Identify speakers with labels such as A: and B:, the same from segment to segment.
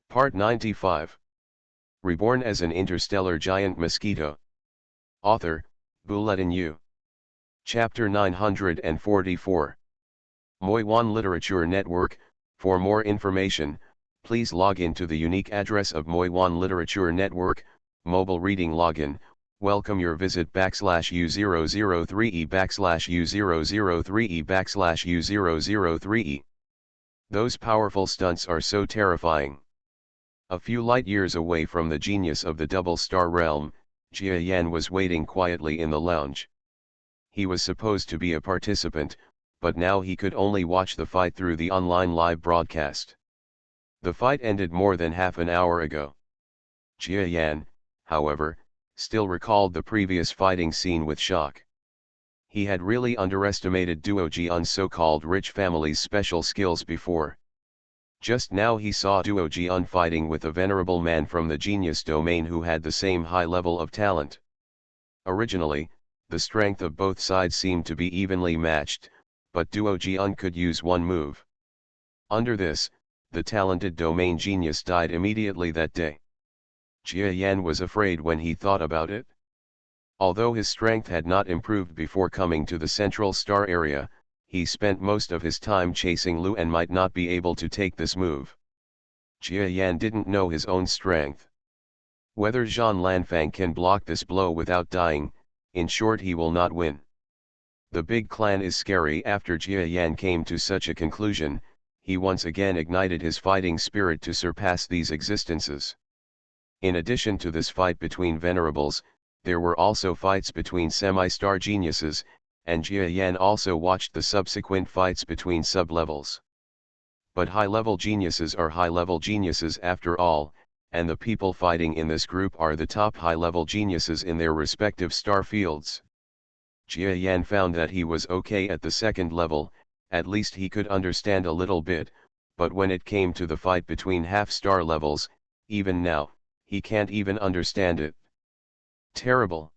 A: Part 95. Reborn as an interstellar giant mosquito. Author, Bulletin U. Chapter 944. Moiwan Literature Network. For more information, please log in to the unique address of Moiwan Literature Network, mobile reading login. Welcome your visit /U003E /U003E /U003E. Those powerful stunts are so terrifying. A few light years away from the genius of the double-star realm, Jia Yan was waiting quietly in the lounge. He was supposed to be a participant, but now he could only watch the fight through the online live broadcast. The fight ended more than half an hour ago. Jia Yan, however, still recalled the previous fighting scene with shock. He had really underestimated Duo Jian's so-called rich family's special skills before. Just now he saw Duo Jian fighting with a venerable man from the genius domain who had the same high level of talent. Originally, the strength of both sides seemed to be evenly matched, but Duo Jian could use one move. Under this, the talented domain genius died immediately that day. Jia Yan was afraid when he thought about it. Although his strength had not improved before coming to the central star area, he spent most of his time chasing Lu and might not be able to take this move. Jia Yan didn't know his own strength. Whether Zhan Lanfang can block this blow without dying, in short he will not win. The big clan is scary. After Jia Yan came to such a conclusion, he once again ignited his fighting spirit to surpass these existences. In addition to this fight between venerables, there were also fights between semi-star geniuses, and Jia Yan also watched the subsequent fights between sub-levels. But high-level geniuses are high-level geniuses after all, and the people fighting in this group are the top high-level geniuses in their respective star fields. Jia Yan found that he was okay at the second level, at least he could understand a little bit, but when it came to the fight between half-star levels, even now, he can't even understand it. Terrible.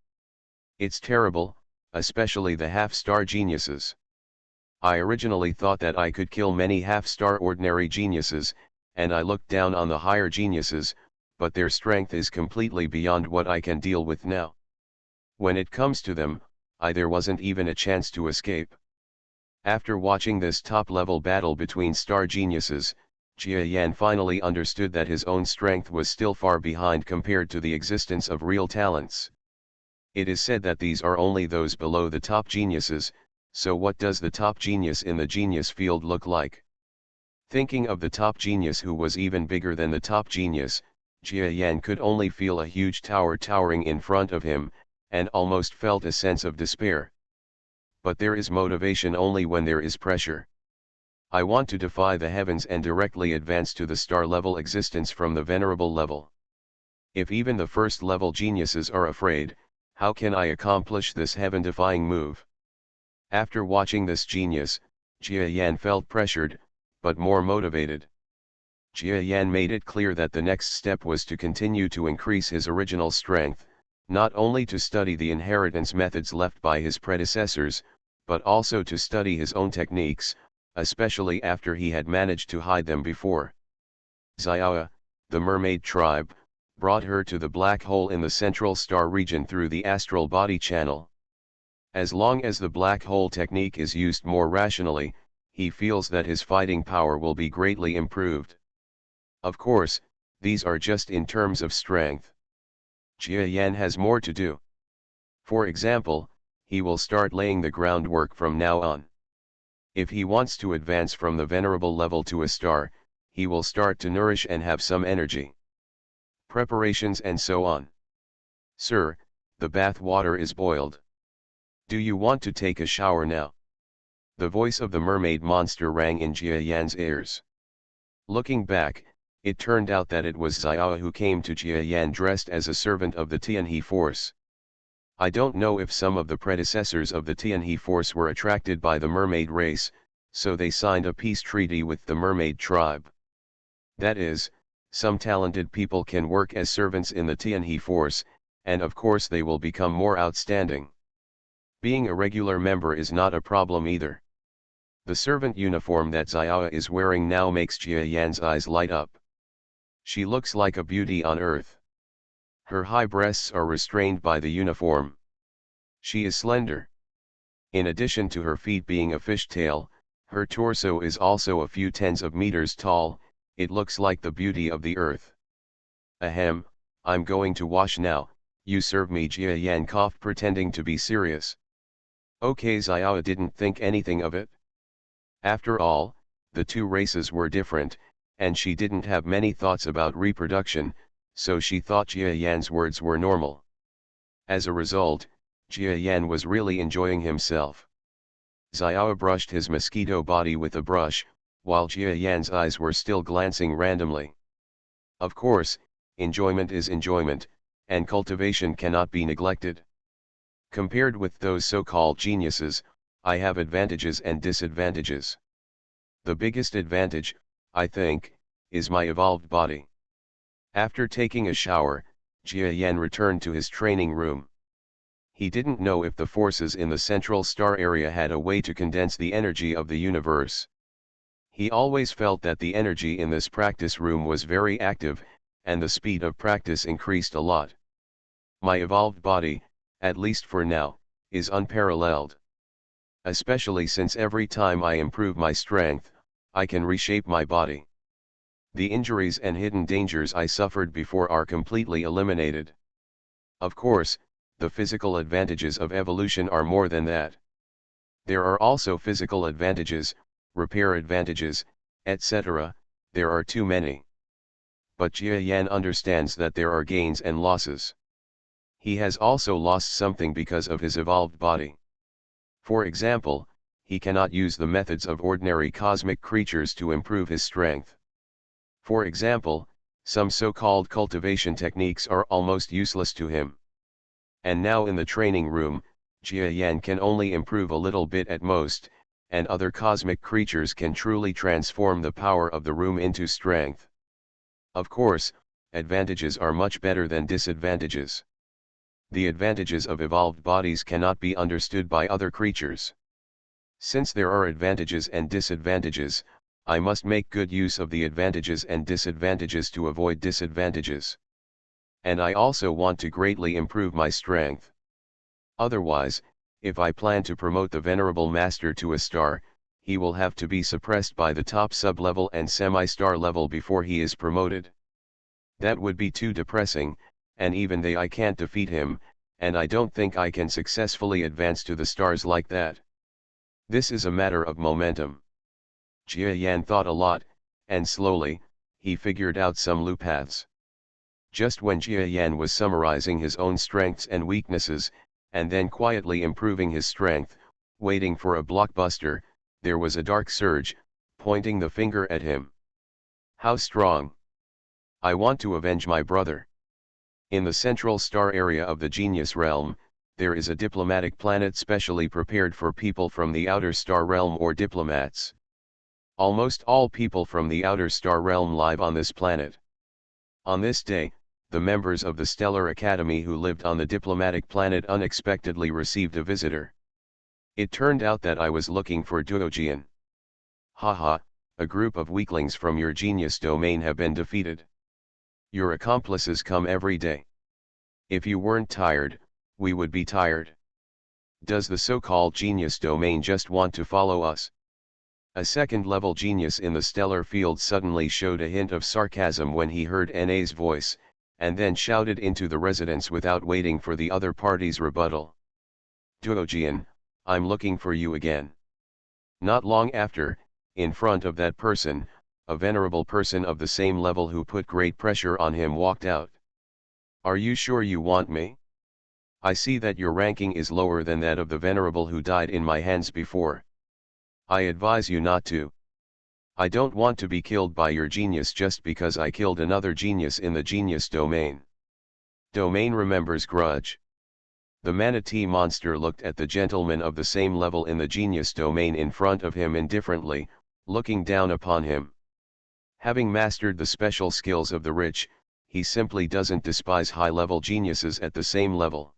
A: It's terrible, especially the half-star geniuses. I originally thought that I could kill many half-star ordinary geniuses, and I looked down on the higher geniuses, but their strength is completely beyond what I can deal with now. When it comes to them, there wasn't even a chance to escape. After watching this top-level battle between star geniuses, Jia Yan finally understood that his own strength was still far behind compared to the existence of real talents. It is said that these are only those below the top geniuses, so what does the top genius in the genius field look like? Thinking of the top genius who was even bigger than the top genius, Jia Yan could only feel a huge tower towering in front of him, and almost felt a sense of despair. But there is motivation only when there is pressure. I want to defy the heavens and directly advance to the star-level existence from the venerable level. If even the first-level geniuses are afraid, how can I accomplish this heaven-defying move? After watching this genius, Jia Yan felt pressured, but more motivated. Jia Yan made it clear that the next step was to continue to increase his original strength, not only to study the inheritance methods left by his predecessors, but also to study his own techniques, especially after he had managed to hide them before. Xiao, the mermaid tribe, brought her to the black hole in the central star region through the astral body channel. As long as the black hole technique is used more rationally, he feels that his fighting power will be greatly improved. Of course, these are just in terms of strength. Jia Yan has more to do. For example, he will start laying the groundwork from now on. If he wants to advance from the venerable level to a star, he will start to nourish and have some energy. Preparations and so on. Sir, the bath water is boiled. Do you want to take a shower now? The voice of the mermaid monster rang in Jia Yan's ears. Looking back, it turned out that it was Xiao who came to Jia Yan dressed as a servant of the Tianhe force. I don't know if some of the predecessors of the Tianhe force were attracted by the mermaid race, so they signed a peace treaty with the mermaid tribe. That is, some talented people can work as servants in the Tianhe force, and of course they will become more outstanding. Being a regular member is not a problem either. The servant uniform that Xiao is wearing now makes Jia Yan's eyes light up. She looks like a beauty on earth. Her high breasts are restrained by the uniform. She is slender. In addition to her feet being a fishtail, her torso is also a few tens of meters tall. It looks like the beauty of the earth. Ahem, I'm going to wash now, you serve me, Jia Yan coughed, pretending to be serious. Okay, Xiao didn't think anything of it. After all, the two races were different, and she didn't have many thoughts about reproduction, so she thought Jia Yan's words were normal. As a result, Jia Yan was really enjoying himself. Xiao brushed his mosquito body with a brush, while Jia Yan's eyes were still glancing randomly. Of course, enjoyment is enjoyment, and cultivation cannot be neglected. Compared with those so-called geniuses, I have advantages and disadvantages. The biggest advantage, I think, is my evolved body. After taking a shower, Jia Yan returned to his training room. He didn't know if the forces in the central star area had a way to condense the energy of the universe. He always felt that the energy in this practice room was very active, and the speed of practice increased a lot. My evolved body, at least for now, is unparalleled. Especially since every time I improve my strength, I can reshape my body. The injuries and hidden dangers I suffered before are completely eliminated. Of course, the physical advantages of evolution are more than that. There are also physical advantages, repair advantages, etc., there are too many. But Jia Yan understands that there are gains and losses. He has also lost something because of his evolved body. For example, he cannot use the methods of ordinary cosmic creatures to improve his strength. For example, some so-called cultivation techniques are almost useless to him. And now in the training room, Jia Yan can only improve a little bit at most, and other cosmic creatures can truly transform the power of the room into strength. Of course, advantages are much better than disadvantages. The advantages of evolved bodies cannot be understood by other creatures. Since there are advantages and disadvantages, I must make good use of the advantages and disadvantages to avoid disadvantages. And I also want to greatly improve my strength. Otherwise, if I plan to promote the Venerable Master to a star, he will have to be suppressed by the top sub-level and semi-star level before he is promoted. That would be too depressing, and even I can't defeat him, and I don't think I can successfully advance to the stars like that. This is a matter of momentum. Jia Yan thought a lot, and slowly, he figured out some loop paths. Just when Jia Yan was summarizing his own strengths and weaknesses, and then quietly improving his strength, waiting for a blockbuster, there was a dark surge, pointing the finger at him. How strong! I want to avenge my brother. In the central star area of the genius realm, there is a diplomatic planet specially prepared for people from the outer star realm or diplomats. Almost all people from the outer star realm live on this planet. On this day, the members of the Stellar Academy who lived on the diplomatic planet unexpectedly received a visitor. It turned out that I was looking for Duojian. Haha, a group of weaklings from your genius domain have been defeated. Your accomplices come every day. If you weren't tired, we would be tired. Does the so-called genius domain just want to follow us? A second-level genius in the stellar field suddenly showed a hint of sarcasm when he heard NA's voice, and then shouted into the residence without waiting for the other party's rebuttal. Duojian, I'm looking for you again. Not long after, in front of that person, a venerable person of the same level who put great pressure on him walked out. Are you sure you want me? I see that your ranking is lower than that of the venerable who died in my hands before. I advise you not to. I don't want to be killed by your genius just because I killed another genius in the genius domain. Domain remembers grudge. The manatee monster looked at the gentleman of the same level in the genius domain in front of him indifferently, looking down upon him. Having mastered the special skills of the rich, he simply doesn't despise high-level geniuses at the same level.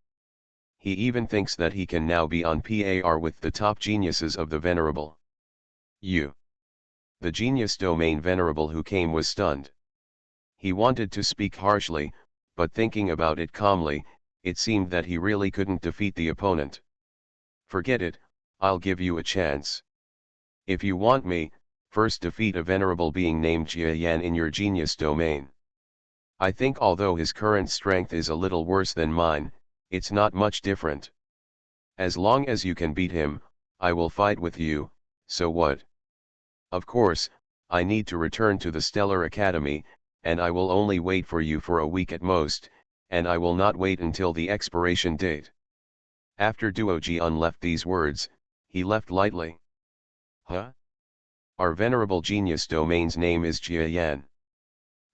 A: He even thinks that he can now be on par with the top geniuses of the venerable. You. The genius domain venerable who came was stunned. He wanted to speak harshly, but thinking about it calmly, it seemed that he really couldn't defeat the opponent. Forget it, I'll give you a chance. If you want me, first defeat a venerable being named Jia Yan in your genius domain. I think although his current strength is a little worse than mine, it's not much different. As long as you can beat him, I will fight with you, so what? Of course, I need to return to the Stellar Academy, and I will only wait for you for a week at most, and I will not wait until the expiration date. After Duo Jian left these words, he left lightly. Huh? Our venerable genius domain's name is Jia Yan.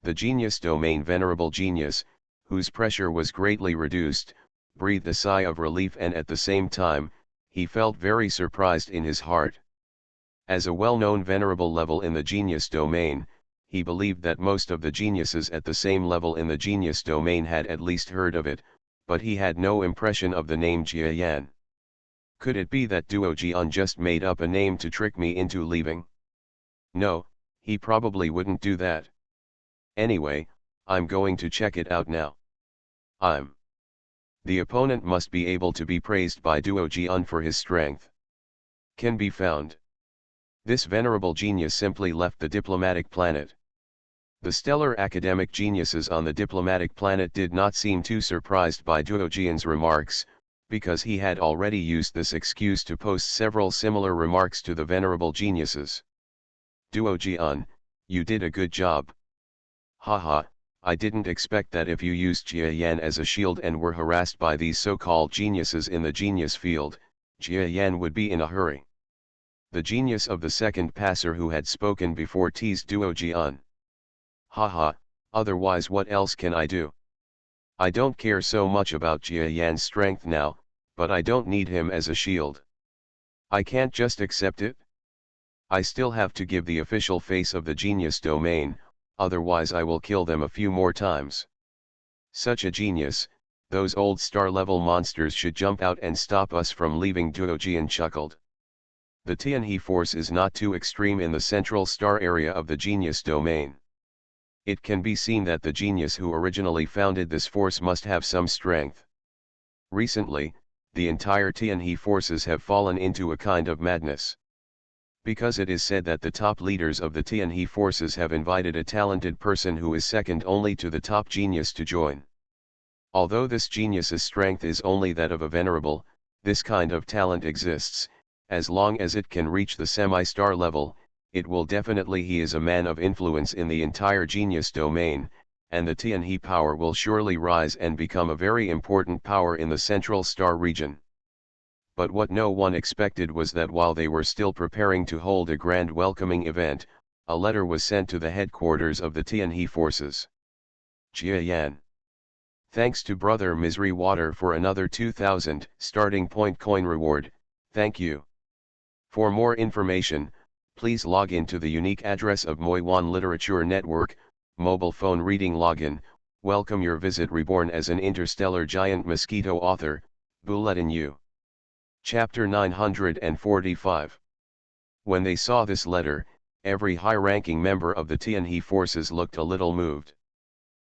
A: The genius domain venerable genius, whose pressure was greatly reduced, breathed a sigh of relief, and at the same time, he felt very surprised in his heart. As a well-known venerable level in the genius domain, he believed that most of the geniuses at the same level in the genius domain had at least heard of it, but he had no impression of the name Jia Yan. Could it be that Duo Jian just made up a name to trick me into leaving? No, he probably wouldn't do that. Anyway, I'm going to check it out now. The opponent must be able to be praised by Duo Jian for his strength. Can be found. This venerable genius simply left the diplomatic planet. The stellar academic geniuses on the diplomatic planet did not seem too surprised by Duo Jian's remarks, because he had already used this excuse to post several similar remarks to the venerable geniuses. Duo Jian, you did a good job. Haha, I didn't expect that if you used Jia Yan as a shield and were harassed by these so-called geniuses in the genius field, Jia Yan would be in a hurry. The genius of the second passer who had spoken before teased Duo Jian. Haha, otherwise what else can I do? I don't care so much about Jia Yan's strength now, but I don't need him as a shield. I can't just accept it. I still have to give the official face of the genius domain, otherwise I will kill them a few more times. Such a genius, those old star-level monsters should jump out and stop us from leaving. Duo Jian chuckled. The Tianhe force is not too extreme in the central star area of the genius domain. It can be seen that the genius who originally founded this force must have some strength. Recently, the entire Tianhe forces have fallen into a kind of madness. Because it is said that the top leaders of the Tianhe forces have invited a talented person who is second only to the top genius to join. Although this genius's strength is only that of a venerable, this kind of talent exists. As long as it can reach the semi-star level, it will definitely he is a man of influence in the entire genius domain, and the Tianhe power will surely rise and become a very important power in the central star region. But what no one expected was that while they were still preparing to hold a grand welcoming event, a letter was sent to the headquarters of the Tianhe forces. Jia Yan. Thanks to Brother Misery Water for another 2000 starting point coin reward, thank you. For more information, please log in to the unique address of Moiwan Literature Network, mobile phone reading login. Welcome your visit. Reborn as an interstellar giant mosquito author, Bulletin U. Chapter 945. When they saw this letter, every high-ranking member of the Tianhe forces looked a little moved.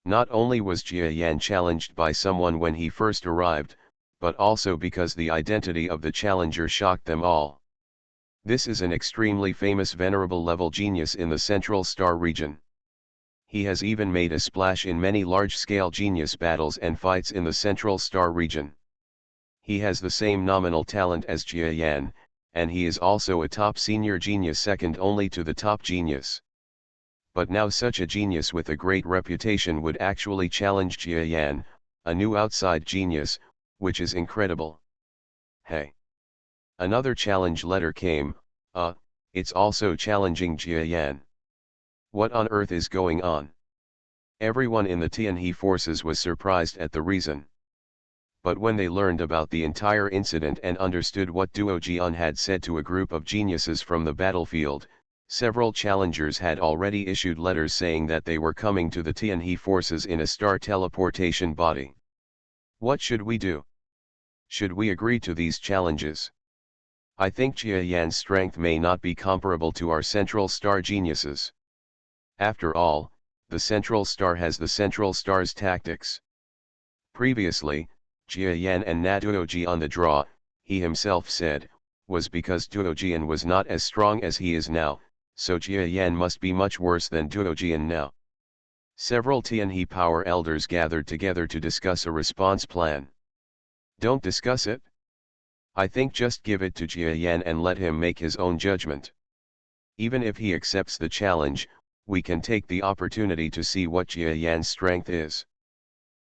A: Not only was Jia Yan challenged by someone when he first arrived, but also because the identity of the challenger shocked them all. This is an extremely famous venerable level genius in the central star region. He has even made a splash in many large-scale genius battles and fights in the central star region. He has the same nominal talent as Jia Yan, and he is also a top senior genius second only to the top genius. But now such a genius with a great reputation would actually challenge Jia Yan, a new outside genius, which is incredible. Hey! Another challenge letter came, it's also challenging Jia Yan. What on earth is going on? Everyone in the Tianhe forces was surprised at the reason. But when they learned about the entire incident and understood what Duo Jian had said to a group of geniuses from the battlefield, several challengers had already issued letters saying that they were coming to the Tianhe forces in a star teleportation body. What should we do? Should we agree to these challenges? I think Jia Yan's strength may not be comparable to our central star geniuses. After all, The central star has the central star's tactics. Previously, Jia Yan and Na Duoji on the draw, he himself said, was because Duojian was not as strong as he is now, so Jia Yan must be much worse than Duojian now. Several Tianhe power elders gathered together to discuss a response plan. Don't discuss it. I think just give it to Jia Yan and let him make his own judgment. Even if he accepts the challenge, we can take the opportunity to see what Jia Yan's strength is.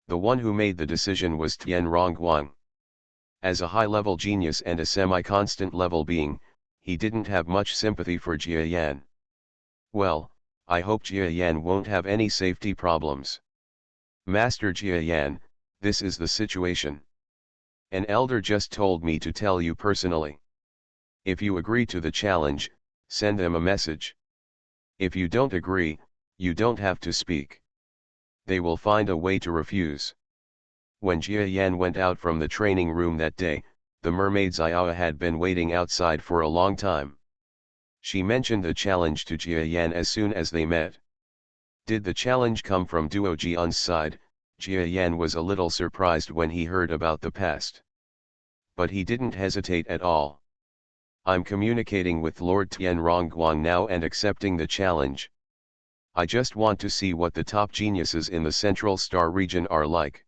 A: The one who made the decision was Tian Rongguang. As a high-level genius and a semi-constant level being, he didn't have much sympathy for Jia Yan. Well, I hope Jia Yan won't have any safety problems. Master Jia Yan, this is the situation. An elder just told me to tell you personally. If you agree to the challenge, send them a message. If you don't agree, you don't have to speak. They will find a way to refuse. When Jia Yan went out from the training room that day, the mermaid Xiao had been waiting outside for a long time. She mentioned the challenge to Jia Yan as soon as they met. Did the challenge come from Duo Jian's side? Jia Yan was a little surprised when he heard about the past. But he didn't hesitate at all. I'm communicating with Lord Tian Rongguang now and accepting the challenge. I just want to see what the top geniuses in the Central Star region are like.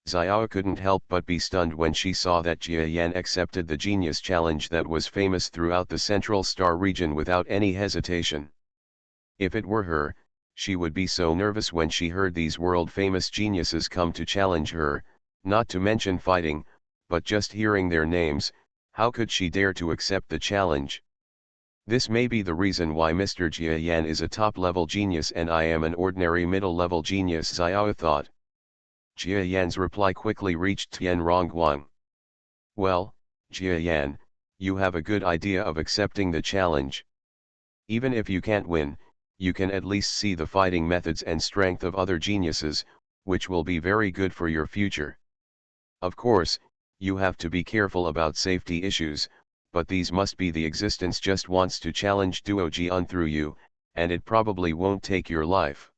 A: Xiao couldn't help but be stunned when she saw that Jia Yan accepted the genius challenge that was famous throughout the Central Star region without any hesitation. If it were her, she would be so nervous when she heard these world-famous geniuses come to challenge her, not to mention fighting, but just hearing their names, how could she dare to accept the challenge? This may be the reason why Mr. Jia Yan is a top-level genius and I am an ordinary middle-level genius, Xiao thought. Jia Yan's reply quickly reached Tian Rongguang. Well, Jia Yan, you have a good idea of accepting the challenge. Even if you can't win, you can at least see the fighting methods and strength of other geniuses, which will be very good for your future. Of course, you have to be careful about safety issues, but these must be the existence just wants to challenge Duo Jian through you, and it probably won't take your life.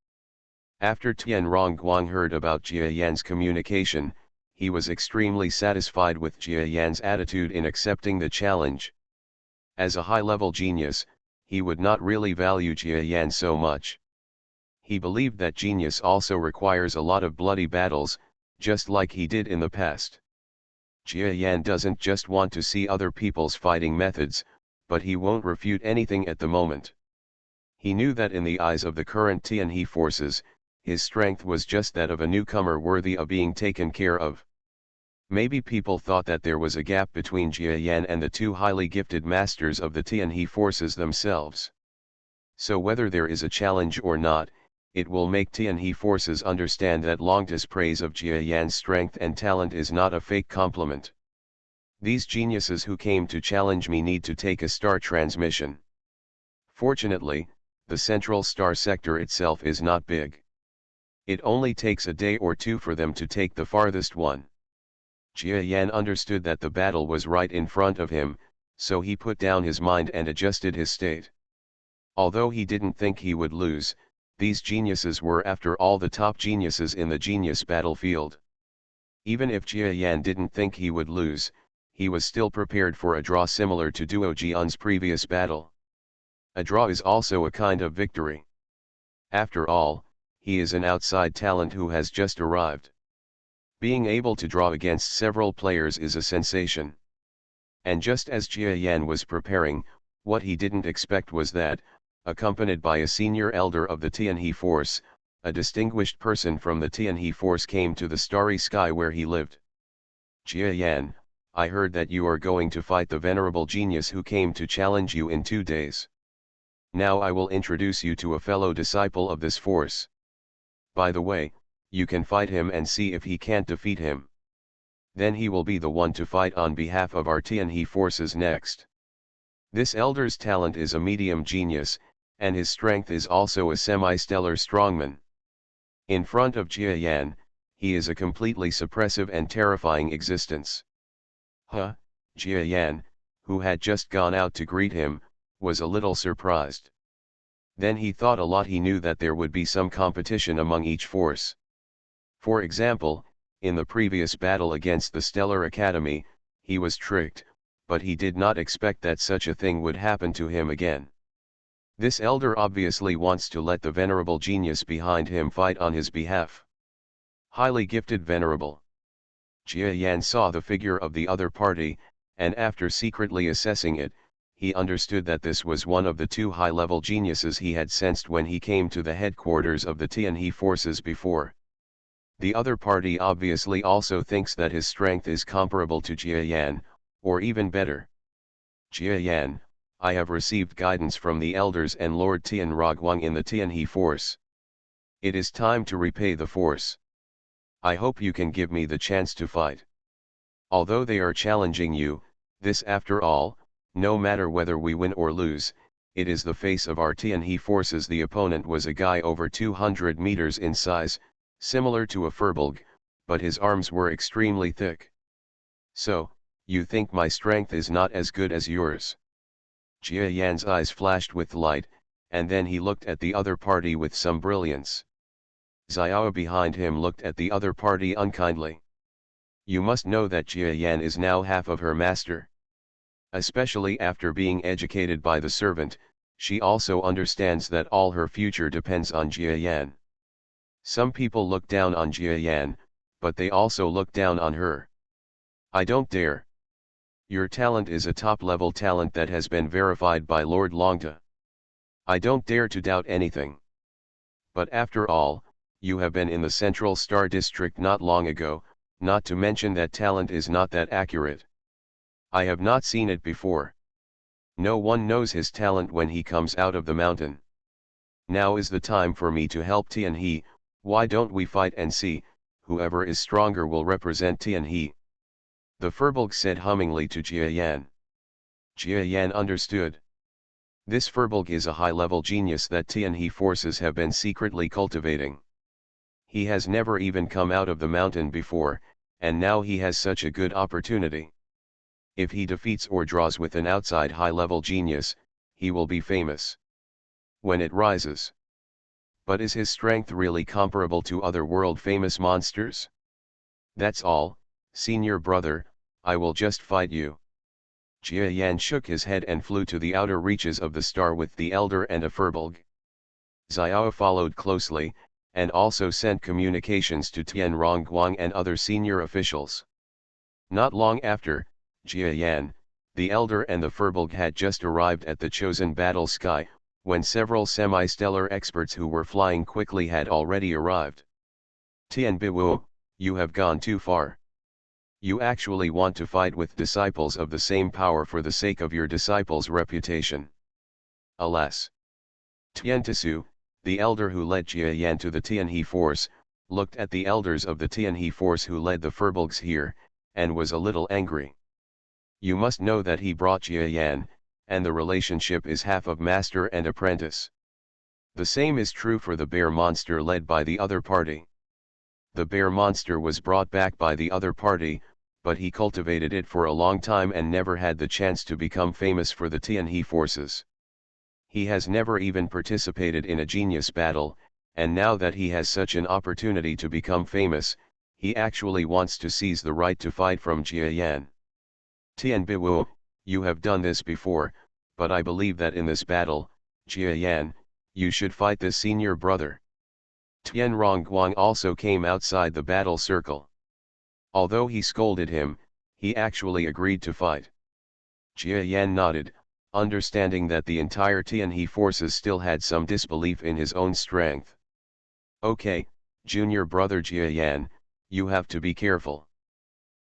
A: After Tian Rongguang heard about Jia Yan's communication, he was extremely satisfied with Jia Yan's attitude in accepting the challenge. As a high-level genius, he would not really value Jia Yan so much. He believed that genius also requires a lot of bloody battles, just like he did in the past. Jia Yan doesn't just want to see other people's fighting methods, but he won't refute anything at the moment. He knew that in the eyes of the current Tianhe forces, his strength was just that of a newcomer worthy of being taken care of. Maybe people thought that there was a gap between Jia Yan and the two highly gifted masters of the Tianhe forces themselves. So whether there is a challenge or not, it will make Tianhe forces understand that Longta's praise of Jia Yan's strength and talent is not a fake compliment. These geniuses who came to challenge me need to take a star transmission. Fortunately, the central star sector itself is not big. It only takes a day or two for them to take the farthest one. Jia Yan understood that the battle was right in front of him, so he put down his mind and adjusted his state. Although he didn't think he would lose, these geniuses were after all the top geniuses in the genius battlefield. Even if Jia Yan didn't think he would lose, he was still prepared for a draw similar to Duo Jian's previous battle. A draw is also a kind of victory. After all, he is an outside talent who has just arrived. Being able to draw against several players is a sensation. And just as Jia Yan was preparing, what he didn't expect was that, accompanied by a senior elder of the Tianhe force, a distinguished person from the Tianhe force came to the starry sky where he lived. Jia Yan, I heard that you are going to fight the venerable genius who came to challenge you in 2 days. Now I will introduce you to a fellow disciple of this force. By the way, you can fight him and see if he can't defeat him. Then he will be the one to fight on behalf of our Tianhe forces next. This elder's talent is a medium genius, and his strength is also a semi-stellar strongman. In front of Jia Yan, he is a completely suppressive and terrifying existence. Jia Yan, who had just gone out to greet him, was a little surprised. Then he thought a lot. He knew that there would be some competition among each force. For example, in the previous battle against the Stellar Academy, he was tricked, but he did not expect that such a thing would happen to him again. This elder obviously wants to let the venerable genius behind him fight on his behalf. Highly gifted venerable. Jia Yan saw the figure of the other party, and after secretly assessing it, he understood that this was one of the two high-level geniuses he had sensed when he came to the headquarters of the Tianhe forces before. The other party obviously also thinks that his strength is comparable to Jia Yan, or even better. Jia Yan, I have received guidance from the elders and Lord Tian Rogwang in the Tianhe force. It is time to repay the force. I hope you can give me the chance to fight. Although they are challenging you, this after all, no matter whether we win or lose, it is the face of our Tianhe forces. The opponent was a guy over 200 meters in size, similar to a furbolg, but his arms were extremely thick. So, you think my strength is not as good as yours? Jia Yan's eyes flashed with light, and then he looked at the other party with some brilliance. Xiao behind him looked at the other party unkindly. You must know that Jia Yan is now half of her master. Especially after being educated by the servant, she also understands that all her future depends on Jia Yan. Some people look down on Jia Yan, but they also look down on her. I don't dare. Your talent is a top-level talent that has been verified by Lord Longta. I don't dare to doubt anything. But after all, you have been in the Central Star District not long ago, not to mention that talent is not that accurate. I have not seen it before. No one knows his talent when he comes out of the mountain. Now is the time for me to help Tianhe. Why don't we fight and see, whoever is stronger will represent Tianhe? The furbolg said hummingly to Jia Yan. Jia Yan understood. This furbolg is a high-level genius that Tianhe forces have been secretly cultivating. He has never even come out of the mountain before, and now he has such a good opportunity. If he defeats or draws with an outside high-level genius, he will be famous when it rises. But is his strength really comparable to other world-famous monsters? That's all, senior brother, I will just fight you. Jia Yan shook his head and flew to the outer reaches of the star with the elder and a furbolg. Xiao followed closely, and also sent communications to Tian Rongguang and other senior officials. Not long after, Jia Yan, the elder and the furbolg had just arrived at the chosen battle sky, when several semi-stellar experts who were flying quickly had already arrived. Tian Biwu, you have gone too far. You actually want to fight with disciples of the same power for the sake of your disciples' reputation. Alas! Tian Tisu, the elder who led Jia Yan to the Tianhe force, looked at the elders of the Tianhe force who led the furbolgs here, and was a little angry. You must know that he brought Jia Yan, and the relationship is half of master and apprentice. The same is true for the bear monster led by the other party. The bear monster was brought back by the other party, but he cultivated it for a long time and never had the chance to become famous for the Tianhe forces. He has never even participated in a genius battle, and now that he has such an opportunity to become famous, he actually wants to seize the right to fight from Jia Yan. Tian Biwu, you have done this before, but I believe that in this battle, Jia Yan, you should fight this senior brother. Tian Rongguang also came outside the battle circle. Although he scolded him, he actually agreed to fight. Jia Yan nodded, understanding that the entire Tianhe forces still had some disbelief in his own strength. Okay, junior brother Jia Yan, you have to be careful.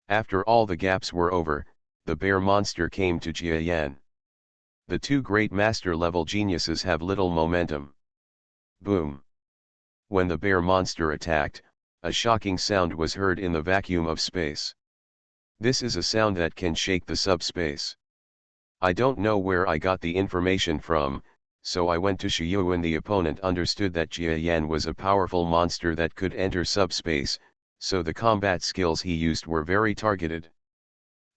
A: After all the gaps were over, the bear monster came to Jia Yan. The two great master-level geniuses have little momentum. Boom! When the bear monster attacked, a shocking sound was heard in the vacuum of space. This is a sound that can shake the subspace. I don't know where I got the information from, so I went to Shiyu when the opponent understood that Jia Yan was a powerful monster that could enter subspace, so the combat skills he used were very targeted.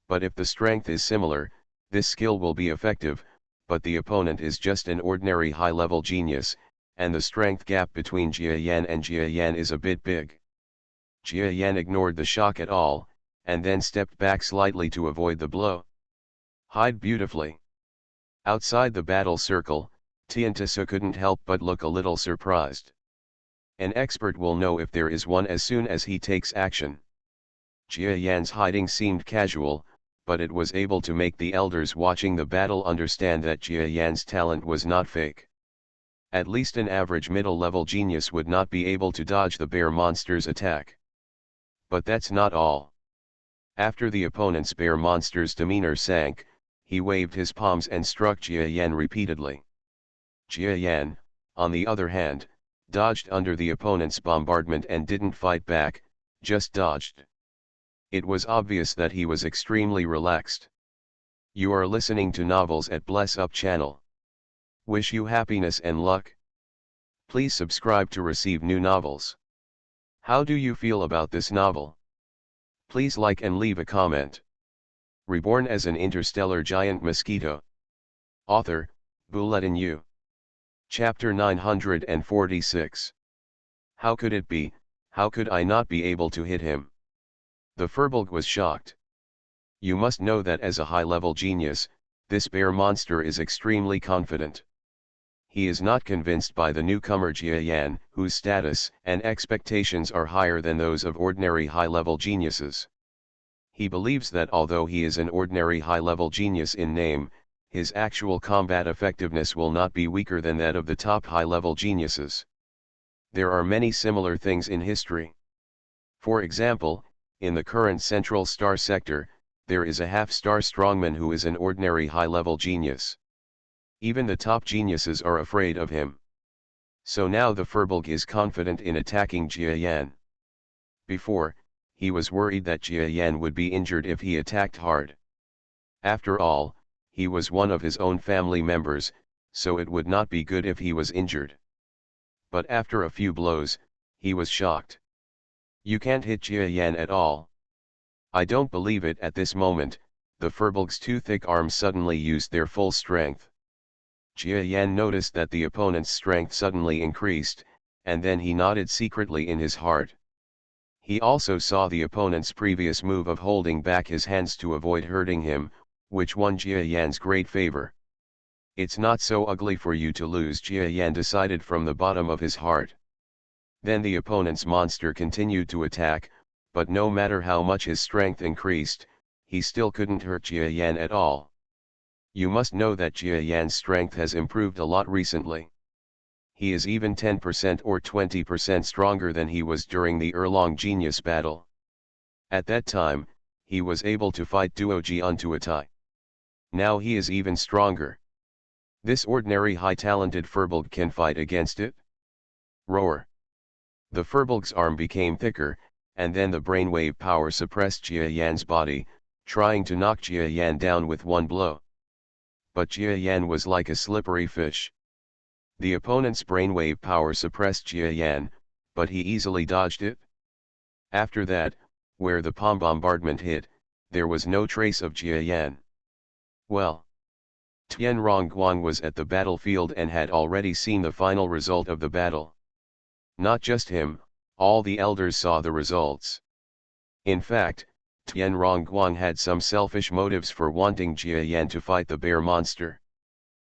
A: But if the strength is similar, this skill will be effective, but the opponent is just an ordinary high-level genius, and the strength gap between Jia Yan and Jia Yan is a bit big. Jia Yan ignored the shock at all, and then stepped back slightly to avoid the blow. Hide beautifully. Outside the battle circle, Tiantisu couldn't help but look a little surprised. An expert will know if there is one as soon as he takes action. Jia Yan's hiding seemed casual, but it was able to make the elders watching the battle understand that Jia Yan's talent was not fake. At least an average middle-level genius would not be able to dodge the bear monster's attack. But that's not all. After the opponent's bear monster's demeanor sank, he waved his palms and struck Jia Yan repeatedly. Jia Yan, on the other hand, dodged under the opponent's bombardment and didn't fight back, just dodged. It was obvious that he was extremely relaxed. You are listening to Novels at Bless Up channel. Wish you happiness and luck. Please subscribe to receive new novels. How do you feel about this novel? Please like and leave a comment. Reborn as an interstellar giant mosquito. Author, Bulletin U. Chapter 946. How could it be, how could I not be able to hit him? The Furbolg was shocked. You must know that as a high-level genius, this bear monster is extremely confident. He is not convinced by the newcomer Jia Yan, whose status and expectations are higher than those of ordinary high-level geniuses. He believes that although he is an ordinary high-level genius in name, his actual combat effectiveness will not be weaker than that of the top high-level geniuses. There are many similar things in history. For example, in the current Central Star sector, there is a half-star strongman who is an ordinary high-level genius. Even the top geniuses are afraid of him. So now the Furbolg is confident in attacking Jia Yan. Before, he was worried that Jia Yan would be injured if he attacked hard. After all, he was one of his own family members, so it would not be good if he was injured. But after a few blows, he was shocked. You can't hit Jia Yan at all. I don't believe it at this moment. The Furbolg's two thick arms suddenly used their full strength. Jia Yan noticed that the opponent's strength suddenly increased, and then he nodded secretly in his heart. He also saw the opponent's previous move of holding back his hands to avoid hurting him, which won Jia Yan's great favor. It's not so ugly for you to lose, Jia Yan decided from the bottom of his heart. Then the opponent's monster continued to attack, but no matter how much his strength increased, he still couldn't hurt Jia Yan at all. You must know that Jia Yan's strength has improved a lot recently. He is even 10% or 20% stronger than he was during the Erlong Genius battle. At that time, he was able to fight Duo Ji onto a tie. Now he is even stronger. This ordinary high-talented Furbolg can fight against it? Roar. The Furbolg's arm became thicker, and then the brainwave power suppressed Jia Yan's body, trying to knock Jia Yan down with one blow. But Jia Yan was like a slippery fish. The opponent's brainwave power suppressed Jia Yan, but he easily dodged it. After that, where the palm bombardment hit, there was no trace of Jia Yan. Well, Tian Rongguang was at the battlefield and had already seen the final result of the battle. Not just him, all the elders saw the results. In fact, Tian Rongguang had some selfish motives for wanting Jia Yan to fight the bear monster.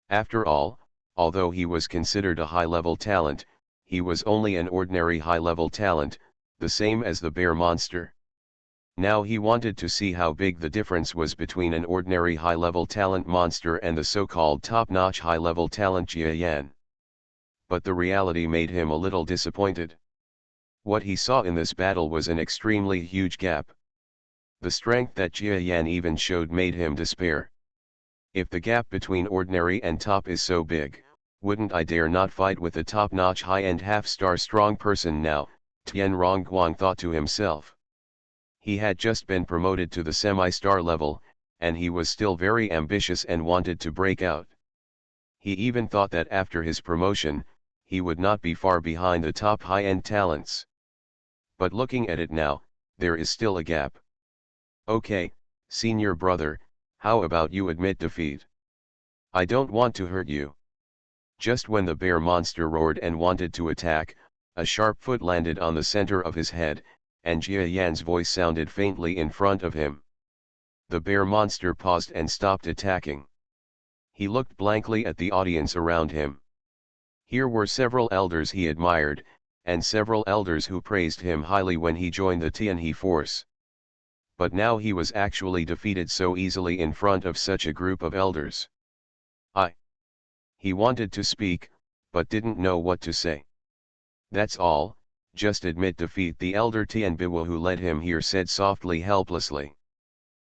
A: After all, although he was considered a high-level talent, he was only an ordinary high-level talent, the same as the bear monster. Now he wanted to see how big the difference was between an ordinary high-level talent monster and the so-called top-notch high-level talent Jia Yan. But the reality made him a little disappointed. What he saw in this battle was an extremely huge gap. The strength that Jia Yan even showed made him despair. If the gap between ordinary and top is so big, wouldn't I dare not fight with a top-notch high-end half-star strong person now, Tian Rongguang thought to himself. He had just been promoted to the semi-star level, and he was still very ambitious and wanted to break out. He even thought that after his promotion, he would not be far behind the top high-end talents. But looking at it now, there is still a gap. Okay, senior brother, how about you admit defeat? I don't want to hurt you. Just when the bear monster roared and wanted to attack, a sharp foot landed on the center of his head, and Jia Yan's voice sounded faintly in front of him. The bear monster paused and stopped attacking. He looked blankly at the audience around him. Here were several elders he admired, and several elders who praised him highly when he joined the Tianhe force. But now he was actually defeated so easily in front of such a group of elders. He wanted to speak, but didn't know what to say. That's all, just admit defeat, the elder Tianbiwa who led him here said softly, helplessly.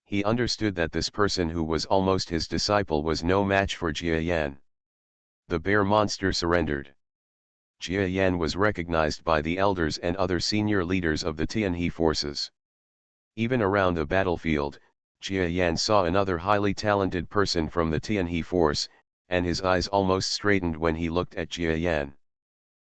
A: He understood that this person who was almost his disciple was no match for Jia Yan. The bear monster surrendered. Jia Yan was recognized by the elders and other senior leaders of the Tianhe forces. Even around the battlefield, Jia Yan saw another highly talented person from the Tianhe force, and his eyes almost straightened when he looked at Jia Yan.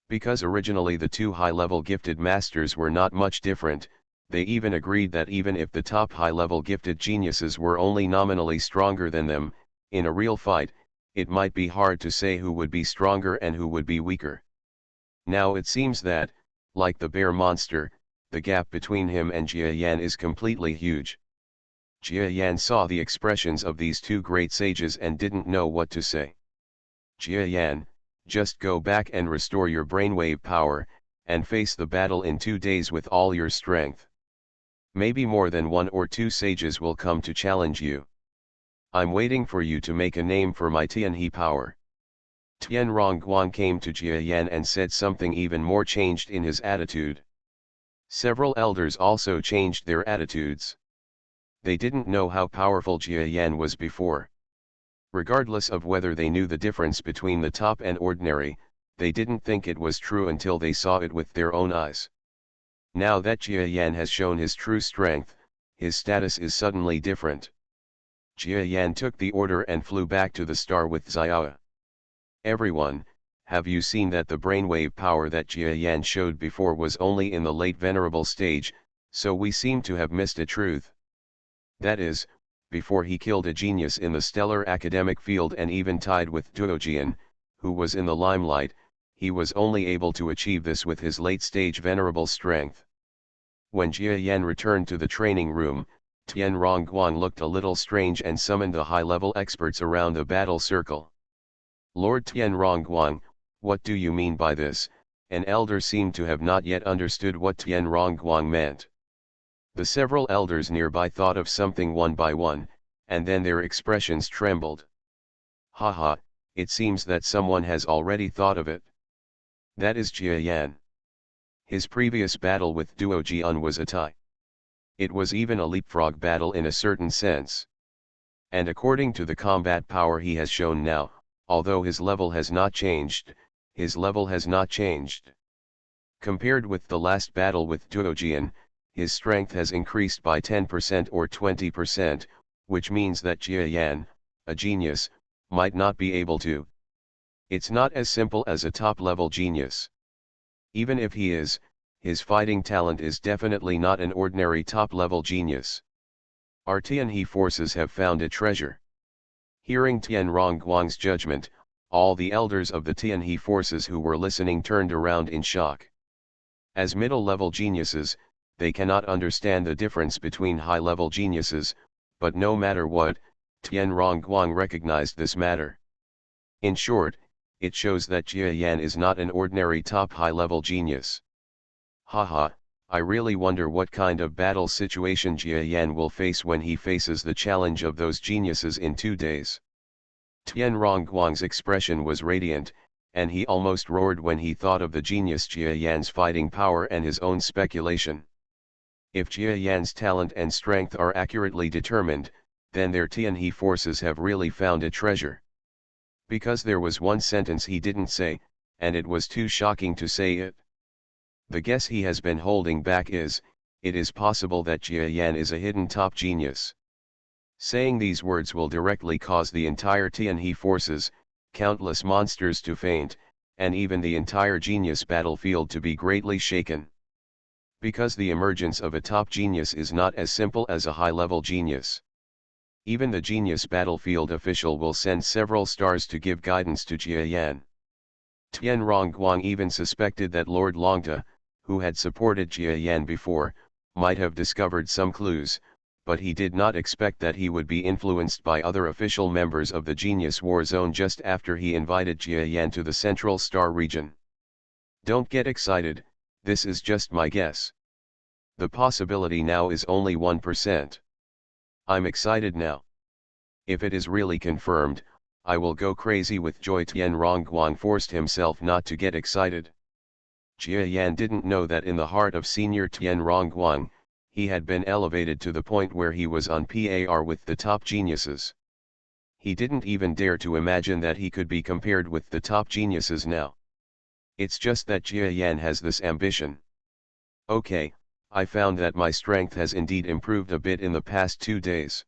A: Because originally the two high-level gifted masters were not much different, they even agreed that even if the top high-level gifted geniuses were only nominally stronger than them, in a real fight, it might be hard to say who would be stronger and who would be weaker. Now it seems that, like the bear monster, the gap between him and Jia Yan is completely huge. Jia Yan saw the expressions of these two great sages and didn't know what to say. Jia Yan, just go back and restore your brainwave power, and face the battle in 2 days with all your strength. Maybe more than 1 or 2 sages will come to challenge you. I'm waiting for you to make a name for my Tianhe power. Tian Rongguang came to Jia Yan and said something even more changed in his attitude. Several elders also changed their attitudes. They didn't know how powerful Jia Yan was before. Regardless of whether they knew the difference between the top and ordinary, they didn't think it was true until they saw it with their own eyes. Now that Jia Yan has shown his true strength, his status is suddenly different. Jia Yan took the order and flew back to the star with Xiao. Everyone, have you seen that the brainwave power that Jia Yan showed before was only in the late venerable stage, so we seem to have missed a truth. That is, before he killed a genius in the stellar academic field and even tied with Duojian, who was in the limelight, he was only able to achieve this with his late-stage venerable strength. When Jia Yan returned to the training room, Tian Rongguang looked a little strange and summoned the high-level experts around the battle circle. Lord Tian Rongguang, what do you mean by this? An elder seemed to have not yet understood what Tian Rongguang meant. The several elders nearby thought of something one by one, and then their expressions trembled. Haha, it seems that someone has already thought of it. That is Jia Yan. His previous battle with Duojian was a tie. It was even a leapfrog battle in a certain sense. And according to the combat power he has shown now, although his level has not changed, his level has not changed. Compared with the last battle with Duojian, his strength has increased by 10% or 20%, which means that Jia Yan, a genius, might not be able to. It's not as simple as a top-level genius. Even if he is, his fighting talent is definitely not an ordinary top-level genius. Our Tianhe forces have found a treasure. Hearing Tian Rongguang's judgment, all the elders of the Tianhe forces who were listening turned around in shock. As middle-level geniuses, they cannot understand the difference between high-level geniuses, but no matter what, Tian Rongguang recognized this matter. In short, it shows that Jia Yan is not an ordinary top high-level genius. Haha, I really wonder what kind of battle situation Jia Yan will face when he faces the challenge of those geniuses in 2 days. Tian Rongguang's expression was radiant, and he almost roared when he thought of the genius Jia Yan's fighting power and his own speculation. If Jia Yan's talent and strength are accurately determined, then their Tianhe forces have really found a treasure. Because there was one sentence he didn't say, and it was too shocking to say it. The guess he has been holding back is, it is possible that Jia Yan is a hidden top genius. Saying these words will directly cause the entire Tianhe forces, countless monsters to faint, and even the entire genius battlefield to be greatly shaken. Because the emergence of a top genius is not as simple as a high-level genius. Even the genius battlefield official will send several stars to give guidance to Jia Yan. Tian Rongguang even suspected that Lord Longta, who had supported Jia Yan before, might have discovered some clues, but he did not expect that he would be influenced by other official members of the Genius War Zone just after he invited Jia Yan to the Central Star region. Don't get excited, this is just my guess. The possibility now is only 1%. I'm excited now. If it is really confirmed, I will go crazy with joy. Tian Rongguang forced himself not to get excited. Jia Yan didn't know that in the heart of senior Tian Rongguang, he had been elevated to the point where he was on par with the top geniuses. He didn't even dare to imagine that he could be compared with the top geniuses now. It's just that Jia Yan has this ambition. Okay, I found that my strength has indeed improved a bit in the past 2 days.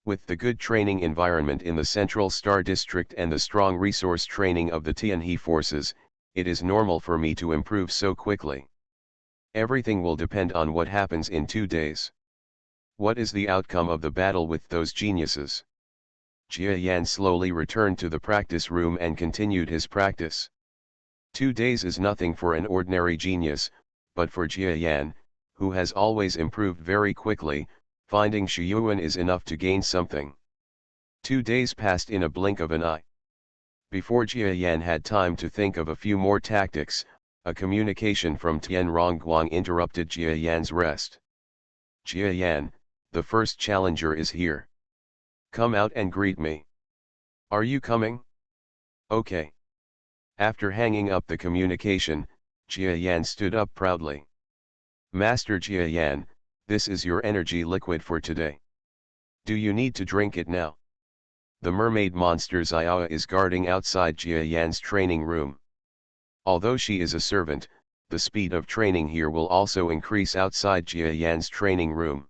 A: With the good training environment in the Central Star District and the strong resource training of the Tianhe forces, it is normal for me to improve so quickly. Everything will depend on what happens in 2 days. What is the outcome of the battle with those geniuses? Jia Yan slowly returned to the practice room and continued his practice. 2 days is nothing for an ordinary genius, but for Jia Yan, who has always improved very quickly, finding Shuyuan is enough to gain something. 2 days passed in a blink of an eye. Before Jia Yan had time to think of a few more tactics, a communication from Tian Rongguang interrupted Jia Yan's rest. Jia Yan, the first challenger is here. Come out and greet me. Are you coming? Okay. After hanging up the communication, Jia Yan stood up proudly. Master Jia Yan, this is your energy liquid for today. Do you need to drink it now? The mermaid monster Xiao is guarding outside Jia Yan's training room. Although she is a servant, the speed of training here will also increase outside Jia Yan's training room.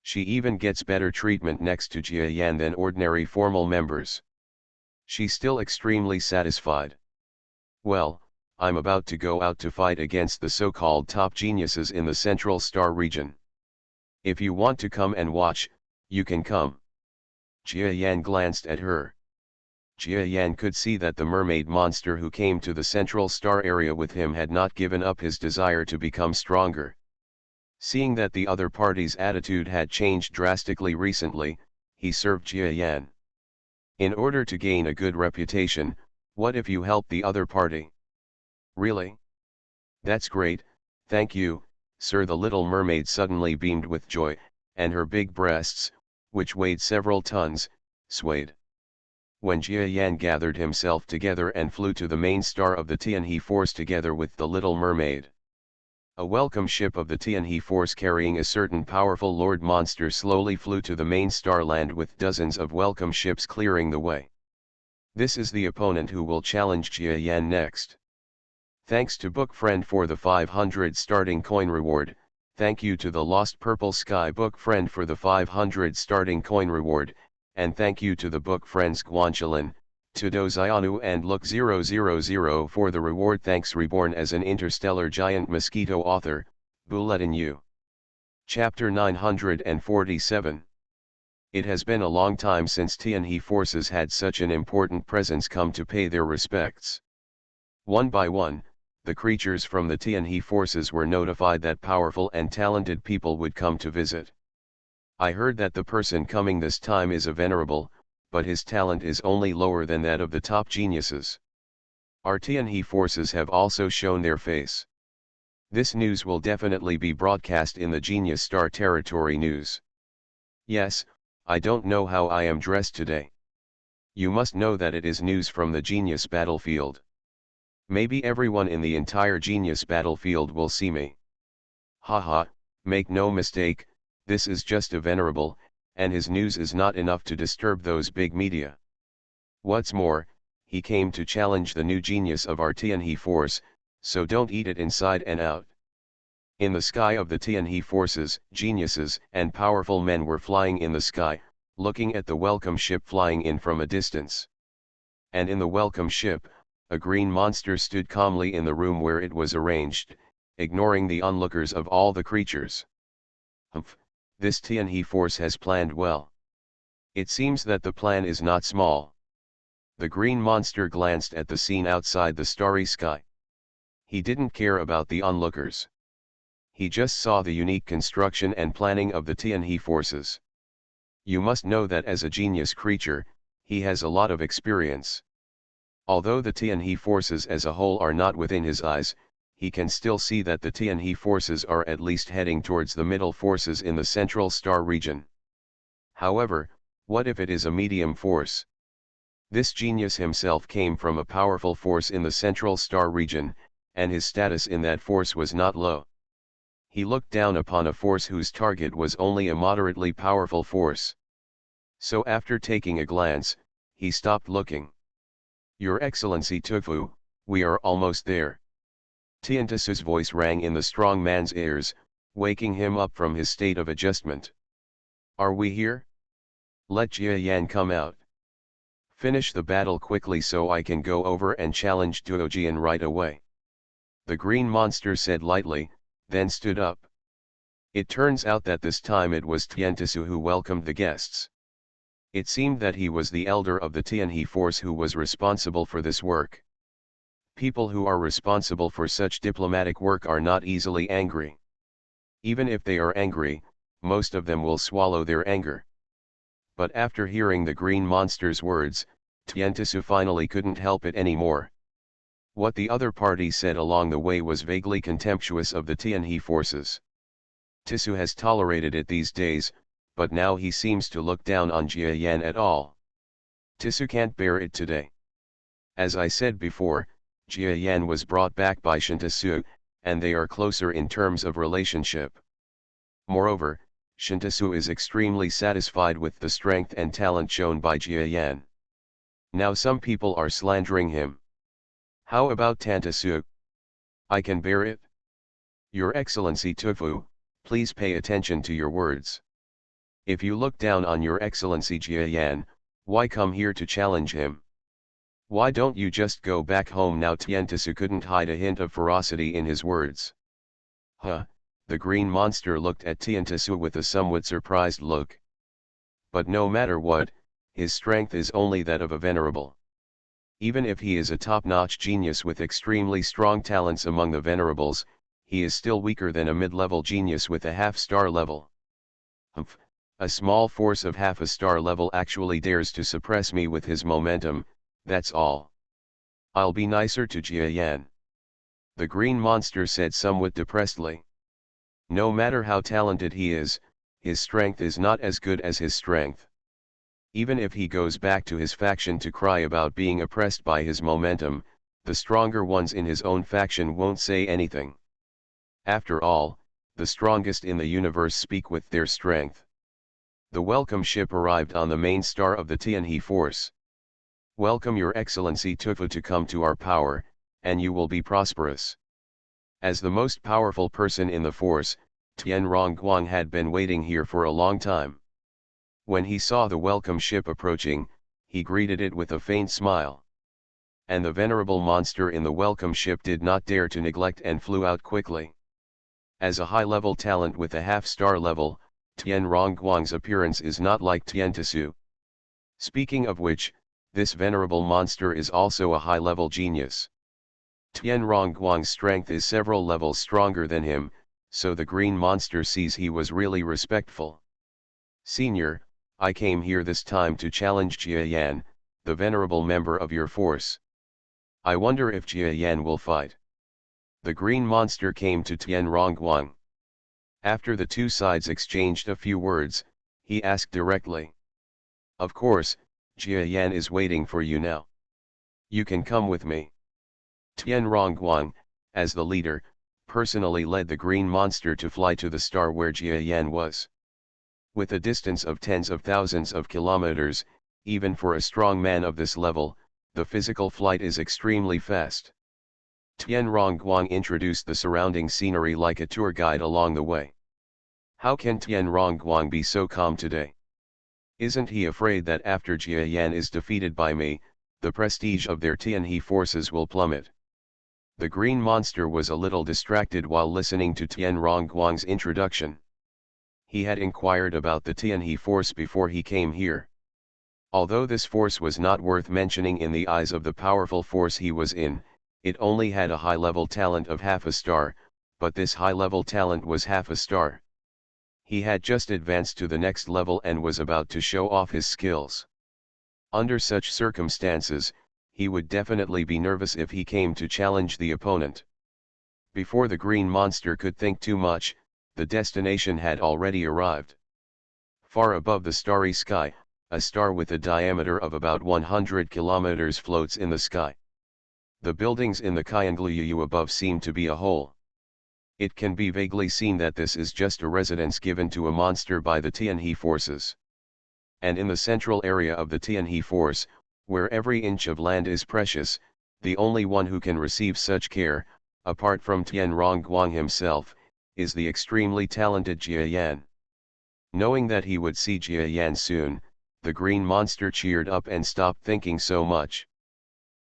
A: She even gets better treatment next to Jia Yan than ordinary formal members. She's still extremely satisfied. Well, I'm about to go out to fight against the so-called top geniuses in the Central Star region. If you want to come and watch, you can come. Jia Yan glanced at her. Jia Yan could see that the mermaid monster who came to the Central Star area with him had not given up his desire to become stronger. Seeing that the other party's attitude had changed drastically recently, he served Jia Yan. In order to gain a good reputation, what if you help the other party? Really? That's great, thank you, sir. The little mermaid suddenly beamed with joy, and her big breasts, which weighed several tons, swayed. When Jia Yan gathered himself together and flew to the main star of the Tianhe force together with the little mermaid. A welcome ship of the Tianhe force carrying a certain powerful lord monster slowly flew to the main star land with dozens of welcome ships clearing the way. This is the opponent who will challenge Jia Yan next. Thanks to Book Friend for the 500 starting coin reward, thank you to the Lost Purple Sky Book Friend for the 500 starting coin reward, and thank you to the Book Friends Guanchalin, Tudo Xianu and Look 000 for the reward. Thanks. Reborn as an Interstellar Giant Mosquito author, Bulletin U. Chapter 947. It has been a long time since Tianhe forces had such an important presence come to pay their respects. One by one, the creatures from the Tianhe forces were notified that powerful and talented people would come to visit. I heard that the person coming this time is a venerable, but his talent is only lower than that of the top geniuses. Our Tianhe forces have also shown their face. This news will definitely be broadcast in the Genius Star Territory News. Yes, I don't know how I am dressed today. You must know that it is news from the Genius battlefield. Maybe everyone in the entire Genius battlefield will see me. Haha, make no mistake, this is just a venerable, and his news is not enough to disturb those big media. What's more, he came to challenge the new genius of our Tianhe force, so don't eat it inside and out. In the sky of the Tianhe forces, geniuses and powerful men were flying in the sky, looking at the welcome ship flying in from a distance. And in the welcome ship, a green monster stood calmly in the room where it was arranged, ignoring the onlookers of all the creatures. Humph, this Tianhe force has planned well. It seems that the plan is not small. The green monster glanced at the scene outside the starry sky. He didn't care about the onlookers. He just saw the unique construction and planning of the Tianhe forces. You must know that as a genius creature, he has a lot of experience. Although the Tianhe forces as a whole are not within his eyes, he can still see that the Tianhe forces are at least heading towards the middle forces in the central star region. However, what if it is a medium force? This genius himself came from a powerful force in the central star region, and his status in that force was not low. He looked down upon a force whose target was only a moderately powerful force. So after taking a glance, he stopped looking. "Your Excellency Tufu, we are almost there." Tiantesu's voice rang in the strong man's ears, waking him up from his state of adjustment. "Are we here? Let Jia Yan come out. Finish the battle quickly so I can go over and challenge Duojian right away." The green monster said lightly, then stood up. It turns out that this time it was Tiantesu who welcomed the guests. It seemed that he was the elder of the Tianhe force who was responsible for this work. People who are responsible for such diplomatic work are not easily angry. Even if they are angry, most of them will swallow their anger. But after hearing the green monster's words, Tiantesu finally couldn't help it anymore. What the other party said along the way was vaguely contemptuous of the Tianhe forces. Tisu has tolerated it these days, but now he seems to look down on Jia Yan at all. Tisu can't bear it today. As I said before, Jia Yan was brought back by Shintesu, and they are closer in terms of relationship. Moreover, Shintesu is extremely satisfied with the strength and talent shown by Jia Yan. Now some people are slandering him. How about Tantesu? I can bear it. Your Excellency Tufu, please pay attention to your words. If you look down on your Excellency Jia Yan, why come here to challenge him? Why don't you just go back home now? Tiantesu couldn't hide a hint of ferocity in his words. Huh, the green monster looked at Tiantesu with a somewhat surprised look. But no matter what, his strength is only that of a venerable. Even if he is a top-notch genius with extremely strong talents among the venerables, he is still weaker than a mid-level genius with a half-star level. Humph, a small force of half a star level actually dares to suppress me with his momentum, that's all. I'll be nicer to Jia Yan. The green monster said somewhat depressedly. No matter how talented he is, his strength is not as good as his strength. Even if he goes back to his faction to cry about being oppressed by his momentum, the stronger ones in his own faction won't say anything. After all, the strongest in the universe speak with their strength. The welcome ship arrived on the main star of the Tianhe force. Welcome Your Excellency Tufu to come to our power, and you will be prosperous. As the most powerful person in the force, Tian Rongguang had been waiting here for a long time. When he saw the welcome ship approaching, he greeted it with a faint smile. And the venerable monster in the welcome ship did not dare to neglect and flew out quickly. As a high-level talent with a half-star level, Tian Rongguang's appearance is not like Tiantesu. Speaking of which, this venerable monster is also a high-level genius. Tian Rongguang's strength is several levels stronger than him, so the green monster sees he was really respectful. Senior, I came here this time to challenge Jia Yan, the venerable member of your force. I wonder if Jia Yan will fight. The green monster came to Tian Rongguang. After the two sides exchanged a few words, he asked directly. Of course, Jia Yan is waiting for you now. You can come with me. Tian Rongguang, as the leader, personally led the green monster to fly to the star where Jia Yan was. With a distance of tens of thousands of kilometers, even for a strong man of this level, the physical flight is extremely fast. Tian Rongguang introduced the surrounding scenery like a tour guide along the way. How can Tian Rongguang be so calm today? Isn't he afraid that after Jia Yan is defeated by me, the prestige of their Tianhe forces will plummet? The green monster was a little distracted while listening to Tian Rongguang's introduction. He had inquired about the Tianhe force before he came here. Although this force was not worth mentioning in the eyes of the powerful force he was in, it only had a high-level talent of half a star, but this high-level talent was half a star. He had just advanced to the next level and was about to show off his skills. Under such circumstances, he would definitely be nervous if he came to challenge the opponent. Before the green monster could think too much, the destination had already arrived. Far above the starry sky, a star with a diameter of about 100 kilometers floats in the sky. The buildings in the Kyangluyu above seem to be a hole. It can be vaguely seen that this is just a residence given to a monster by the Tianhe forces. And in the central area of the Tianhe force, where every inch of land is precious, the only one who can receive such care, apart from Tian Rongguang himself, is the extremely talented Jia Yan. Knowing that he would see Jia Yan soon, the green monster cheered up and stopped thinking so much.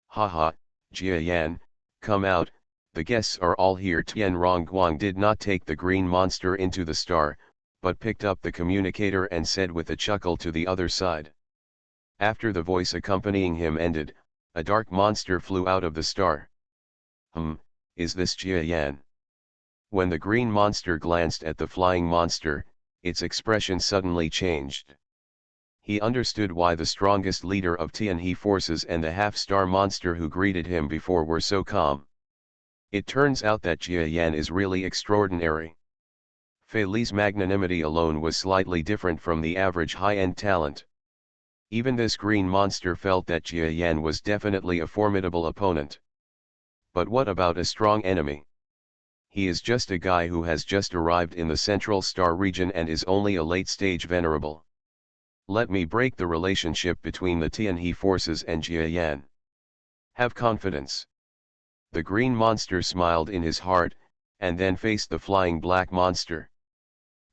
A: Haha, Jia Yan, come out, the guests are all here. Tian Rongguang did not take the green monster into the star, but picked up the communicator and said with a chuckle to the other side. After the voice accompanying him ended, a dark monster flew out of the star. Is this Jia Yan? When the green monster glanced at the flying monster, its expression suddenly changed. He understood why the strongest leader of Tianhe forces and the half-star monster who greeted him before were so calm. It turns out that Jia Yan is really extraordinary. Fei Li's magnanimity alone was slightly different from the average high-end talent. Even this green monster felt that Jia Yan was definitely a formidable opponent. But what about a strong enemy? He is just a guy who has just arrived in the Central Star region and is only a late-stage venerable. Let me break the relationship between the Tianhe forces and Jia Yan. Have confidence. The green monster smiled in his heart, and then faced the flying black monster.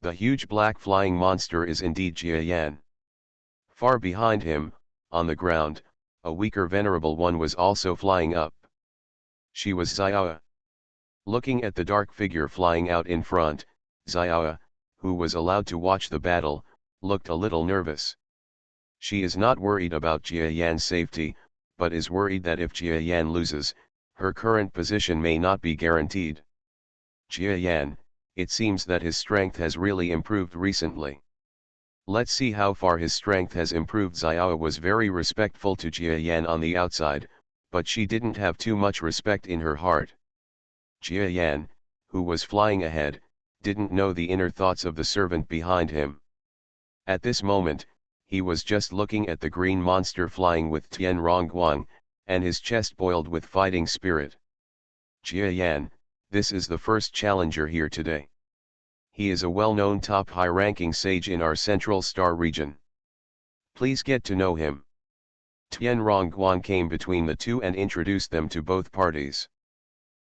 A: The huge black flying monster is indeed Jia Yan. Far behind him, on the ground, a weaker venerable one was also flying up. She was Xiao. Looking at the dark figure flying out in front, Xiao, who was allowed to watch the battle, looked a little nervous. She is not worried about Jia Yan's safety, but is worried that if Jia Yan loses, her current position may not be guaranteed. Jia Yan, it seems that his strength has really improved recently. Let's see how far his strength has improved. Xiao was very respectful to Jia Yan on the outside, but she didn't have too much respect in her heart. Jia Yan, who was flying ahead, didn't know the inner thoughts of the servant behind him. At this moment, he was just looking at the green monster flying with Tian Rongguang, and his chest boiled with fighting spirit. Jia Yan, this is the first challenger here today. He is a well-known top high-ranking sage in our Central Star region. Please get to know him. Tian Rongguang came between the two and introduced them to both parties.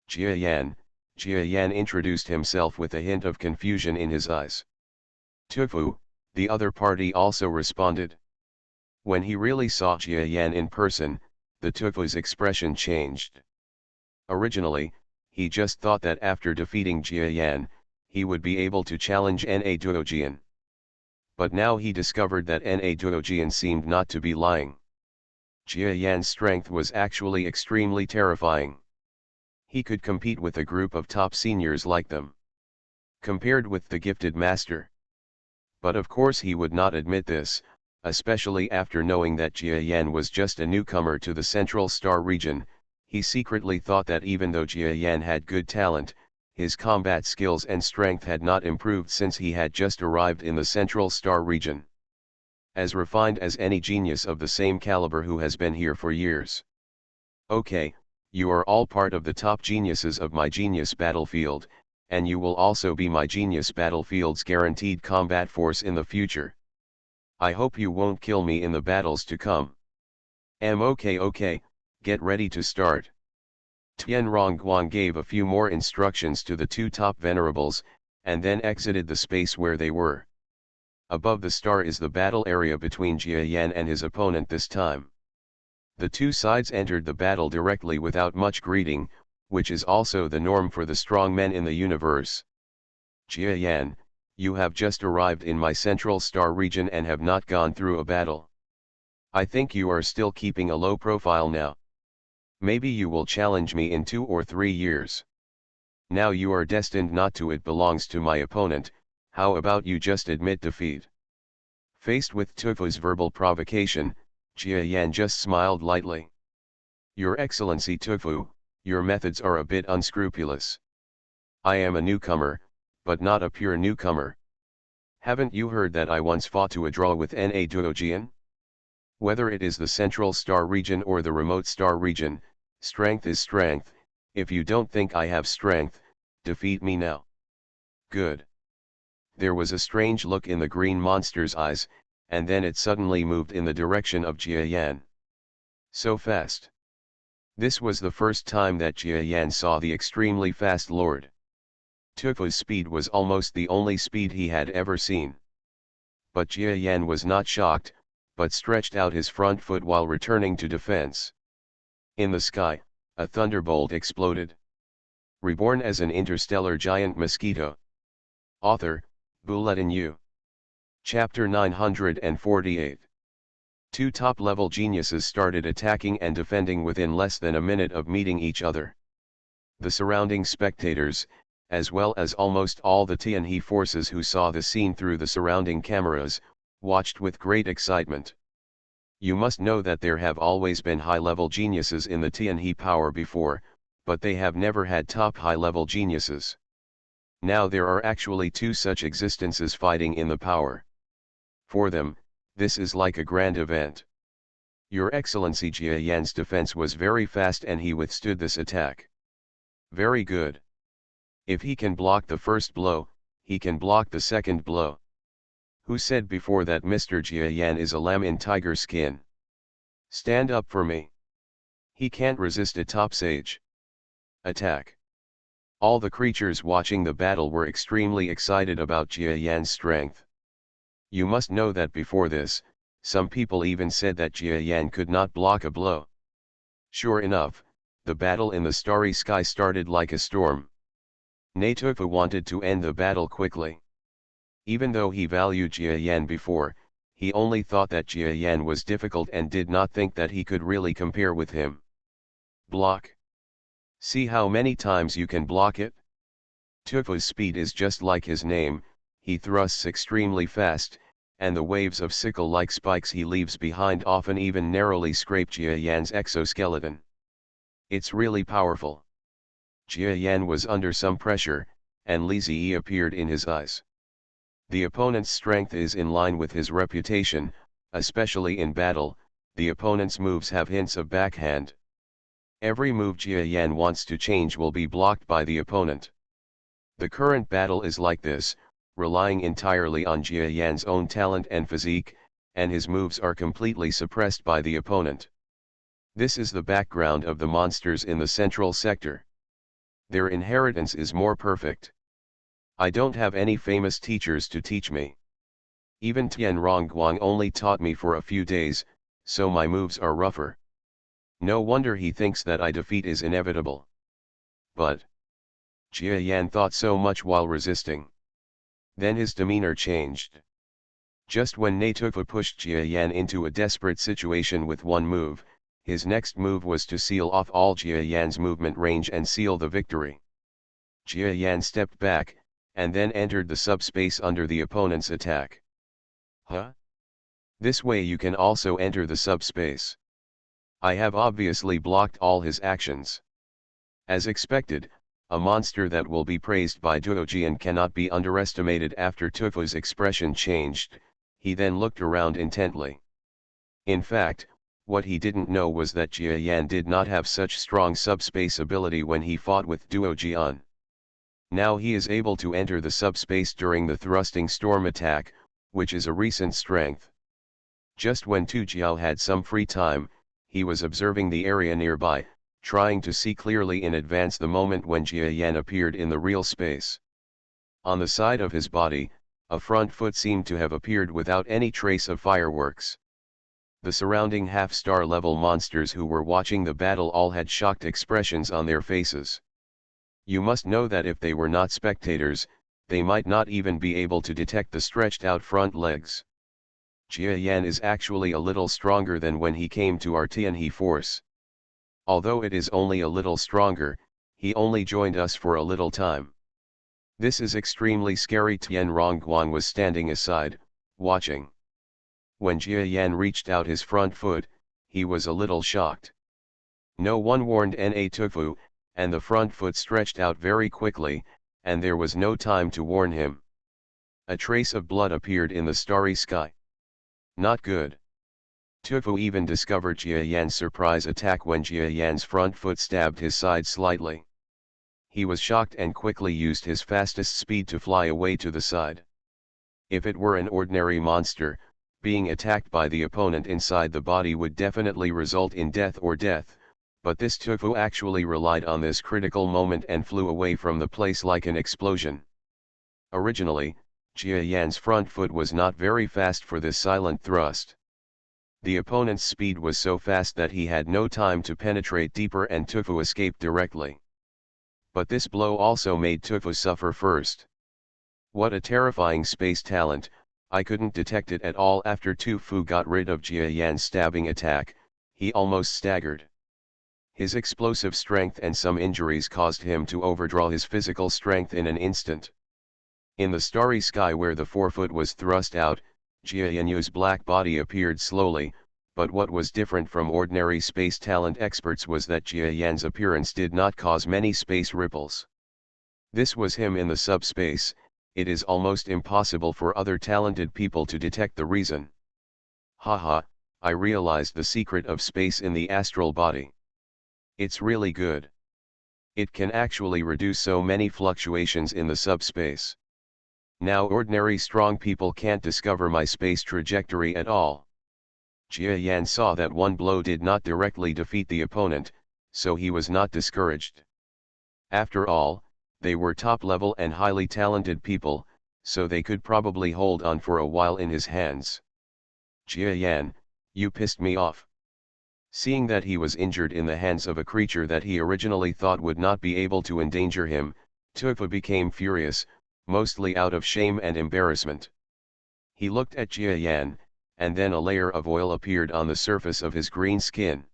A: Jia Yan introduced himself with a hint of confusion in his eyes. Tufu, the other party also responded. When he really saw Jia Yan in person, the Tufu's expression changed. Originally, he just thought that after defeating Jia Yan, he would be able to challenge Na Duojian. But now he discovered that Na Duojian seemed not to be lying. Jia Yan's strength was actually extremely terrifying. He could compete with a group of top seniors like them. Compared with the gifted master. But of course he would not admit this, especially after knowing that Jia Yan was just a newcomer to the Central Star region. He secretly thought that even though Jia Yan had good talent, his combat skills and strength had not improved since he had just arrived in the Central Star region. As refined as any genius of the same caliber who has been here for years. Okay, you are all part of the top geniuses of my genius battlefield, and you will also be my genius battlefield's guaranteed combat force in the future. I hope you won't kill me in the battles to come. Okay, get ready to start. Tian Rongguang gave a few more instructions to the two top venerables, and then exited the space where they were. Above the star is the battle area between Jia Yan and his opponent this time. The two sides entered the battle directly without much greeting, which is also the norm for the strong men in the universe. Jia Yan, you have just arrived in my Central Star region and have not gone through a battle. I think you are still keeping a low profile now. Maybe you will challenge me in 2 or 3 years. Now you are destined not to. It belongs to my opponent. How about you just admit defeat? Faced with Tufu's verbal provocation, Jia Yan just smiled lightly. Your Excellency Tufu, your methods are a bit unscrupulous. I am a newcomer, but not a pure newcomer. Haven't you heard that I once fought to a draw with Na Duojian? Whether it is the Central Star region or the remote star region, strength is strength. If you don't think I have strength, defeat me now. Good. There was a strange look in the green monster's eyes, and then it suddenly moved in the direction of Jia Yan. So fast. This was the first time that Jia Yan saw the extremely fast lord. Tufu's speed was almost the only speed he had ever seen. But Jia Yan was not shocked, but stretched out his front foot while returning to defense. In the sky, a thunderbolt exploded. Reborn as an interstellar giant mosquito. Author, Bulletin U. Chapter 948. Two top-level geniuses started attacking and defending within less than a minute of meeting each other. The surrounding spectators, as well as almost all the Tianhe forces who saw the scene through the surrounding cameras, watched with great excitement. You must know that there have always been high-level geniuses in the Tianhe power before, but they have never had top high-level geniuses. Now there are actually two such existences fighting in the power. For them, this is like a grand event. Your Excellency Jia Yan's defense was very fast and he withstood this attack. Very good. If he can block the first blow, he can block the second blow. Who said before that Mr. Jia Yan is a lamb in tiger skin? Stand up for me. He can't resist a top sage. Attack. All the creatures watching the battle were extremely excited about Jia Yan's strength. You must know that before this, some people even said that Jia Yan could not block a blow. Sure enough, the battle in the starry sky started like a storm. Natufa wanted to end the battle quickly. Even though he valued Jia Yan before, he only thought that Jia Yan was difficult and did not think that he could really compare with him. Block. See how many times you can block it? Tufu's speed is just like his name, he thrusts extremely fast, and the waves of sickle-like spikes he leaves behind often even narrowly scrape Jia Yan's exoskeleton. It's really powerful. Jia Yan was under some pressure, and Li Ziyi appeared in his eyes. The opponent's strength is in line with his reputation, especially in battle. The opponent's moves have hints of backhand. Every move Jia Yan wants to change will be blocked by the opponent. The current battle is like this, relying entirely on Jia Yan's own talent and physique, and his moves are completely suppressed by the opponent. This is the background of the monsters in the central sector. Their inheritance is more perfect. I don't have any famous teachers to teach me. Even Tian Rongguang only taught me for a few days, so my moves are rougher. No wonder he thinks that defeat is inevitable. But Jia Yan thought so much while resisting. Then his demeanor changed. Just when Natufa pushed Jia Yan into a desperate situation with one move, his next move was to seal off all Jia Yan's movement range and seal the victory. Jia Yan stepped back, and then entered the subspace under the opponent's attack. Huh? This way you can also enter the subspace. I have obviously blocked all his actions. As expected, a monster that will be praised by Duojian cannot be underestimated. After Tufu's expression changed, he then looked around intently. In fact, what he didn't know was that Jia Yan did not have such strong subspace ability when he fought with Duojian. Now he is able to enter the subspace during the thrusting storm attack, which is a recent strength. Just when Tu Jiao had some free time, he was observing the area nearby, trying to see clearly in advance the moment when Jia Yan appeared in the real space. On the side of his body, a front foot seemed to have appeared without any trace of fireworks. The surrounding half-star level monsters who were watching the battle all had shocked expressions on their faces. You must know that if they were not spectators, they might not even be able to detect the stretched out front legs. Jia Yan is actually a little stronger than when he came to our Tianhe force. Although it is only a little stronger, he only joined us for a little time. This is extremely scary. Tian Rongguan was standing aside, watching. When Jia Yan reached out his front foot, he was a little shocked. No one warned Na Tufu, and the front foot stretched out very quickly, and there was no time to warn him. A trace of blood appeared in the starry sky. Not good. Tufu even discovered Jia Yan's surprise attack when Jia Yan's front foot stabbed his side slightly. He was shocked and quickly used his fastest speed to fly away to the side. If it were an ordinary monster, being attacked by the opponent inside the body would definitely result in death, but this Tufu actually relied on this critical moment and flew away from the place like an explosion. Originally, Jia Yan's front foot was not very fast for this silent thrust. The opponent's speed was so fast that he had no time to penetrate deeper and Tufu escaped directly. But this blow also made Tufu suffer first. What a terrifying space talent! I couldn't detect it at all. After Tufu got rid of Jia Yan's stabbing attack, he almost staggered. His explosive strength and some injuries caused him to overdraw his physical strength in an instant. In the starry sky where the forefoot was thrust out, Jia Yan's black body appeared slowly, but what was different from ordinary space talent experts was that Jia Yan's appearance did not cause many space ripples. This was him in the subspace. It is almost impossible for other talented people to detect the reason. Haha, I realized the secret of space in the astral body. It's really good. It can actually reduce so many fluctuations in the subspace. Now ordinary strong people can't discover my space trajectory at all. Jia Yan saw that one blow did not directly defeat the opponent, so he was not discouraged. After all, they were top-level and highly talented people, so they could probably hold on for a while in his hands. Jia Yan, you pissed me off. Seeing that he was injured in the hands of a creature that he originally thought would not be able to endanger him, Tufu became furious, mostly out of shame and embarrassment. He looked at Jia Yan, and then a layer of oil appeared on the surface of his green skin.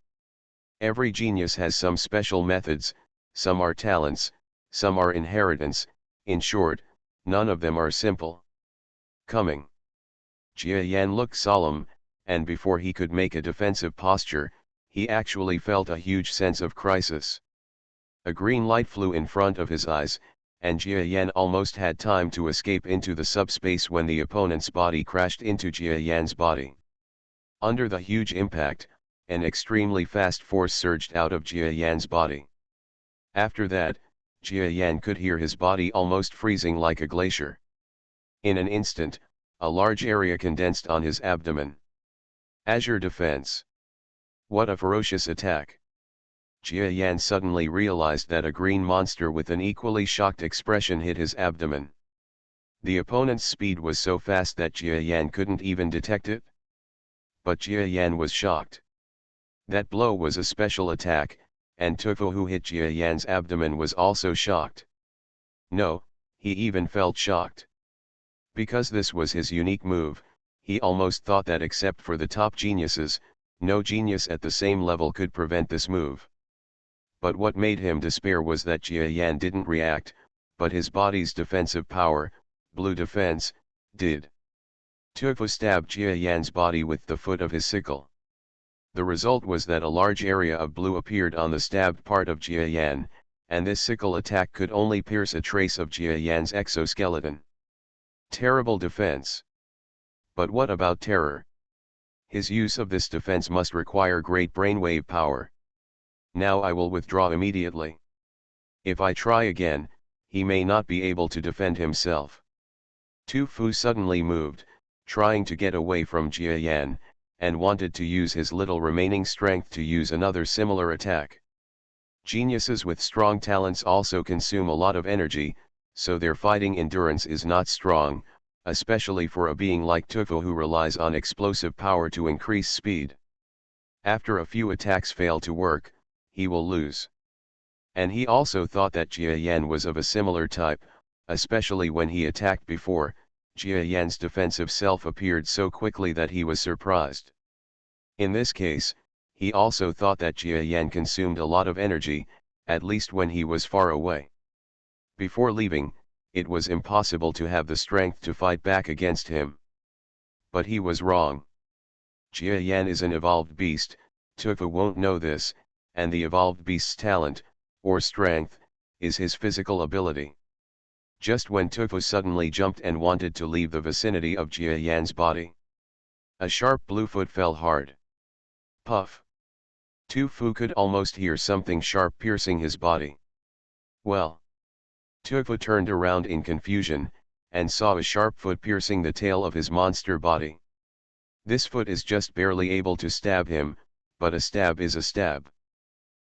A: Every genius has some special methods, some are talents, some are inheritance, in short, none of them are simple. Coming. Jia Yan looked solemn, and before he could make a defensive posture, he actually felt a huge sense of crisis. A green light flew in front of his eyes, and Jia Yan almost had time to escape into the subspace when the opponent's body crashed into Jia Yan's body. Under the huge impact, an extremely fast force surged out of Jia Yan's body. After that, Jia Yan could hear his body almost freezing like a glacier. In an instant, a large area condensed on his abdomen. Azure defense. What a ferocious attack! Jia Yan suddenly realized that a green monster with an equally shocked expression hit his abdomen. The opponent's speed was so fast that Jia Yan couldn't even detect it. But Jia Yan was shocked. That blow was a special attack, and Tufu who hit Jia Yan's abdomen was also shocked. No, he even felt shocked. Because this was his unique move, he almost thought that except for the top geniuses, no genius at the same level could prevent this move. But what made him despair was that Jia Yan didn't react, but his body's defensive power, blue defense, did. Tufu stabbed Jia Yan's body with the foot of his sickle. The result was that a large area of blue appeared on the stabbed part of Jia Yan, and this sickle attack could only pierce a trace of Jia Yan's exoskeleton. Terrible defense. But what about terror? His use of this defense must require great brainwave power. Now I will withdraw immediately. If I try again, he may not be able to defend himself. Tufu suddenly moved, trying to get away from Jia Yan, and wanted to use his little remaining strength to use another similar attack. Geniuses with strong talents also consume a lot of energy, so their fighting endurance is not strong, especially for a being like Tufu who relies on explosive power to increase speed. After a few attacks fail to work, he will lose. And he also thought that Jia Yan was of a similar type, especially when he attacked before. Jia Yan's defensive self appeared so quickly that he was surprised. In this case, he also thought that Jia Yan consumed a lot of energy, at least when he was far away. Before leaving, it was impossible to have the strength to fight back against him. But he was wrong. Jia Yan is an evolved beast. Tufa won't know this, and the evolved beast's talent, or strength, is his physical ability. Just when Tufa suddenly jumped and wanted to leave the vicinity of Jia Yan's body, a sharp blue foot fell hard. Puff! Tufa could almost hear something sharp piercing his body. Well! Tufa turned around in confusion, and saw a sharp foot piercing the tail of his monster body. This foot is just barely able to stab him, but a stab is a stab.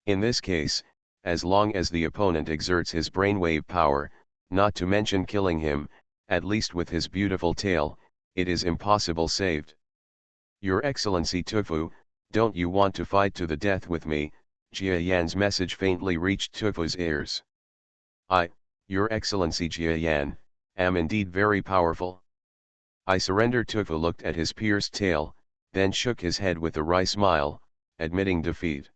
A: In this case, as long as the opponent exerts his brainwave power, not to mention killing him, at least with his beautiful tail, it is impossible saved. Your Excellency Tufu, don't you want to fight to the death with me? Jia Yan's message faintly reached Tufu's ears. Your Excellency Jia Yan, am indeed very powerful. I surrender. Tufu looked at his pierced tail, then shook his head with a wry smile, admitting defeat.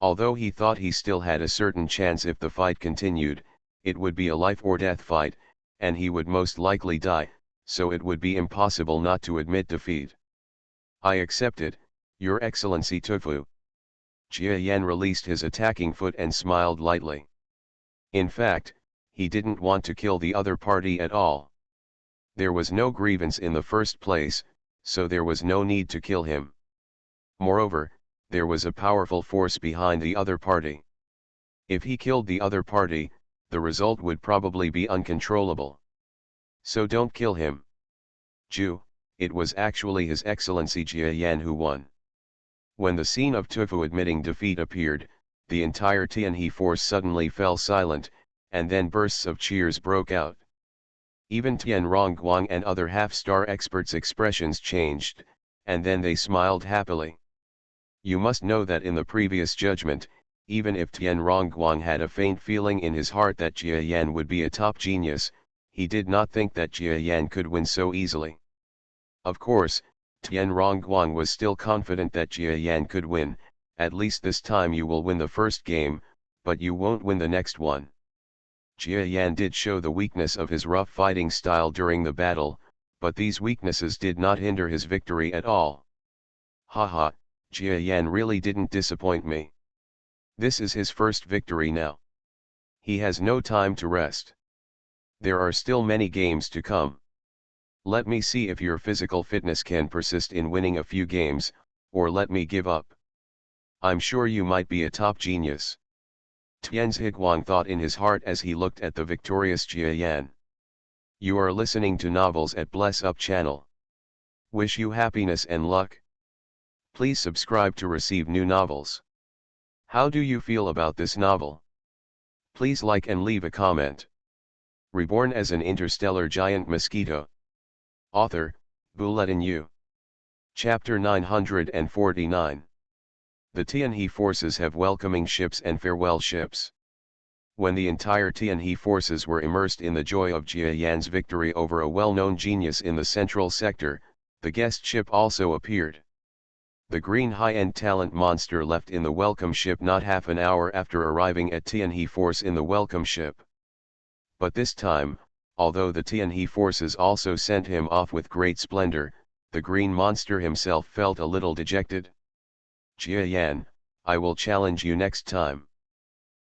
A: Although he thought he still had a certain chance if the fight continued, it would be a life-or-death fight, and he would most likely die, so it would be impossible not to admit defeat. I accept it, Your Excellency Tufu. Jia Yan released his attacking foot and smiled lightly. In fact, he didn't want to kill the other party at all. There was no grievance in the first place, so there was no need to kill him. Moreover, there was a powerful force behind the other party. If he killed the other party, the result would probably be uncontrollable. So don't kill him. Ju, it was actually His Excellency Jia Yan who won. When the scene of Tufu admitting defeat appeared, the entire Tianhe force suddenly fell silent, and then bursts of cheers broke out. Even Tian Rongguang and other half-star experts' expressions changed, and then they smiled happily. You must know that in the previous judgment, even if Tian Rongguang had a faint feeling in his heart that Jia Yan would be a top genius, he did not think that Jia Yan could win so easily. Of course, Tian Rongguang was still confident that Jia Yan could win. At least this time you will win the first game, but you won't win the next one. Jia Yan did show the weakness of his rough fighting style during the battle, but these weaknesses did not hinder his victory at all. Haha, Jia Yan really didn't disappoint me. This is his first victory now. He has no time to rest. There are still many games to come. Let me see if your physical fitness can persist in winning a few games, or let me give up. I'm sure you might be a top genius. Tian Zhiguang thought in his heart as he looked at the victorious Jia Yan. You are listening to Novels at Bless Up channel. Wish you happiness and luck. Please subscribe to receive new novels. How do you feel about this novel? Please like and leave a comment. Reborn as an interstellar giant mosquito. Author, Bulletin U. Chapter 949. The Tianhe forces have welcoming ships and farewell ships. When the entire Tianhe forces were immersed in the joy of Jia Yan's victory over a well-known genius in the central sector, the guest ship also appeared. The green high-end talent monster left in the welcome ship not half an hour after arriving at Tianhe force in the welcome ship. But this time, although the Tianhe forces also sent him off with great splendor, the green monster himself felt a little dejected. Jia Yan, I will challenge you next time.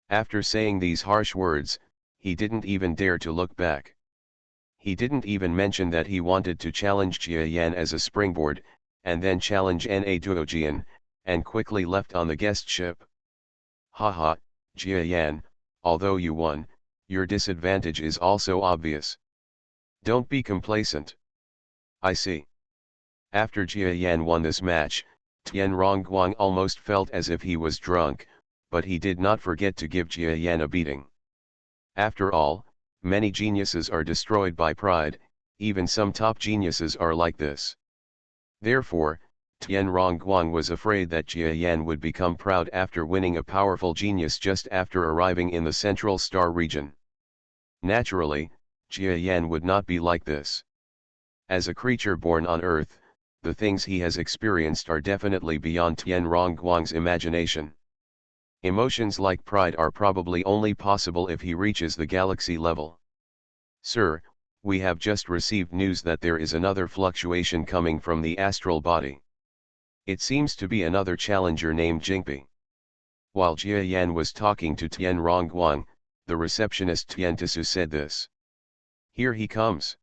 A: After saying these harsh words, he didn't even dare to look back. He didn't even mention that he wanted to challenge Jia Yan as a springboard, and then challenge Na Duojian, and quickly left on the guest ship. Haha, Jia Yan, although you won, your disadvantage is also obvious. Don't be complacent. I see. After Jia Yan won this match, Tian Rongguang almost felt as if he was drunk, but he did not forget to give Jia Yan a beating. After all, many geniuses are destroyed by pride, even some top geniuses are like this. Therefore, Tian Rongguang was afraid that Jia Yan would become proud after winning a powerful genius just after arriving in the Central Star region. Naturally, Jia Yan would not be like this. As a creature born on Earth, the things he has experienced are definitely beyond Tian Rongguang's imagination. Emotions like pride are probably only possible if he reaches the galaxy level. Sir, we have just received news that there is another fluctuation coming from the astral body. It seems to be another challenger named Jingpi. While Jia Yan was talking to Tian Rongguang, the receptionist Tiantisu said this. Here he comes.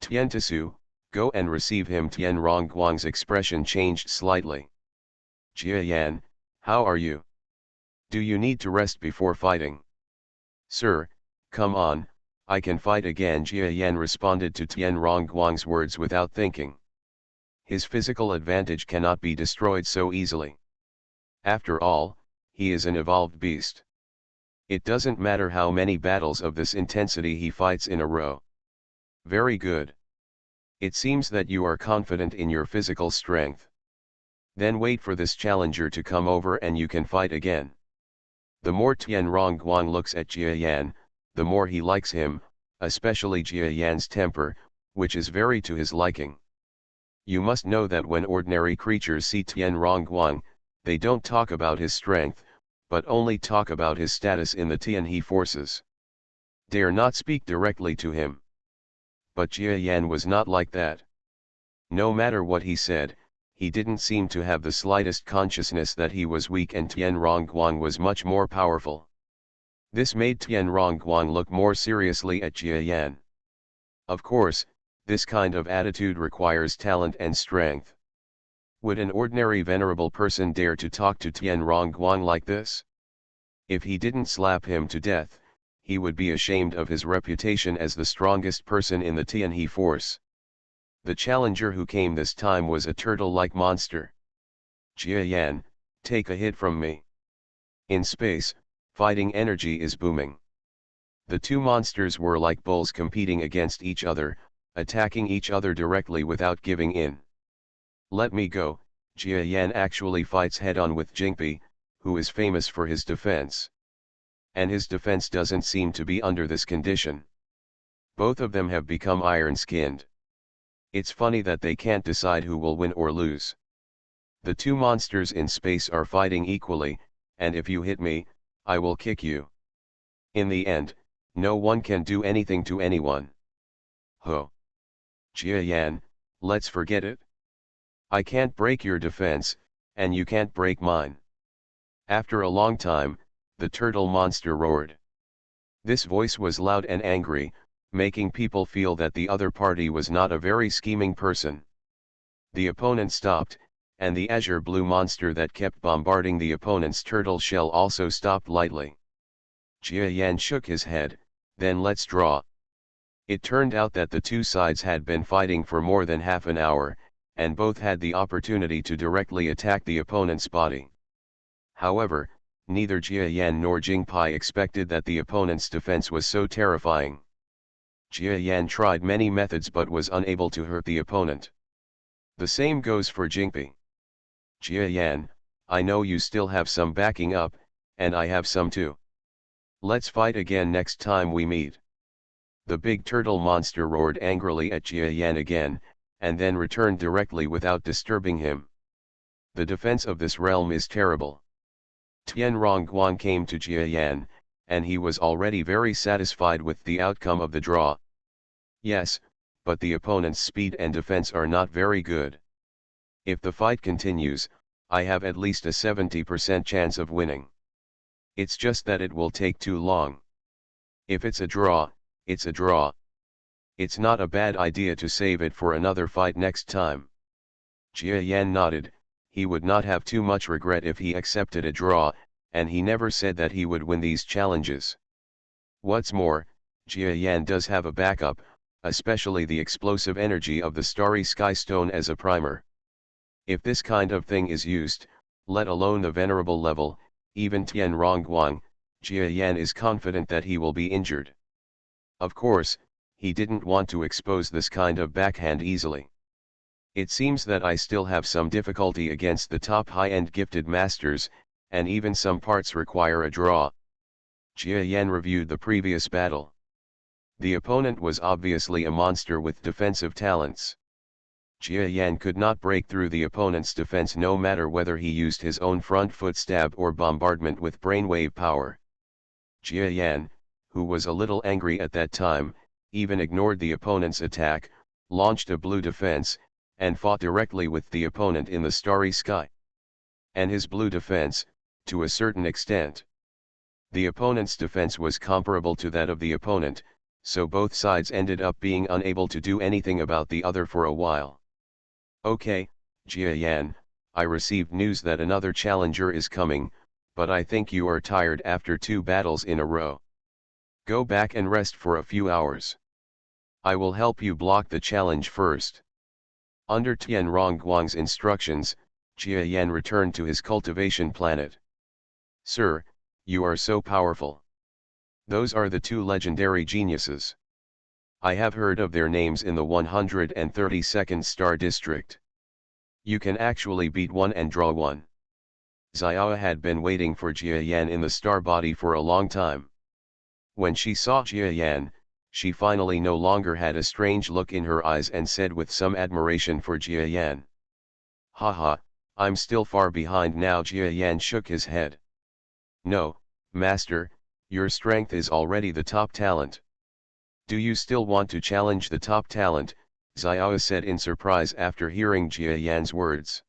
A: Tiantisu, go and receive him. Tian Rongguang's expression changed slightly. Jia Yan, how are you? Do you need to rest before fighting? Sir, come on, I can fight again. Jia Yan responded to Tian Rongguang's words without thinking. His physical advantage cannot be destroyed so easily. After all, he is an evolved beast. It doesn't matter how many battles of this intensity he fights in a row. Very good. It seems that you are confident in your physical strength. Then wait for this challenger to come over and you can fight again. The more Tian Rongguang looks at Jia Yan, the more he likes him, especially Jia Yan's temper, which is very to his liking. You must know that when ordinary creatures see Tian Rongguang, they don't talk about his strength, but only talk about his status in the Tian He forces. Dare not speak directly to him. But Jia Yan was not like that. No matter what he said, he didn't seem to have the slightest consciousness that he was weak and Tian Rongguang was much more powerful. This made Tian Rongguang look more seriously at Jia Yan. Of course, this kind of attitude requires talent and strength. Would an ordinary venerable person dare to talk to Tian Rongguang like this? If he didn't slap him to death, he would be ashamed of his reputation as the strongest person in the Tian He force. The challenger who came this time was a turtle-like monster. Jia Yan, take a hit from me. In space, fighting energy is booming. The two monsters were like bulls competing against each other, attacking each other directly without giving in. Let me go. Jia Yan actually fights head-on with Jingpi, who is famous for his defense. And his defense doesn't seem to be under this condition. Both of them have become iron-skinned. It's funny that they can't decide who will win or lose. The two monsters in space are fighting equally, and if you hit me, I will kick you. In the end, no one can do anything to anyone. Ho! Jia Yan, let's forget it. I can't break your defense, and you can't break mine. After a long time, the turtle monster roared. This voice was loud and angry, making people feel that the other party was not a very scheming person. The opponent stopped, and the azure blue monster that kept bombarding the opponent's turtle shell also stopped lightly. Jia Yan shook his head, then let's draw. It turned out that the two sides had been fighting for more than half an hour, and both had the opportunity to directly attack the opponent's body. However, neither Jia Yan nor Jingpi expected that the opponent's defense was so terrifying. Jia Yan tried many methods but was unable to hurt the opponent. The same goes for Jingpi. Jia Yan, I know you still have some backing up, and I have some too. Let's fight again next time we meet. The big turtle monster roared angrily at Jia Yan again, and then returned directly without disturbing him. The defense of this realm is terrible. Tian Rongguang came to Jia Yan, and he was already very satisfied with the outcome of the draw. Yes, but the opponent's speed and defense are not very good. If the fight continues, I have at least a 70% chance of winning. It's just that it will take too long. If it's a draw, it's a draw. It's not a bad idea to save it for another fight next time. Jia Yan nodded. He would not have too much regret if he accepted a draw, and he never said that he would win these challenges. What's more, Jia Yan does have a backup, especially the explosive energy of the Starry Sky Stone as a primer. If this kind of thing is used, let alone the venerable level, even Tian Rongguang, Jia Yan is confident that he will be injured. Of course, he didn't want to expose this kind of backhand easily. It seems that I still have some difficulty against the top high-end gifted masters, and even some parts require a draw. Jia Yan reviewed the previous battle. The opponent was obviously a monster with defensive talents. Jia Yan could not break through the opponent's defense no matter whether he used his own front foot stab or bombardment with brainwave power. Jia Yan, who was a little angry at that time, even ignored the opponent's attack, launched a blue defense, and fought directly with the opponent in the starry sky. And his blue defense, to a certain extent. The opponent's defense was comparable to that of the opponent, so both sides ended up being unable to do anything about the other for a while. Okay, Jia Yan, I received news that another challenger is coming, but I think you are tired after 2 battles in a row. Go back and rest for a few hours. I will help you block the challenge first. Under Tian Rongguang's instructions, Jia Yan returned to his cultivation planet. Sir, you are so powerful. Those are the 2 legendary geniuses. I have heard of their names in the 132nd Star District. You can actually beat one and draw one. Xiao had been waiting for Jia Yan in the star body for a long time. When she saw Jia Yan, she finally no longer had a strange look in her eyes and said with some admiration for Jia Yan. Haha, I'm still far behind now. Jia Yan shook his head. No, master, your strength is already the top talent. Do you still want to challenge the top talent? Xiao said in surprise after hearing Jia Yan's words.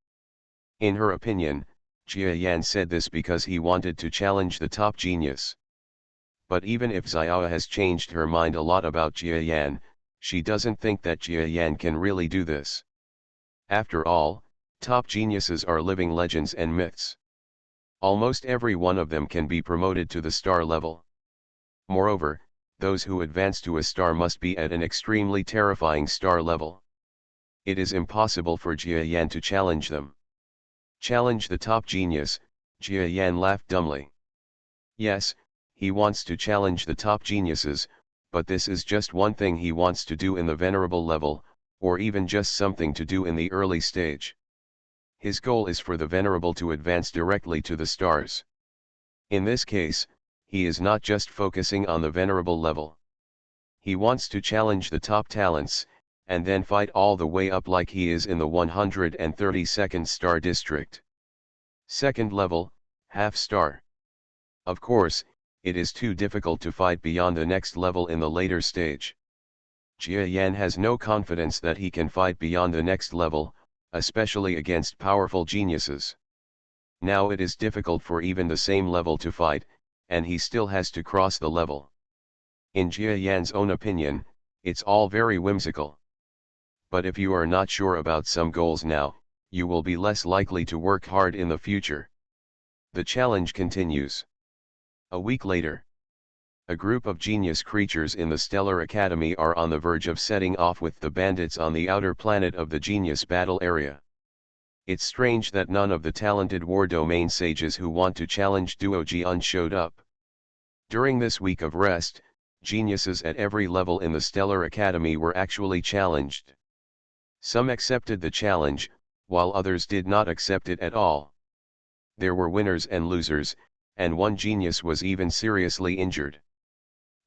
A: In her opinion, Jia Yan said this because he wanted to challenge the top genius. But even if Xiao has changed her mind a lot about Jia Yan, she doesn't think that Jia Yan can really do this. After all, top geniuses are living legends and myths. Almost every one of them can be promoted to the star level. Moreover, those who advance to a star must be at an extremely terrifying star level. It is impossible for Jia Yan to challenge them. Challenge the top genius, Jia Yan laughed dumbly. Yes, he wants to challenge the top geniuses, but this is just one thing he wants to do in the venerable level, or even just something to do in the early stage. His goal is for the venerable to advance directly to the stars. In this case, he is not just focusing on the venerable level. He wants to challenge the top talents, and then fight all the way up like he is in the 132nd Star District. Second level, half star. Of course, it is too difficult to fight beyond the next level in the later stage. Jia Yan has no confidence that he can fight beyond the next level, especially against powerful geniuses. Now it is difficult for even the same level to fight, and he still has to cross the level. In Jia Yan's own opinion, it's all very whimsical. But if you are not sure about some goals now, you will be less likely to work hard in the future. The challenge continues. A week later, a group of genius creatures in the Stellar Academy are on the verge of setting off with the bandits on the outer planet of the genius battle area. It's strange that none of the talented war domain sages who want to challenge Duo Jian showed up. During this week of rest, geniuses at every level in the Stellar Academy were actually challenged. Some accepted the challenge, while others did not accept it at all. There were winners and losers, and one genius was even seriously injured.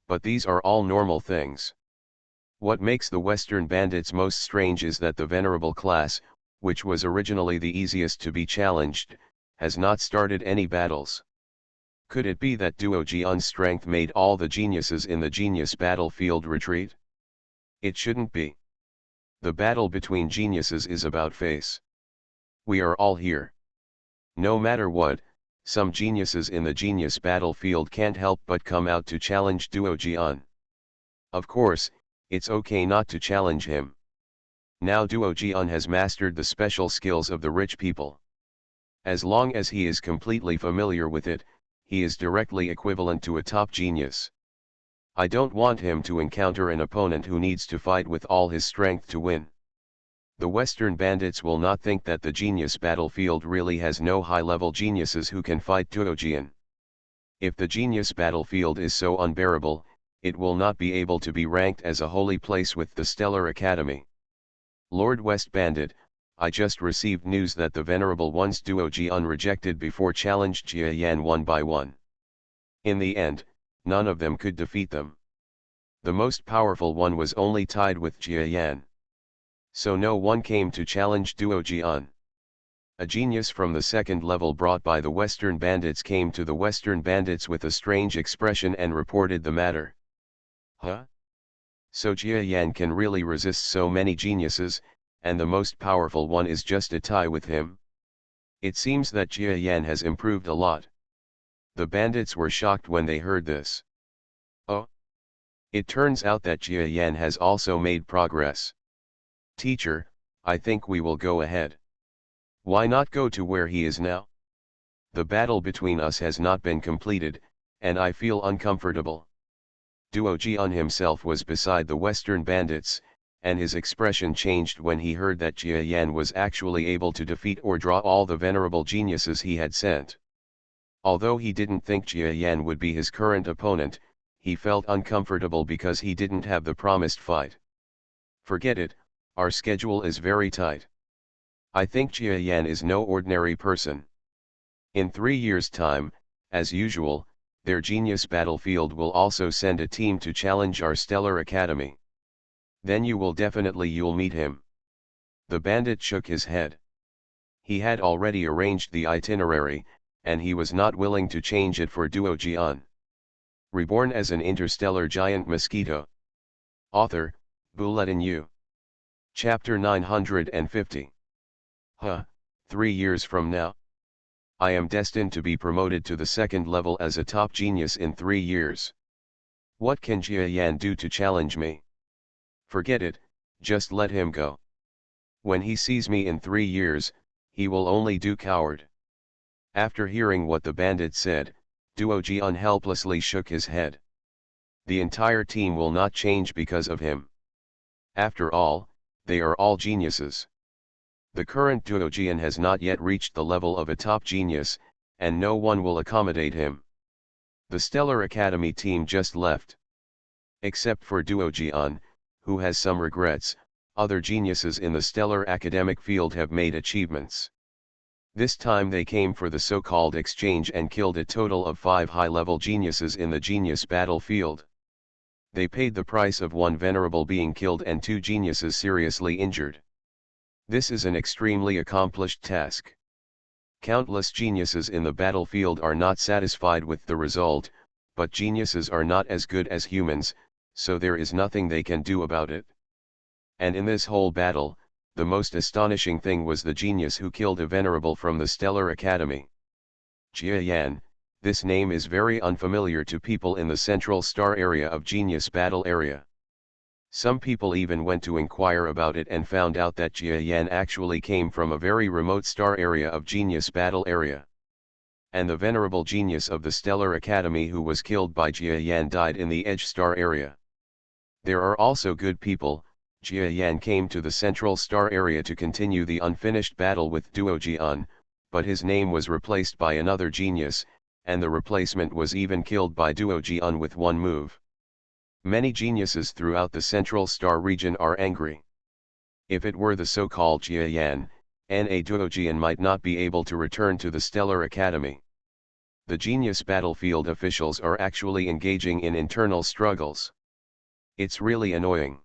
A: But these are all normal things. What makes the Western bandits most strange is that the venerable class, which was originally the easiest to be challenged, has not started any battles. Could it be that Duo Jian's strength made all the geniuses in the genius battlefield retreat? It shouldn't be. The battle between geniuses is about face. We are all here. No matter what, some geniuses in the genius battlefield can't help but come out to challenge Duo Jian. Of course, it's okay not to challenge him. Now Duo Jian has mastered the special skills of the rich people. As long as he is completely familiar with it, he is directly equivalent to a top genius. I don't want him to encounter an opponent who needs to fight with all his strength to win. The Western bandits will not think that the genius battlefield really has no high-level geniuses who can fight Duo Jian. If the genius battlefield is so unbearable, it will not be able to be ranked as a holy place with the Stellar Academy. Lord West Bandit, I just received news that the Venerable One's Duo Jian rejected before challenged Jia Yan one by one. In the end, none of them could defeat them. The most powerful one was only tied with Jia Yan. So no one came to challenge Duo Jian. A genius from the second level brought by the Western bandits came to the Western bandits with a strange expression and reported the matter. Huh? So Jia Yan can really resist so many geniuses, and the most powerful one is just a tie with him? It seems that Jia Yan has improved a lot. The bandits were shocked when they heard this. Oh? It turns out that Jia Yan has also made progress. Teacher, I think we will go ahead. Why not go to where he is now? The battle between us has not been completed, and I feel uncomfortable. Duo Jian himself was beside the Western bandits, and his expression changed when he heard that Jia Yan was actually able to defeat or draw all the venerable geniuses he had sent. Although he didn't think Jia Yan would be his current opponent, he felt uncomfortable because he didn't have the promised fight. Forget it, our schedule is very tight. I think Jia Yan is no ordinary person. In 3 years' time, as usual, their genius battlefield will also send a team to challenge our Stellar Academy. Then you'll meet him. The bandit shook his head. He had already arranged the itinerary, and he was not willing to change it for Duo Jian. Reborn as an interstellar giant mosquito. Author, Bulletin U. Chapter 950. 3 years from now? I am destined to be promoted to the second level as a top genius in 3 years. What can Jia Yan do to challenge me? Forget it, just let him go. When he sees me in 3 years, he will only do coward. After hearing what the bandit said, Duo Jian helplessly shook his head. The entire team will not change because of him. After all, they are all geniuses. The current Duo Jian has not yet reached the level of a top genius, and no one will accommodate him. The Stellar Academy team just left. Except for Duo Jian, who has some regrets, other geniuses in the stellar academic field have made achievements. This time they came for the so-called exchange and killed a total of 5 high-level geniuses in the genius battlefield. They paid the price of 1 venerable being killed and 2 geniuses seriously injured. This is an extremely accomplished task. Countless geniuses in the battlefield are not satisfied with the result, but geniuses are not as good as humans, so there is nothing they can do about it. And in this whole battle, the most astonishing thing was the genius who killed a venerable from the Stellar Academy. Jia Yan, this name is very unfamiliar to people in the central star area of Genius Battle area. Some people even went to inquire about it and found out that Jia Yan actually came from a very remote star area of Genius Battle area. And the venerable genius of the Stellar Academy who was killed by Jia Yan died in the Edge Star area. There are also good people. Jia Yan came to the central star area to continue the unfinished battle with Duo Jian, but his name was replaced by another genius, and the replacement was even killed by Duo Jian with 1 move. Many geniuses throughout the central star region are angry. If it were the so-called Jia Yan, Duo Jian might not be able to return to the Stellar Academy. The genius battlefield officials are actually engaging in internal struggles. It's really annoying.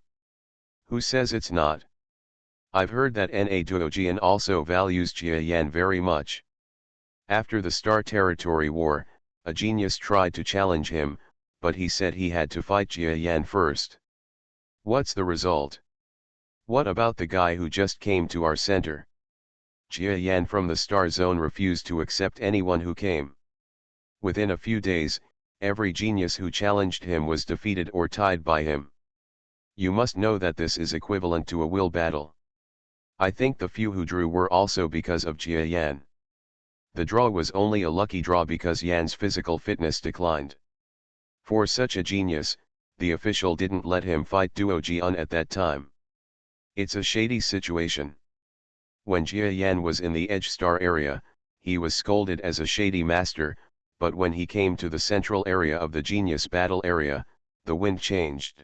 A: Who says it's not? I've heard that Duo Jian also values Jia Yan very much. After the Star Territory War, a genius tried to challenge him, but he said he had to fight Jia Yan first. What's the result? What about the guy who just came to our center? Jia Yan from the Star Zone refused to accept anyone who came. Within a few days, every genius who challenged him was defeated or tied by him. You must know that this is equivalent to a will battle. I think the few who drew were also because of Jia Yan. The draw was only a lucky draw because Yan's physical fitness declined. For such a genius, the official didn't let him fight Duo Jian at that time. It's a shady situation. When Jia Yan was in the Edge Star area, he was scolded as a shady master, but when he came to the central area of the genius battle area, the wind changed.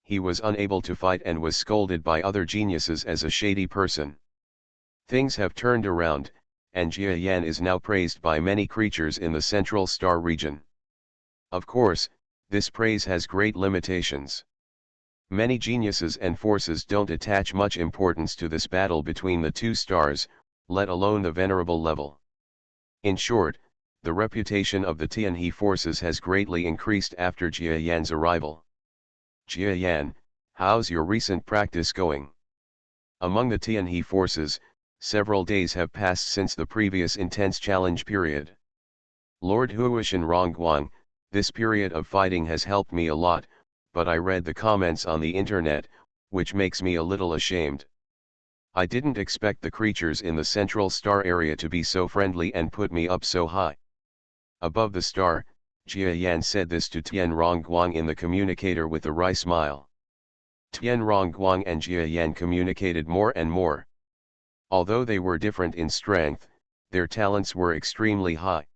A: He was unable to fight and was scolded by other geniuses as a shady person. Things have turned around, and Jia Yan is now praised by many creatures in the central star region. Of course, This praise has great limitations. Many geniuses and forces don't attach much importance to this battle between the two stars, let alone the venerable level. In short, the reputation of the Tianhe forces has greatly increased after Jia Yan's arrival. Jia Yan, how's your recent practice going? Among the Tianhe forces, several days have passed since the previous intense challenge period. Lord Huishan Rongguang, this period of fighting has helped me a lot, but I read the comments on the internet, which makes me a little ashamed. I didn't expect the creatures in the central star area to be so friendly and put me up so high. Above the star, Jia Yan said this to Tian Rongguang in the communicator with a wry smile. Tian Rongguang and Jia Yan communicated more and more. Although they were different in strength, their talents were extremely high.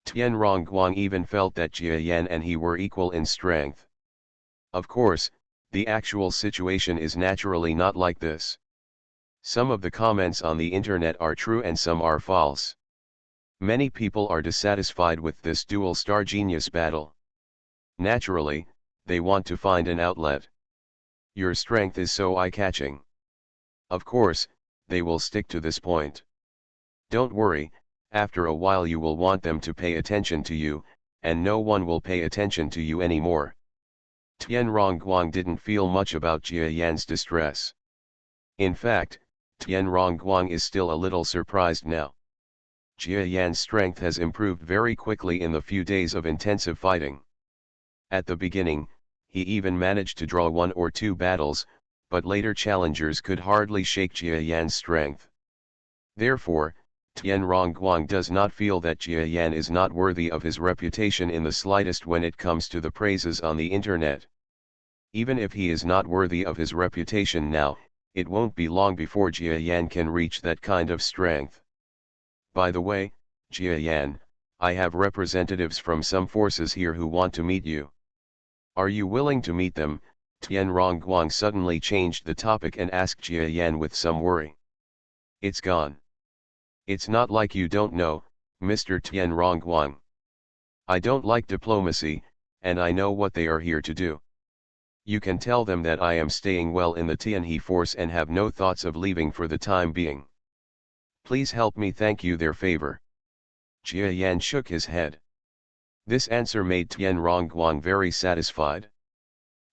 A: Tian Rongguang even felt that Jia Yan and he were equal in strength. Of course, the actual situation is naturally not like this. Some of the comments on the internet are true and some are false. Many people are dissatisfied with this dual star genius battle. Naturally, they want to find an outlet. Your strength is so eye-catching. Of course, they will stick to this point. Don't worry, after a while you will want them to pay attention to you, and no one will pay attention to you anymore. Tian Rongguang didn't feel much about Jia Yan's distress. In fact, Tian Rongguang is still a little surprised now. Jia Yan's strength has improved very quickly in the few days of intensive fighting. At the beginning, he even managed to draw 1 or 2 battles, but later challengers could hardly shake Jia Yan's strength. Therefore, Tian Rongguang does not feel that Jia Yan is not worthy of his reputation in the slightest when it comes to the praises on the internet. Even if he is not worthy of his reputation now, it won't be long before Jia Yan can reach that kind of strength. By the way, Jia Yan, I have representatives from some forces here who want to meet you. Are you willing to meet them? Tian Rongguang suddenly changed the topic and asked Jia Yan with some worry. It's gone. It's not like you don't know, Mr. Tian Rongguang. I don't like diplomacy, and I know what they are here to do. You can tell them that I am staying well in the Tianhe force and have no thoughts of leaving for the time being. Please help me thank you their favor. Jia Yan shook his head. This answer made Tian Rongguang very satisfied.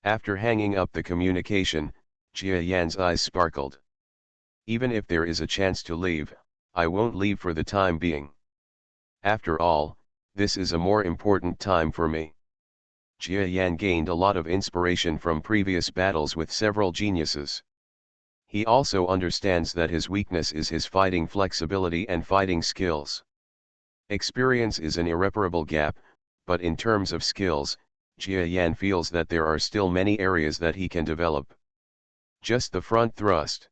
A: After hanging up the communication, Jia Yan's eyes sparkled. Even if there is a chance to leave, I won't leave for the time being. After all, this is a more important time for me. Jia Yan gained a lot of inspiration from previous battles with several geniuses. He also understands that his weakness is his fighting flexibility and fighting skills. Experience is an irreparable gap, but in terms of skills, Jia Yan feels that there are still many areas that he can develop. Just the front thrust.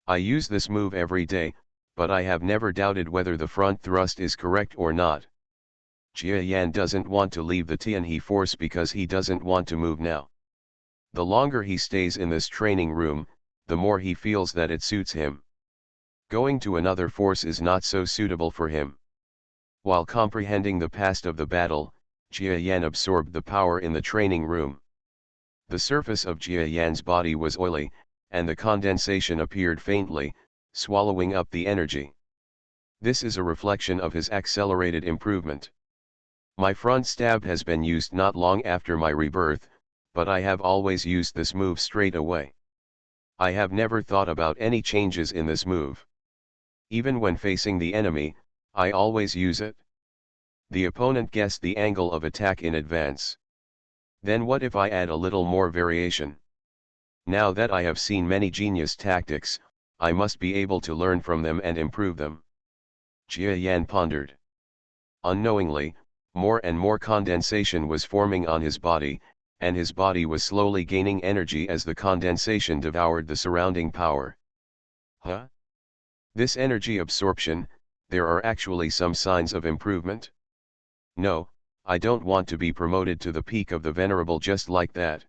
A: I use this move every day, but I have never doubted whether the front thrust is correct or not. Jia Yan doesn't want to leave the Tianhe force because he doesn't want to move now. The longer he stays in this training room, the more he feels that it suits him. Going to another force is not so suitable for him. While comprehending the past of the battle, Jia Yan absorbed the power in the training room. The surface of Jia Yan's body was oily, and the condensation appeared faintly, swallowing up the energy. This is a reflection of his accelerated improvement. My front stab has been used not long after my rebirth, but I have always used this move straight away. I have never thought about any changes in this move. Even when facing the enemy, I always use it. The opponent guessed the angle of attack in advance. Then what if I add a little more variation? Now that I have seen many genius tactics, I must be able to learn from them and improve them. Jia Yan pondered. Unknowingly, more and more condensation was forming on his body, and his body was slowly gaining energy as the condensation devoured the surrounding power. Huh? This energy absorption, there are actually some signs of improvement? No, I don't want to be promoted to the peak of the venerable just like that.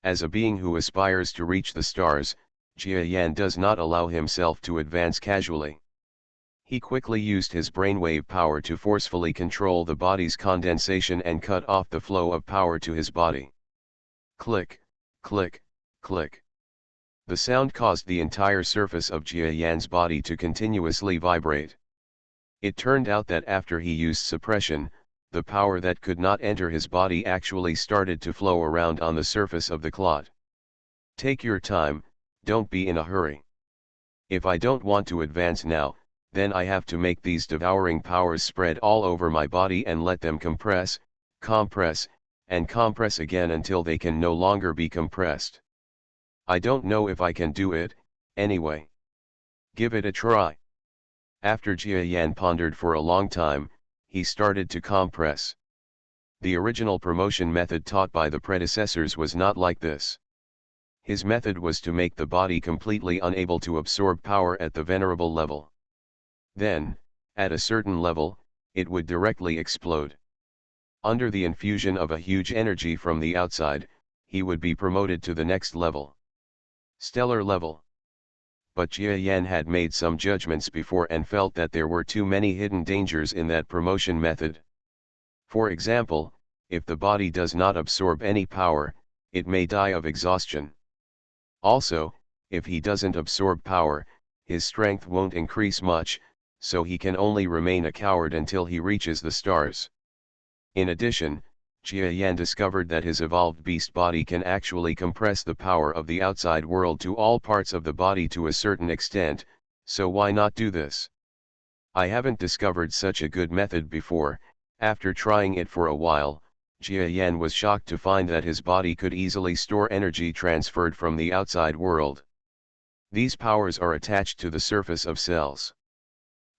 A: As a being who aspires to reach the stars, Jia Yan does not allow himself to advance casually. He quickly used his brainwave power to forcefully control the body's condensation and cut off the flow of power to his body. Click, click, click. The sound caused the entire surface of Jia Yan's body to continuously vibrate. It turned out that after he used suppression, the power that could not enter his body actually started to flow around on the surface of the clot. Take your time, don't be in a hurry. If I don't want to advance now, then I have to make these devouring powers spread all over my body and let them compress, compress, and compress again until they can no longer be compressed. I don't know if I can do it, anyway. Give it a try. After Jia Yan pondered for a long time, he started to compress. The original promotion method taught by the predecessors was not like this. His method was to make the body completely unable to absorb power at the venerable level. Then, at a certain level, it would directly explode. Under the infusion of a huge energy from the outside, he would be promoted to the next level. Stellar level. But Jia Yan had made some judgments before and felt that there were too many hidden dangers in that promotion method. For example, if the body does not absorb any power, it may die of exhaustion. Also, if he doesn't absorb power, his strength won't increase much, so he can only remain a coward until he reaches the stars. In addition, Jia Yan discovered that his evolved beast body can actually compress the power of the outside world to all parts of the body to a certain extent, so why not do this? I haven't discovered such a good method before. After trying it for a while, Jia Yan was shocked to find that his body could easily store energy transferred from the outside world. These powers are attached to the surface of cells.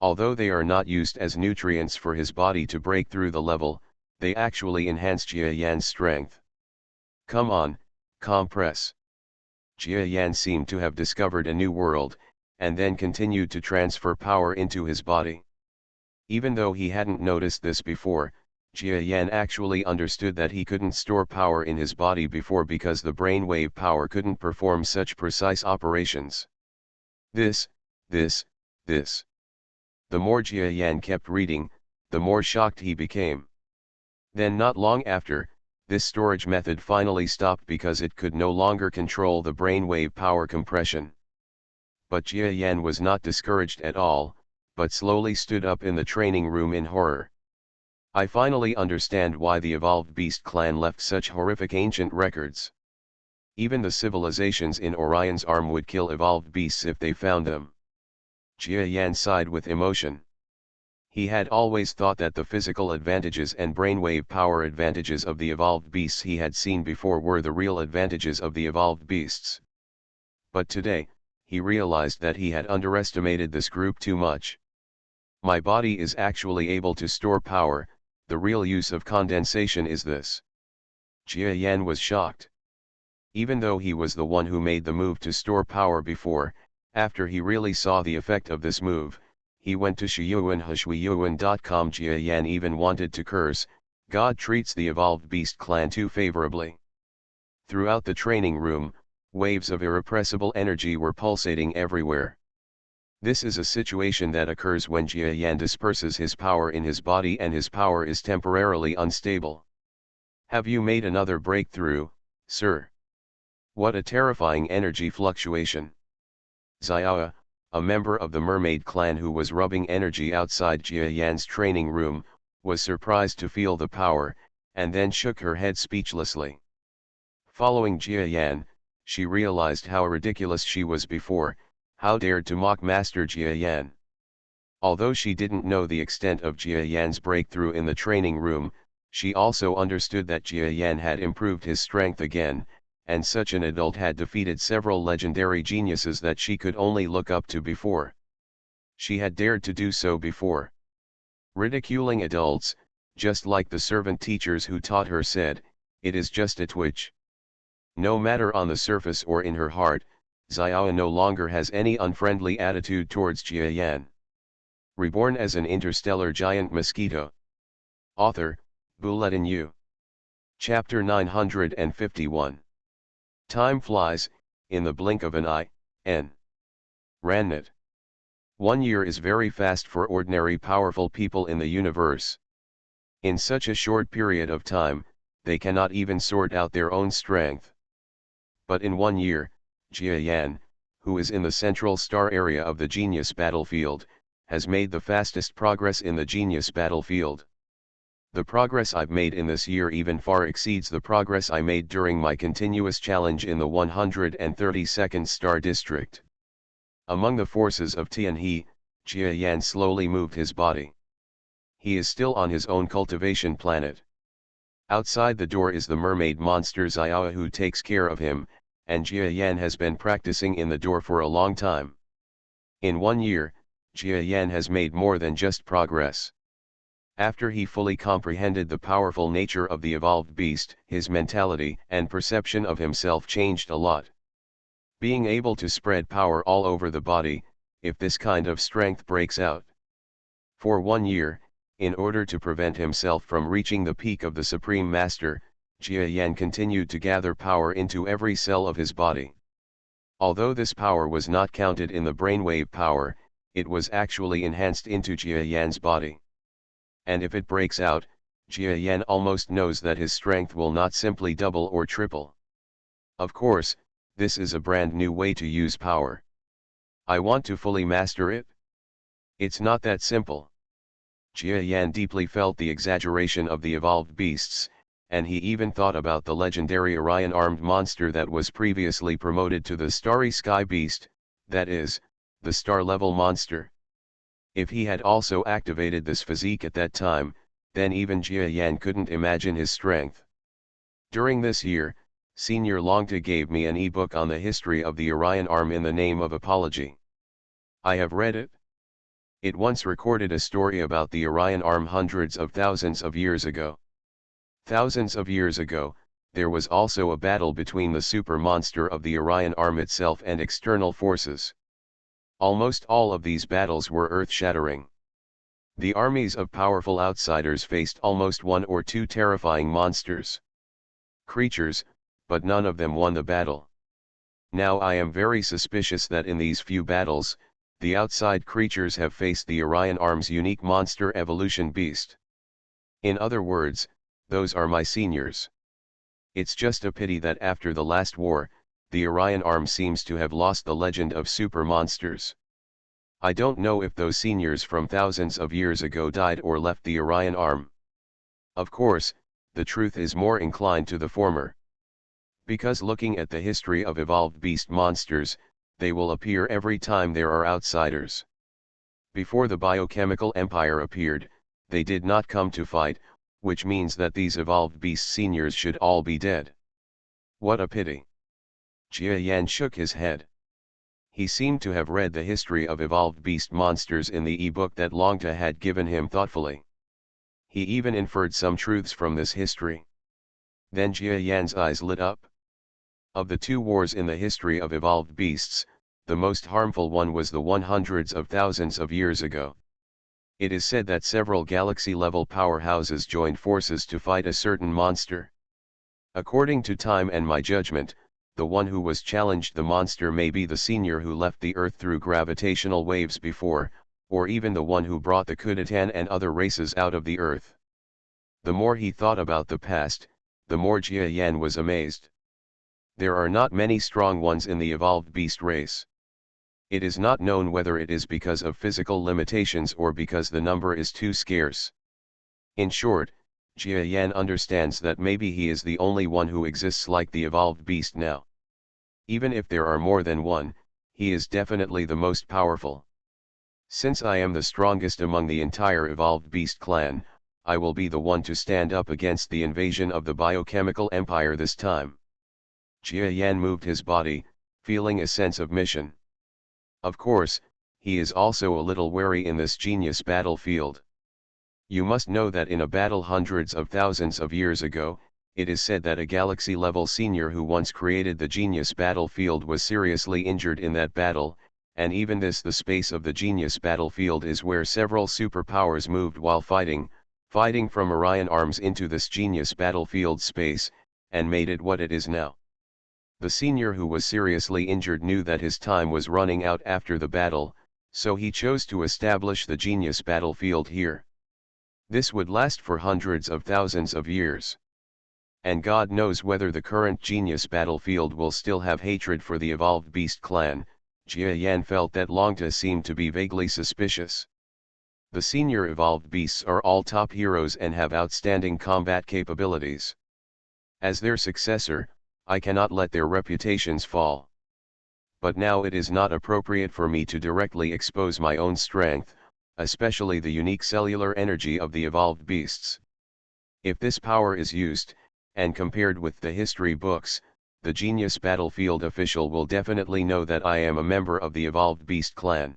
A: Although they are not used as nutrients for his body to break through the level, they actually enhance Jia Yan's strength. Come on, compress. Jia Yan seemed to have discovered a new world, and then continued to transfer power into his body. Even though he hadn't noticed this before, Jia Yan actually understood that he couldn't store power in his body before because the brainwave power couldn't perform such precise operations. This. The more Jia Yan kept reading, the more shocked he became. Then not long after, this storage method finally stopped because it could no longer control the brainwave power compression. But Jia Yan was not discouraged at all, but slowly stood up in the training room in horror. I finally understand why the evolved beast clan left such horrific ancient records. Even the civilizations in Orion's arm would kill evolved beasts if they found them. Jia Yan sighed with emotion. He had always thought that the physical advantages and brainwave power advantages of the evolved beasts he had seen before were the real advantages of the evolved beasts. But today, he realized that he had underestimated this group too much. My body is actually able to store power, the real use of condensation is this. Jia Yan was shocked. Even though he was the one who made the move to store power before, after he really saw the effect of this move, he went to shiyuanhushuiyuan.com. Jia Yan even wanted to curse, God treats the evolved beast clan too favorably. Throughout the training room, waves of irrepressible energy were pulsating everywhere. This is a situation that occurs when Jia Yan disperses his power in his body and his power is temporarily unstable. Have you made another breakthrough, sir? What a terrifying energy fluctuation. Xiao, a member of the mermaid clan who was rubbing energy outside Jia Yan's training room, was surprised to feel the power, and then shook her head speechlessly. Following Jia Yan, she realized how ridiculous she was before, how dared to mock Master Jia Yan. Although she didn't know the extent of Jia Yan's breakthrough in the training room, she also understood that Jia Yan had improved his strength again, and such an adult had defeated several legendary geniuses that she could only look up to before. She had dared to do so before. Ridiculing adults, just like the servant teachers who taught her said, it is just a twitch. No matter on the surface or in her heart, Xiao no longer has any unfriendly attitude towards Jia Yan. Reborn as an interstellar giant mosquito. Author, Bulletin U. Chapter 951. Time flies, in the blink of an eye, N. Rannit. 1 year is very fast for ordinary powerful people in the universe. In such a short period of time, they cannot even sort out their own strength. But in 1 year, Jia Yan, who is in the central star area of the genius battlefield, has made the fastest progress in the genius battlefield. The progress I've made in this year even far exceeds the progress I made during my continuous challenge in the 132nd Star District. Among the forces of Tianhe, Jia Yan slowly moved his body. He is still on his own cultivation planet. Outside the door is the mermaid monster Xiao who takes care of him, and Jia Yan has been practicing in the door for a long time. In 1 year, Jia Yan has made more than just progress. After he fully comprehended the powerful nature of the evolved beast, his mentality and perception of himself changed a lot. Being able to spread power all over the body, if this kind of strength breaks out. For 1 year, in order to prevent himself from reaching the peak of the Supreme Master, Jia Yan continued to gather power into every cell of his body. Although this power was not counted in the brainwave power, it was actually enhanced into Jia Yan's body. And if it breaks out, Jia Yan almost knows that his strength will not simply double or triple. Of course, this is a brand new way to use power. I want to fully master it? It's not that simple. Jia Yan deeply felt the exaggeration of the evolved beasts, and he even thought about the legendary Orion-armed monster that was previously promoted to the Starry Sky Beast, that is, the star-level monster. If he had also activated this physique at that time, then even Jia Yan couldn't imagine his strength. During this year, Senior Longta gave me an ebook on the history of the Orion arm in the name of apology. I have read it. It once recorded a story about the Orion arm hundreds of thousands of years ago. Thousands of years ago, there was also a battle between the super monster of the Orion arm itself and external forces. Almost all of these battles were earth-shattering. The armies of powerful outsiders faced almost one or two terrifying creatures, but none of them won the battle. Now I am very suspicious that in these few battles, the outside creatures have faced the Orion arm's unique monster evolution beast. In other words, those are my seniors. It's just a pity that after the last war, the Orion arm seems to have lost the legend of super monsters. I don't know if those seniors from thousands of years ago died or left the Orion arm. Of course, the truth is more inclined to the former. Because looking at the history of evolved beast monsters, they will appear every time there are outsiders. Before the biochemical empire appeared, they did not come to fight, which means that these evolved beast seniors should all be dead. What a pity. Jia Yan shook his head. He seemed to have read the history of evolved beast monsters in the e-book that Longta had given him thoughtfully. He even inferred some truths from this history. Then Jia Yan's eyes lit up. Of the two wars in the history of evolved beasts, the most harmful one was the one hundreds of thousands of years ago. It is said that several galaxy-level powerhouses joined forces to fight a certain monster. According to time and my judgment, the one who was challenged the monster may be the senior who left the Earth through gravitational waves before, or even the one who brought the Kuditan and other races out of the Earth. The more he thought about the past, the more Jia Yan was amazed. There are not many strong ones in the evolved beast race. It is not known whether it is because of physical limitations or because the number is too scarce. In short, Jia Yan understands that maybe he is the only one who exists like the evolved beast now. Even if there are more than one, he is definitely the most powerful. Since I am the strongest among the entire evolved beast clan, I will be the one to stand up against the invasion of the biochemical empire this time. Jia Yan moved his body, feeling a sense of mission. Of course, he is also a little wary in this genius battlefield. You must know that in a battle hundreds of thousands of years ago, it is said that a galaxy-level senior who once created the genius battlefield was seriously injured in that battle, and even the space of the genius battlefield is where several superpowers moved while fighting from Orion arms into this genius battlefield space, and made it what it is now. The senior who was seriously injured knew that his time was running out after the battle, So he chose to establish the genius battlefield here. This would last for hundreds of thousands of years. And God knows whether the current genius battlefield will still have hatred for the evolved beast clan. Jia Yan felt that Longta seemed to be vaguely suspicious. The senior evolved beasts are all top heroes and have outstanding combat capabilities. As their successor, I cannot let their reputations fall. But now it is not appropriate for me to directly expose my own strength, especially the unique cellular energy of the evolved beasts. If this power is used, and compared with the history books, the genius battlefield official will definitely know that I am a member of the evolved beast clan.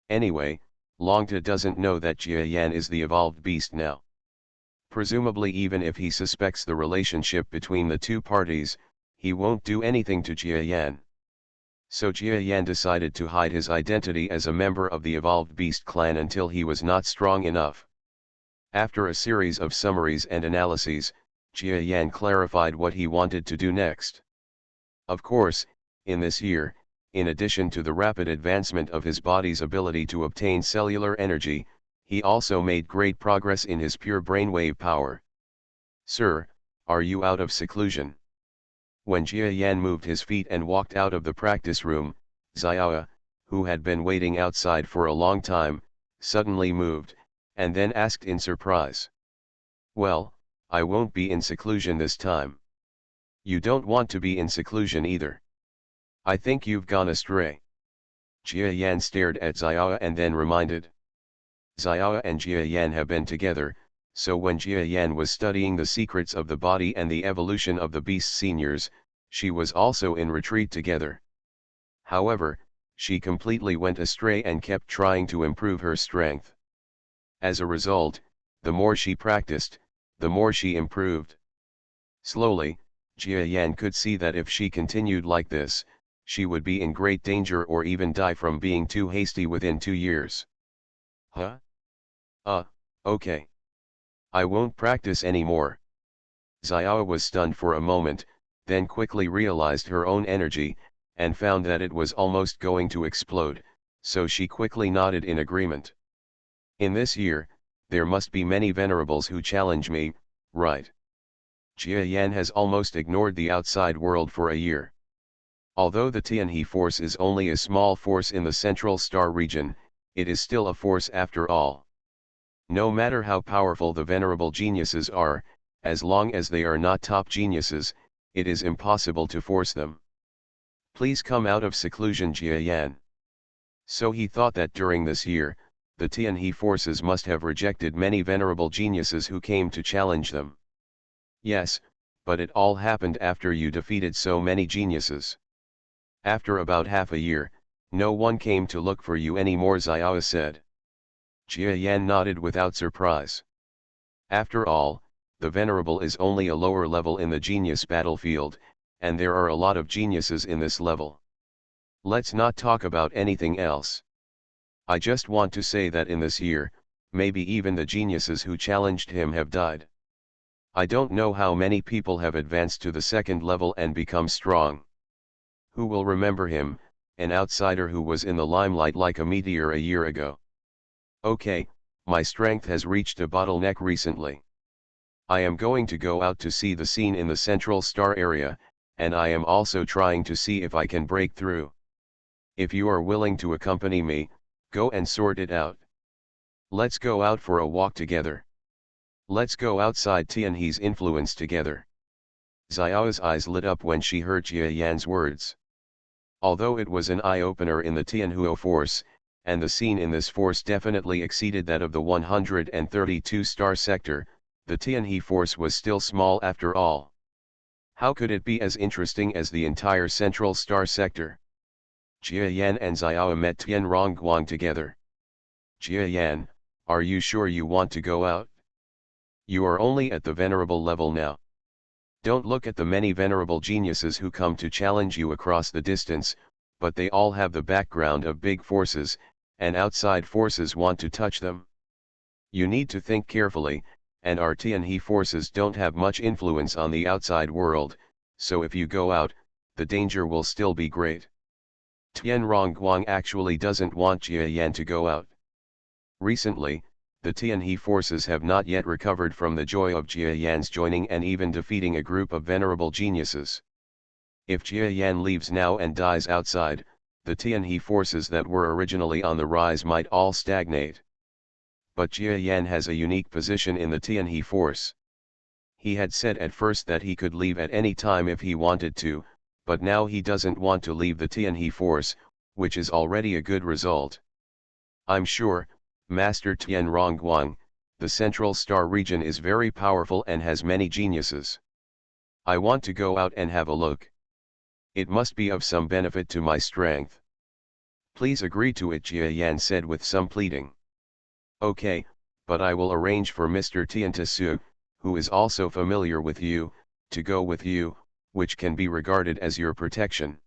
A: Anyway, Longta doesn't know that Jia Yan is the evolved beast now. Presumably even if he suspects the relationship between the two parties, he won't do anything to Jia Yan. So Jia Yan decided to hide his identity as a member of the evolved beast clan until he was not strong enough. After a series of summaries and analyses, Jia Yan clarified what he wanted to do next. Of course, in this year, in addition to the rapid advancement of his body's ability to obtain cellular energy, he also made great progress in his pure brainwave power. "Sir, are you out of seclusion?" When Jia Yan moved his feet and walked out of the practice room, Xiao, who had been waiting outside for a long time, suddenly moved, and then asked in surprise. "Well, I won't be in seclusion this time." "You don't want to be in seclusion either. I think you've gone astray." Jia Yan stared at Xiao and then reminded. Xiao and Jia Yan have been together, so when Jia Yan was studying the secrets of the body and the evolution of the beast seniors, she was also in retreat together. However, she completely went astray and kept trying to improve her strength. As a result, the more she practiced, the more she improved. Slowly, Jia Yan could see that if she continued like this, she would be in great danger or even die from being too hasty within 2 years. "Huh? Okay. I won't practice anymore." Xiao was stunned for a moment, then quickly realized her own energy, and found that it was almost going to explode, so she quickly nodded in agreement. "In this year, there must be many venerables who challenge me, right?" Jia Yan has almost ignored the outside world for a year. Although the Tianhe force is only a small force in the Central Star region, it is still a force after all. No matter how powerful the venerable geniuses are, as long as they are not top geniuses, it is impossible to force them. "Please come out of seclusion, Jia Yan." So he thought that during this year, the Tianhe forces must have rejected many venerable geniuses who came to challenge them. "Yes, but it all happened after you defeated so many geniuses. After about half a year, no one came to look for you anymore," Xiao said. Jia Yan nodded without surprise. After all, the venerable is only a lower level in the genius battlefield, and there are a lot of geniuses in this level. Let's not talk about anything else. I just want to say that in this year, maybe even the geniuses who challenged him have died. I don't know how many people have advanced to the second level and become strong. Who will remember him, an outsider who was in the limelight like a meteor a year ago? Okay, my strength has reached a bottleneck recently. I am going to go out to see the scene in the Central Star area, and I am also trying to see if I can break through. If you are willing to accompany me, go and sort it out. Let's go out for a walk together. Let's go outside Tianhe's influence together." Xiao's eyes lit up when she heard Jia Yan's words. Although it was an eye-opener in the Tianhuo force, and the scene in this force definitely exceeded that of the 132 star sector, the Tianhe force was still small after all. How could it be as interesting as the entire Central Star sector? Jia Yan and Xiao met Tian Rongguang together. "Jia Yan, are you sure you want to go out? You are only at the venerable level now. Don't look at the many venerable geniuses who come to challenge you across the distance, but they all have the background of big forces, and outside forces want to touch them. You need to think carefully, and our Tianhe forces don't have much influence on the outside world, so if you go out, the danger will still be great." Tian Rongguang actually doesn't want Jia Yan to go out. Recently, the Tianhe forces have not yet recovered from the joy of Jia Yan's joining and even defeating a group of venerable geniuses. If Jia Yan leaves now and dies outside, the Tianhe forces that were originally on the rise might all stagnate. But Jia Yan has a unique position in the Tianhe force. He had said at first that he could leave at any time if he wanted to, but now he doesn't want to leave the Tianhe force, which is already a good result. I'm sure, Master Tian Rongguang, the Central Star region is very powerful and has many geniuses. I want to go out and have a look. It must be of some benefit to my strength. Please agree to it, Jia Yan said with some pleading. Okay, but I will arrange for Mr. Tiantisu, who is also familiar with you, to go with you, which can be regarded as your protection.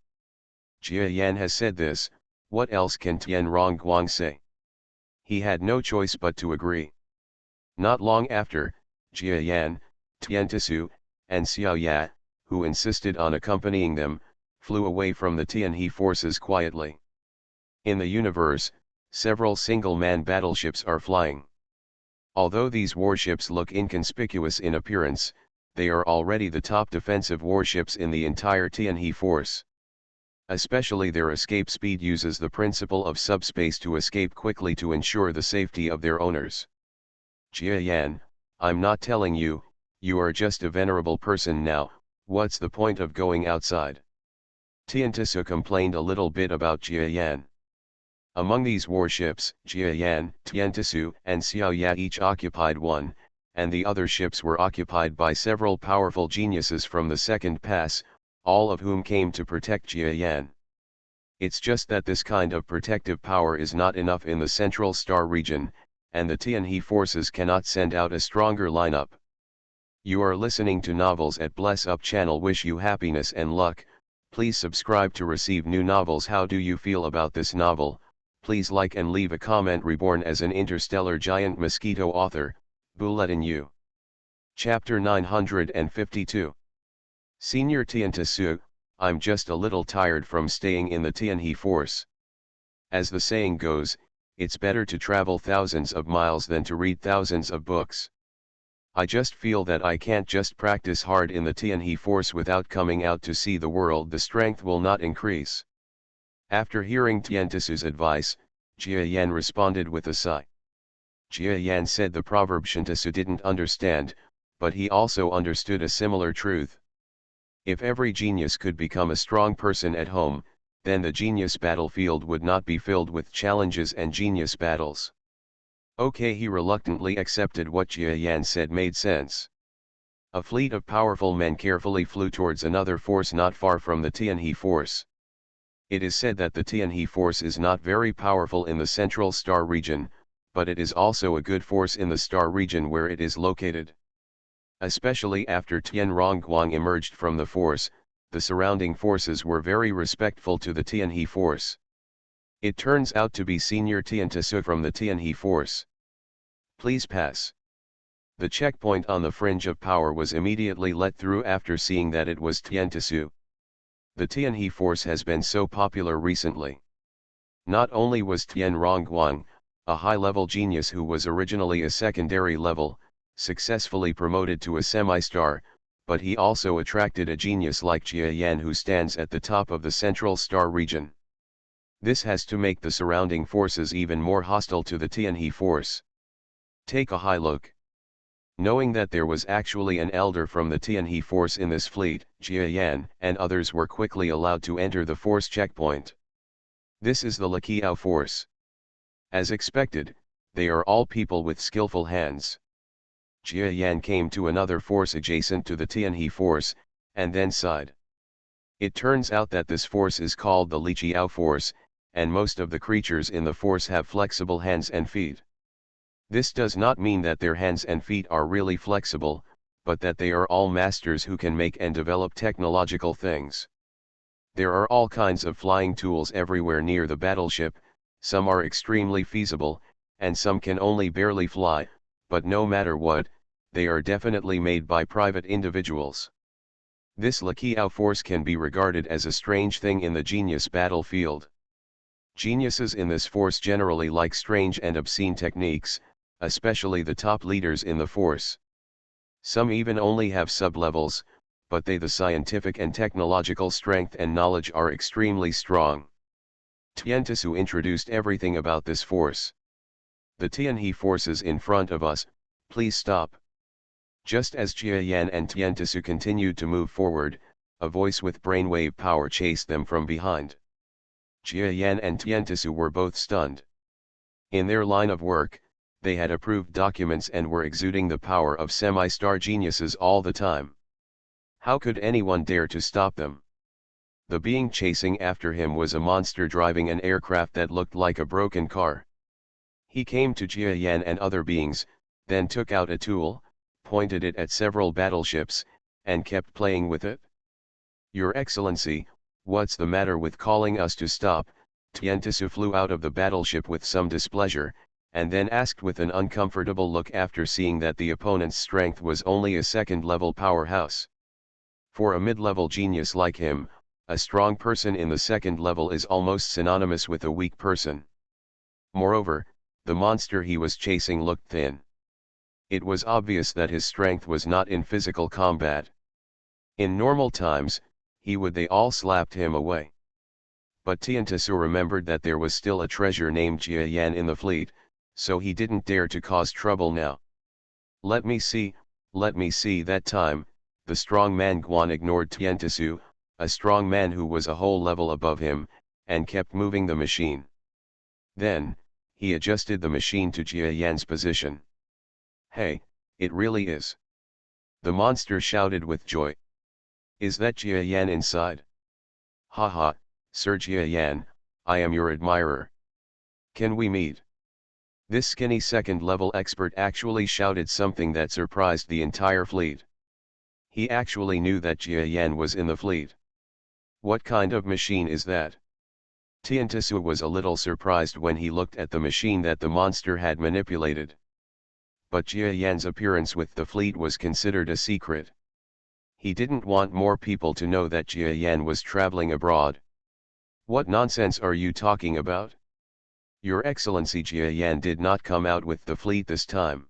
A: Jia Yan has said this, what else can Tian Rongguang say? He had no choice but to agree. Not long after, Jia Yan, Tiantisu, and Xiao Ya, who insisted on accompanying them, flew away from the Tianhe forces quietly. In the universe, several single-man battleships are flying. Although these warships look inconspicuous in appearance, they are already the top defensive warships in the entire Tianhe force. Especially their escape speed uses the principle of subspace to escape quickly to ensure the safety of their owners. Jia Yan, I'm not telling you, you are just a venerable person now, what's the point of going outside? Tiantisu complained a little bit about Jia Yan. Among these warships, Jia Yan, Tiantisu, and Xiao Ya each occupied one, and the other ships were occupied by several powerful geniuses from the second pass, all of whom came to protect Jia Yan. It's just that this kind of protective power is not enough in the Central Star region, and the Tianhe forces cannot send out a stronger lineup. You are listening to Novels at Bless Up channel. Wish you happiness and luck. Please subscribe to receive new novels. How do you feel about this novel? Please like and leave a comment. Reborn as an interstellar giant mosquito. Author, Bulletin U. Chapter 952. Senior Tiantisu, I'm just a little tired from staying in the Tianhe force. As the saying goes, it's better to travel thousands of miles than to read thousands of books. I just feel that I can't just practice hard in the Tianhe force without coming out to see the world. The strength will not increase. After hearing Tiantisu's advice, Jia Yan responded with a sigh. Jia Yan said the proverb Tiantisu didn't understand, but he also understood a similar truth. If every genius could become a strong person at home, then the genius battlefield would not be filled with challenges and genius battles. Okay, he reluctantly accepted what Jia Yan said made sense. A fleet of powerful men carefully flew towards another force not far from the Tianhe force. It is said that the Tianhe force is not very powerful in the Central Star region, but it is also a good force in the star region where it is located. Especially after Tian Rongguang emerged from the force, the surrounding forces were very respectful to the Tianhe force. It turns out to be Senior Tiantisu from the Tianhe force. Please pass. The checkpoint on the fringe of power was immediately let through after seeing that it was Tiantisu. The Tianhe force has been so popular recently. Not only was Tian Rongguang, a high-level genius who was originally a secondary level, successfully promoted to a semi-star, but he also attracted a genius like Jia Yan who stands at the top of the Central Star region. This has to make the surrounding forces even more hostile to the Tianhe force. Take a high look. Knowing that there was actually an elder from the Tianhe force in this fleet, Jia Yan and others were quickly allowed to enter the force checkpoint. This is the Lakiao force. As expected, they are all people with skillful hands. Jia Yan came to another force adjacent to the Tianhe force, and then sighed. It turns out that this force is called the Liqiao force, and most of the creatures in the force have flexible hands and feet. This does not mean that their hands and feet are really flexible, but that they are all masters who can make and develop technological things. There are all kinds of flying tools everywhere near the battleship, some are extremely feasible, and some can only barely fly, but no matter what, they are definitely made by private individuals. This Lakiao force can be regarded as a strange thing in the genius battlefield. Geniuses in this force generally like strange and obscene techniques, especially the top leaders in the force. Some even only have sub-levels, but the scientific and technological strength and knowledge are extremely strong. Tiantisu introduced everything about this force. The Tianhe forces in front of us, please stop. Just as Jia Yan and Tiantisu continued to move forward, a voice with brainwave power chased them from behind. Jia Yan and Tiantisu were both stunned. In their line of work, they had approved documents and were exuding the power of semi-star geniuses all the time. How could anyone dare to stop them? The being chasing after him was a monster driving an aircraft that looked like a broken car. He came to Jia Yan and other beings, then took out a tool, pointed it at several battleships, and kept playing with it. Your Excellency, what's the matter with calling us to stop? Tiantisu flew out of the battleship with some displeasure, and then asked with an uncomfortable look after seeing that the opponent's strength was only a second-level powerhouse. For a mid-level genius like him, a strong person in the second level is almost synonymous with a weak person. Moreover, the monster he was chasing looked thin. It was obvious that his strength was not in physical combat. In normal times, they all slapped him away. But Tiantisu remembered that there was still a treasure named Jia Yan in the fleet, so he didn't dare to cause trouble now. Let me see that time, the strong man Guan ignored Tiantisu, a strong man who was a whole level above him, and kept moving the machine. Then, he adjusted the machine to Jia Yan's position. Hey, it really is. The monster shouted with joy. Is that Jia Yan inside? Haha, Sir Jia Yan, I am your admirer. Can we meet? This skinny second-level expert actually shouted something that surprised the entire fleet. He actually knew that Jia Yan was in the fleet. What kind of machine is that? Tiantisu was a little surprised when he looked at the machine that the monster had manipulated. But Jia Yan's appearance with the fleet was considered a secret. He didn't want more people to know that Jia Yan was traveling abroad. What nonsense are you talking about? Your Excellency, Jia Yan did not come out with the fleet this time.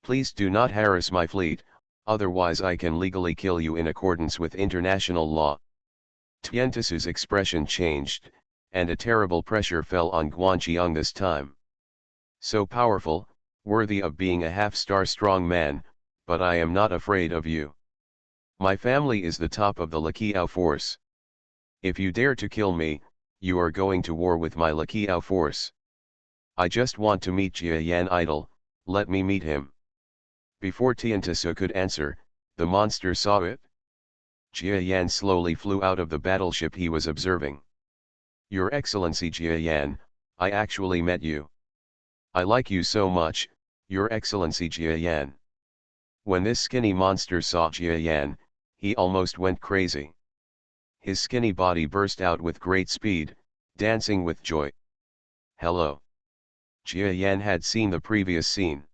A: Please do not harass my fleet, otherwise I can legally kill you in accordance with international law. Tiantisu's expression changed, and a terrible pressure fell on Guanqiang this time. So powerful, worthy of being a half-star strong man, but I am not afraid of you. My family is the top of the Lakiao force. If you dare to kill me, you are going to war with my Lakiao force. I just want to meet Jia Yan idol, let me meet him. Before Tiantisu could answer, the monster saw it. Jia Yan slowly flew out of the battleship he was observing. Your Excellency Jia Yan, I actually met you. I like you so much, Your Excellency Jia Yan. When this skinny monster saw Jia Yan, he almost went crazy. His skinny body burst out with great speed, dancing with joy. Hello. Jia Yan had seen the previous scene.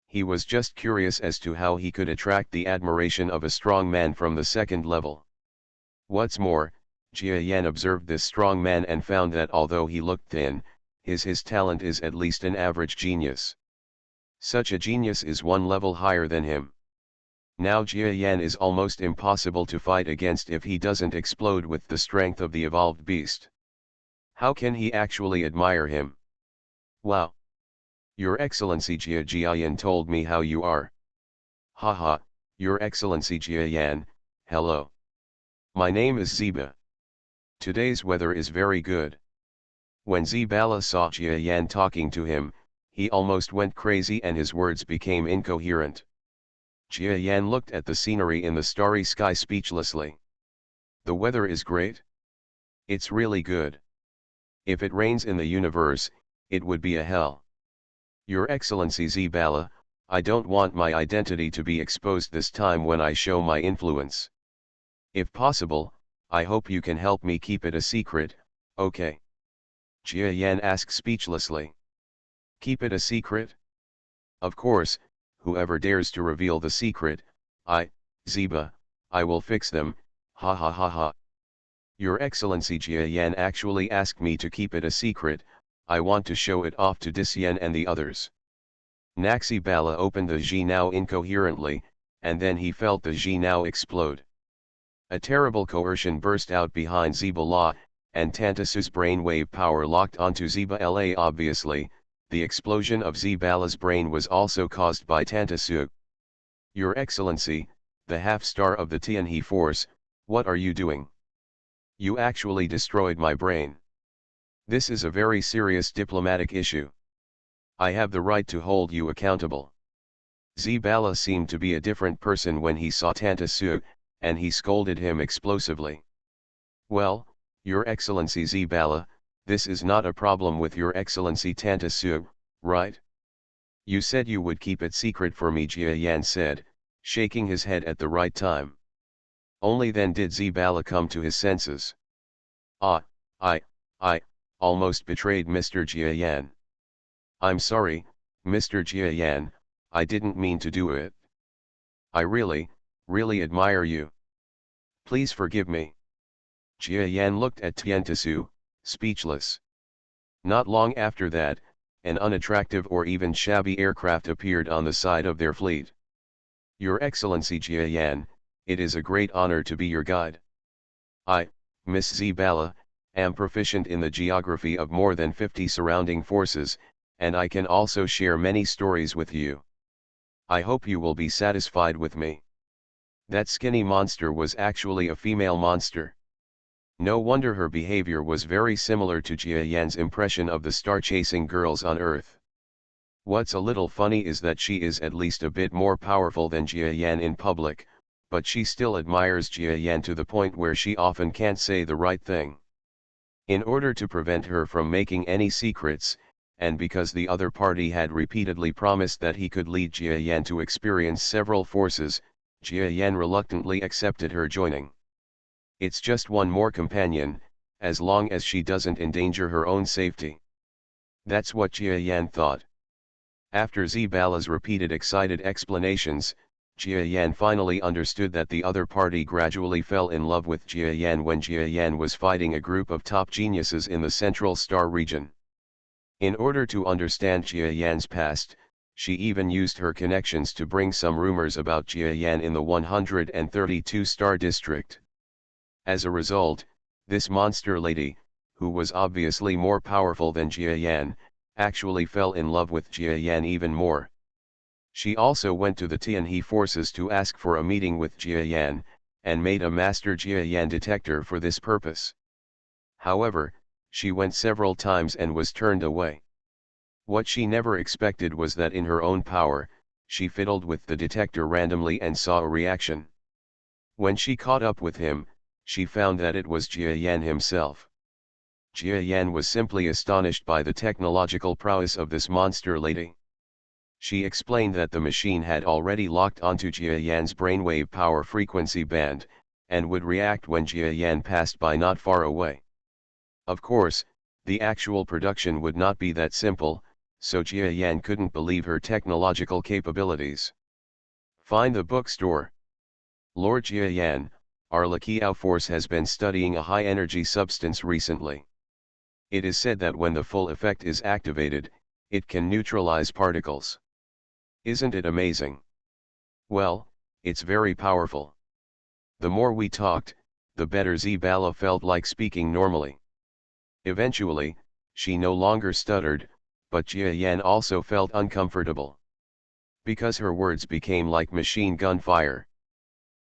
A: He was just curious as to how he could attract the admiration of a strong man from the second level. What's more, Jia Yan observed this strong man and found that although he looked thin, his talent is at least an average genius. Such a genius is one level higher than him. Now Jia Yan is almost impossible to fight against if he doesn't explode with the strength of the evolved beast. How can he actually admire him? Wow! Your Excellency Jia Jiayan told me how you are. Haha, Your Excellency Jia Yan, hello. My name is Ziba. Today's weather is very good. When Zibala saw Jia Yan talking to him, he almost went crazy and his words became incoherent. Jia Yan looked at the scenery in the starry sky speechlessly. The weather is great. It's really good. If it rains in the universe, it would be a hell. Your Excellency Zibala, I don't want my identity to be exposed this time when I show my influence. If possible, I hope you can help me keep it a secret, okay? Jia Yan asked speechlessly. Keep it a secret? Of course, whoever dares to reveal the secret, Ziba, I will fix them, ha ha ha ha. Your Excellency Jia Yan actually asked me to keep it a secret, I want to show it off to Disian and the others. Naxi Bala opened the Jinao incoherently, and then he felt the Jinao explode. A terrible coercion burst out behind Zebala, and Tantasu's brainwave power locked onto Zebala. Obviously, the explosion of Zebala's brain was also caused by Tantasu. Your Excellency, the half-star of the Tianhe force, what are you doing? You actually destroyed my brain. This is a very serious diplomatic issue. I have the right to hold you accountable. Zebala seemed to be a different person when he saw Tantasu, and he scolded him explosively. Well, Your Excellency Zebala, this is not a problem with Your Excellency Tantasu, right? You said you would keep it secret for me, Jia Yan said, shaking his head at the right time. Only then did Zebala come to his senses. I almost betrayed Mr. Jia Yan. I'm sorry, Mr. Jia Yan, I didn't mean to do it. I really admire you. Please forgive me. Jia Yan looked at Tiantasu, speechless. Not long after that, an unattractive or even shabby aircraft appeared on the side of their fleet. Your Excellency Jia Yan, it is a great honor to be your guide. I, Miss Zebala, am proficient in the geography of more than 50 surrounding forces, and I can also share many stories with you. I hope you will be satisfied with me. That skinny monster was actually a female monster. No wonder her behavior was very similar to Jia Yan's impression of the star-chasing girls on Earth. What's a little funny is that she is at least a bit more powerful than Jia Yan in public, but she still admires Jia Yan to the point where she often can't say the right thing. In order to prevent her from making any secrets, and because the other party had repeatedly promised that he could lead Jia Yan to experience several forces, Jia Yan reluctantly accepted her joining. It's just one more companion, as long as she doesn't endanger her own safety. That's what Jia Yan thought. After Zebala's repeated excited explanations, Jia Yan finally understood that the other party gradually fell in love with Jia Yan when Jia Yan was fighting a group of top geniuses in the Central Star region. In order to understand Jia Yan's past, she even used her connections to bring some rumors about Jia Yan in the 132-star district. As a result, this monster lady, who was obviously more powerful than Jia Yan, actually fell in love with Jia Yan even more. She also went to the Tianhe forces to ask for a meeting with Jia Yan, and made a master Jia Yan detector for this purpose. However, she went several times and was turned away. What she never expected was that in her own power, she fiddled with the detector randomly and saw a reaction. When she caught up with him, she found that it was Jia Yan himself. Jia Yan was simply astonished by the technological prowess of this monster lady. She explained that the machine had already locked onto Jia Yan's brainwave power frequency band, and would react when Jia Yan passed by not far away. Of course, the actual production would not be that simple, so Jia Yan couldn't believe her technological capabilities. Find the bookstore. Lord Jia Yan, our Lakiao force has been studying a high-energy substance recently. It is said that when the full effect is activated, it can neutralize particles. Isn't it amazing? Well, it's very powerful. The more we talked, the better Zebala felt like speaking normally. Eventually, she no longer stuttered, but Jia Yan also felt uncomfortable. Because her words became like machine gun fire.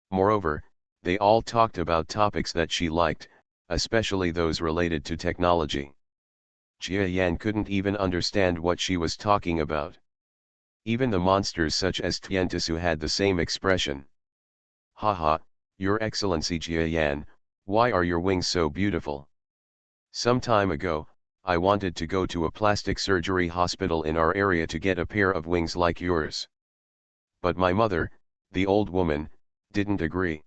A: Moreover, they all talked about topics that she liked, especially those related to technology. Jia Yan couldn't even understand what she was talking about. Even the monsters such as Tiantasu had the same expression. Haha, Your Excellency Jia Yan, why are your wings so beautiful? Some time ago, I wanted to go to a plastic surgery hospital in our area to get a pair of wings like yours. But my mother, the old woman, didn't agree.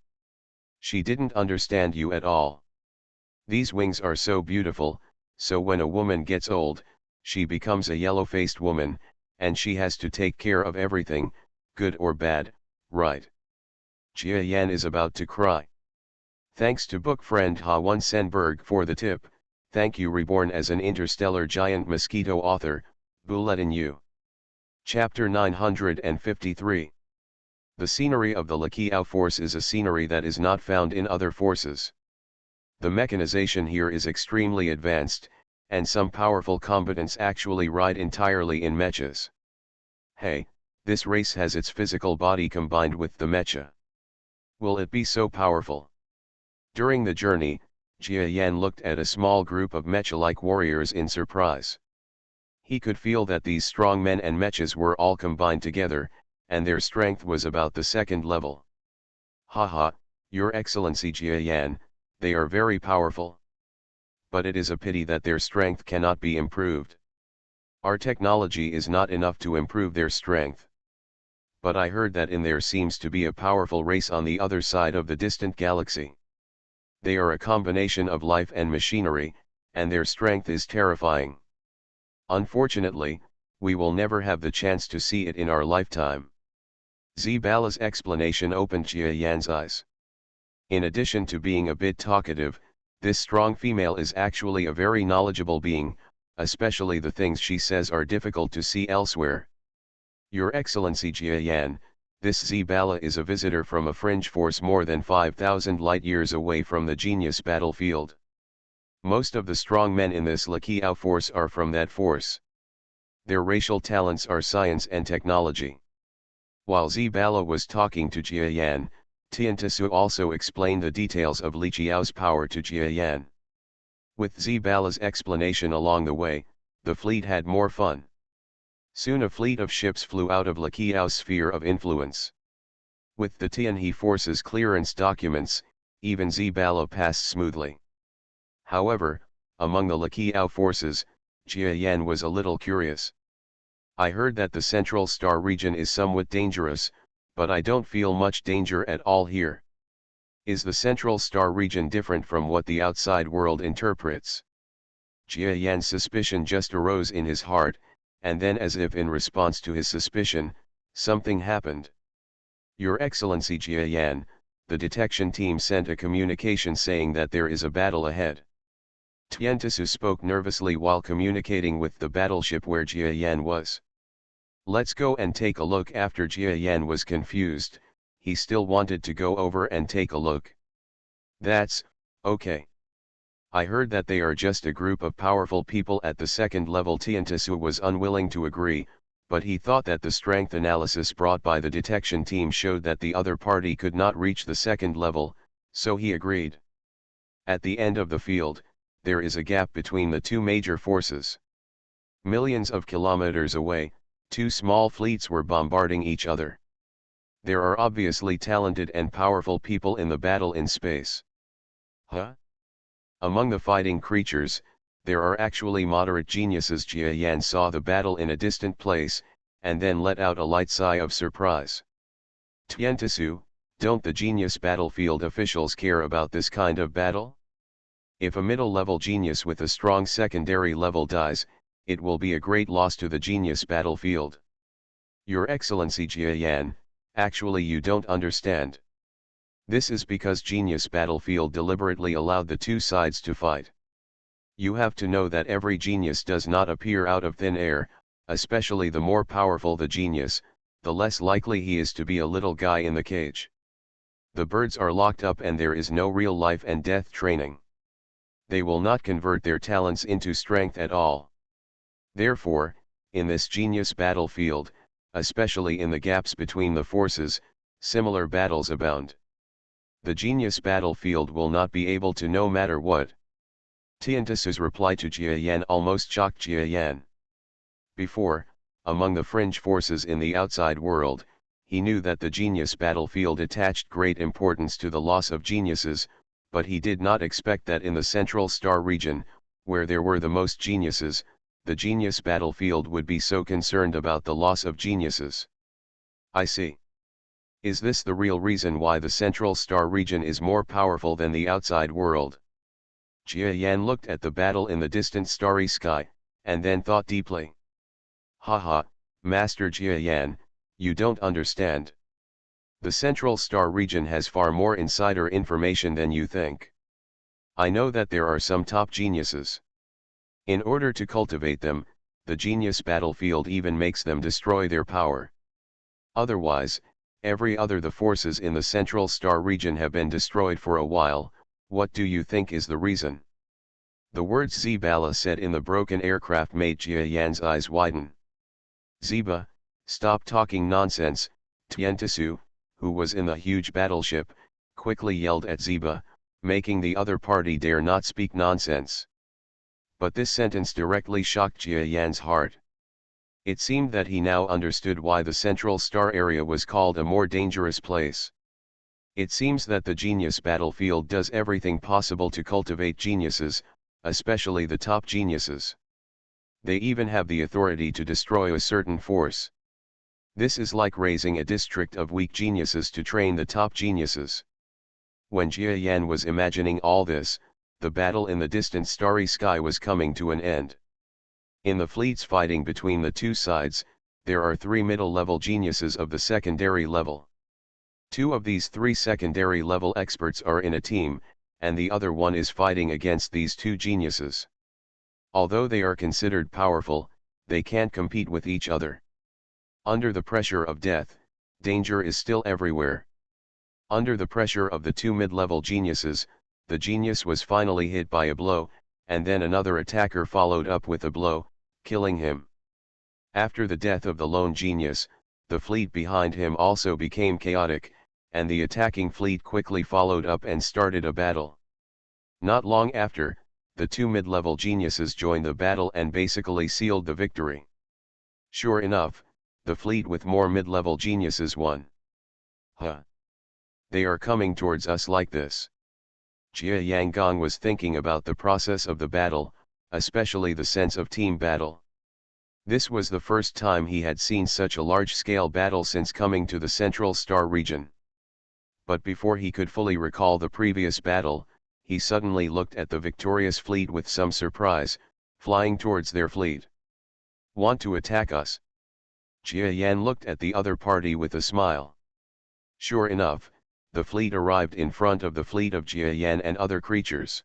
A: She didn't understand you at all. These wings are so beautiful, so when a woman gets old, she becomes a yellow-faced woman, and she has to take care of everything, good or bad, right? Jia Yan is about to cry. Thanks to book friend Ha-Won Senberg for the tip. Thank you. Reborn as an interstellar giant mosquito author, Buletin U. Chapter 953. The scenery of the Lakiao force is a scenery that is not found in other forces. The mechanization here is extremely advanced, and some powerful combatants actually ride entirely in mechas. Hey, this race has its physical body combined with the mecha. Will it be so powerful? During the journey, Jia Yan looked at a small group of mecha-like warriors in surprise. He could feel that these strong men and mechas were all combined together, and their strength was about the second level. Haha, Your Excellency Jia Yan, they are very powerful. But it is a pity that their strength cannot be improved. Our technology is not enough to improve their strength. But I heard that there seems to be a powerful race on the other side of the distant galaxy. They are a combination of life and machinery, and their strength is terrifying. Unfortunately, we will never have the chance to see it in our lifetime. Zibala's explanation opened Jia Yan's eyes. In addition to being a bit talkative, this strong female is actually a very knowledgeable being, especially the things she says are difficult to see elsewhere. Your Excellency Jia Yan, this Zibala is a visitor from a fringe force more than 5,000 light-years away from the genius battlefield. Most of the strong men in this Lakiao force are from that force. Their racial talents are science and technology. While Zibala was talking to Jia Yan, Tiantisu also explained the details of Li Qiao's power to Jia Yan. With Zibala's explanation along the way, the fleet had more fun. Soon a fleet of ships flew out of Lakiao's sphere of influence. With the Tianhe force's clearance documents, even Zibala passed smoothly. However, among the Lakiao forces, Jia Yan was a little curious. I heard that the Central Star region is somewhat dangerous, but I don't feel much danger at all here. Is the Central Star region different from what the outside world interprets? Jia Yan's suspicion just arose in his heart, and then as if in response to his suspicion, something happened. Your Excellency Jia Yan, the detection team sent a communication saying that there is a battle ahead. Tiantisu spoke nervously while communicating with the battleship where Jia Yan was. Let's go and take a look. After Jia Yan was confused, he still wanted to go over and take a look. That's okay. I heard that they are just a group of powerful people at the second level. Tiantisu was unwilling to agree, but he thought that the strength analysis brought by the detection team showed that the other party could not reach the second level, so he agreed. At the end of the field, there is a gap between the two major forces. Millions of kilometers away, two small fleets were bombarding each other. There are obviously talented and powerful people in the battle in space. Huh? Among the fighting creatures, there are actually moderate geniuses. Jia Yan saw the battle in a distant place, and then let out a light sigh of surprise. Tiantisu, don't the genius battlefield officials care about this kind of battle? If a middle-level genius with a strong secondary level dies, it will be a great loss to the genius battlefield. Your Excellency Jia Yan, actually you don't understand. This is because genius battlefield deliberately allowed the two sides to fight. You have to know that every genius does not appear out of thin air, especially the more powerful the genius, the less likely he is to be a little guy in the cage. The birds are locked up and there is no real life and death training. They will not convert their talents into strength at all. Therefore, in this genius battlefield, especially in the gaps between the forces, similar battles abound. The genius battlefield will not be able to no matter what. Tiantisu's reply to Jia Yan almost shocked Jia Yan. Before, among the fringe forces in the outside world, he knew that the genius battlefield attached great importance to the loss of geniuses, but he did not expect that in the Central Star region, where there were the most geniuses, the genius battlefield would be so concerned about the loss of geniuses. I see. Is this the real reason why the Central Star region is more powerful than the outside world? Jia Yan looked at the battle in the distant starry sky, and then thought deeply. Haha, Master Jia Yan, you don't understand. The Central Star region has far more insider information than you think. I know that there are some top geniuses. In order to cultivate them, the genius battlefield even makes them destroy their power. Otherwise, the forces in the Central Star region have been destroyed for a while. What do you think is the reason? The words Zebala said in the broken aircraft made Jia Yan's eyes widen. Zeba, stop talking nonsense. Tiantisu, who was in the huge battleship, quickly yelled at Zeba, making the other party dare not speak nonsense. But this sentence directly shocked Jia Yan's heart. It seemed that he now understood why the Central Star area was called a more dangerous place. It seems that the genius battlefield does everything possible to cultivate geniuses, especially the top geniuses. They even have the authority to destroy a certain force. This is like raising a district of weak geniuses to train the top geniuses. When Jia Yan was imagining all this, the battle in the distant starry sky was coming to an end. In the fleets fighting between the two sides, there are 3 middle-level geniuses of the secondary level. 2 of these 3 secondary level experts are in a team, and the other one is fighting against these 2 geniuses. Although they are considered powerful, they can't compete with each other. Under the pressure of death, danger is still everywhere. Under the pressure of the 2 mid-level geniuses, the genius was finally hit by a blow, and then another attacker followed up with a blow, killing him. After the death of the lone genius, the fleet behind him also became chaotic, and the attacking fleet quickly followed up and started a battle. Not long after, the 2 mid-level geniuses joined the battle and basically sealed the victory. Sure enough, the fleet with more mid-level geniuses won. Huh. They are coming towards us like this. Jia Yanggong was thinking about the process of the battle, especially the sense of team battle. This was the first time he had seen such a large-scale battle since coming to the Central Star region. But before he could fully recall the previous battle, he suddenly looked at the victorious fleet with some surprise, flying towards their fleet. Want to attack us? Jia Yan looked at the other party with a smile. Sure enough, the fleet arrived in front of the fleet of Jia Yan and other creatures.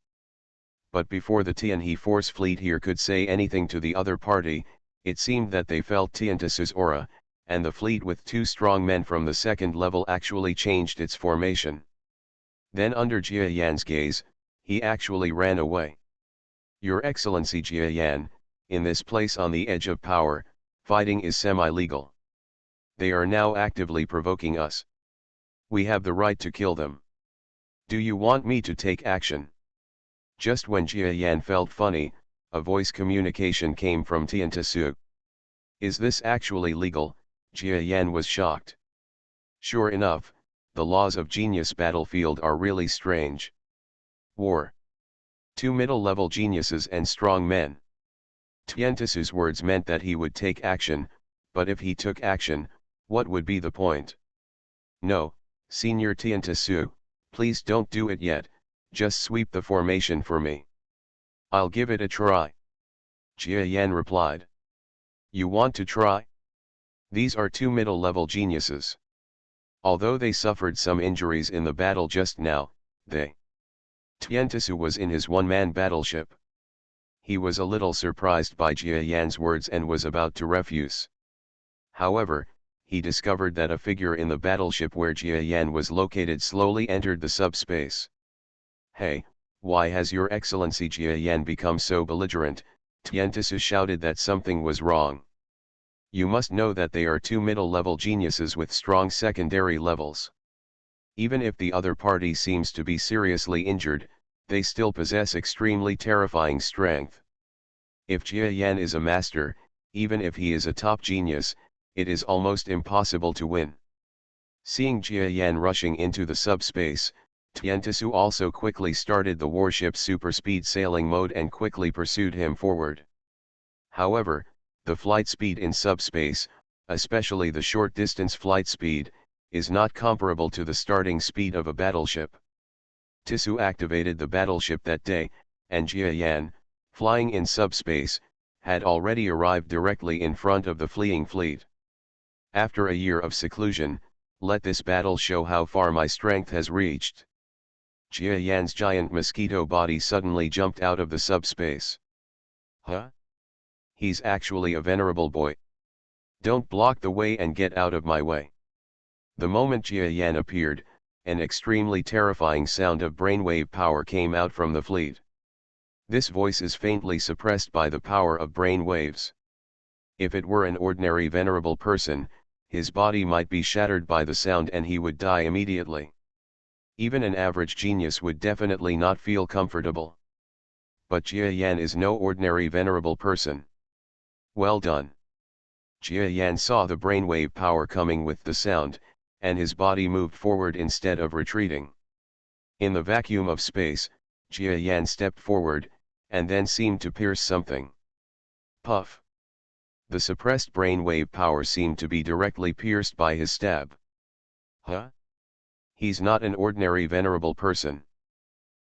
A: But before the Tianhe force fleet here could say anything to the other party, it seemed that they felt Tiantisu's aura, and the fleet with 2 strong men from the second level actually changed its formation. Then under Jia Yan's gaze, he actually ran away. Your Excellency Jia Yan, in this place on the edge of power, fighting is semi-legal. They are now actively provoking us. We have the right to kill them. Do you want me to take action? Just when Jia Yan felt funny, a voice communication came from Tiantisu. Is this actually legal? Jia Yan was shocked. Sure enough, the laws of genius battlefield are really strange. War. 2 middle-level geniuses and strong men. Tiantisu's words meant that he would take action, but if he took action, what would be the point? No, Senior Tiantisu, please don't do it yet, just sweep the formation for me. I'll give it a try. Jia Yan replied. You want to try? These are 2 middle-level geniuses. Although they suffered some injuries in the battle just now, Tiantisu was in his one-man battleship. He was a little surprised by Jia Yan's words and was about to refuse. However, he discovered that a figure in the battleship where Jia Yan was located slowly entered the subspace. Hey, why has your Excellency Jia Yan become so belligerent? Tiantisu shouted that something was wrong. You must know that they are 2 middle-level geniuses with strong secondary levels. Even if the other party seems to be seriously injured, they still possess extremely terrifying strength. If Jia Yan is a master, even if he is a top genius, it is almost impossible to win. Seeing Jia Yan rushing into the subspace, Tiantisu also quickly started the warship super-speed sailing mode and quickly pursued him forward. However, the flight speed in subspace, especially the short-distance flight speed, is not comparable to the starting speed of a battleship. Tisu activated the battleship that day, and Jia Yan, flying in subspace, had already arrived directly in front of the fleeing fleet. After a year of seclusion, Let this battle show how far my strength has reached. Jia Yan's giant mosquito body suddenly jumped out of the subspace. Huh? He's actually a venerable boy. Don't block the way and get out of my way. The moment Jia Yan appeared, an extremely terrifying sound of brainwave power came out from the fleet. This voice is faintly suppressed by the power of brain waves. If it were an ordinary venerable person, his body might be shattered by the sound and he would die immediately. Even an average genius would definitely not feel comfortable. But Jia Yan is no ordinary venerable person. Well done. Jia Yan saw the brainwave power coming with the sound, and his body moved forward instead of retreating. In the vacuum of space, Jia Yan stepped forward, and then seemed to pierce something. Puff. The suppressed brainwave power seemed to be directly pierced by his stab. Huh? He's not an ordinary venerable person.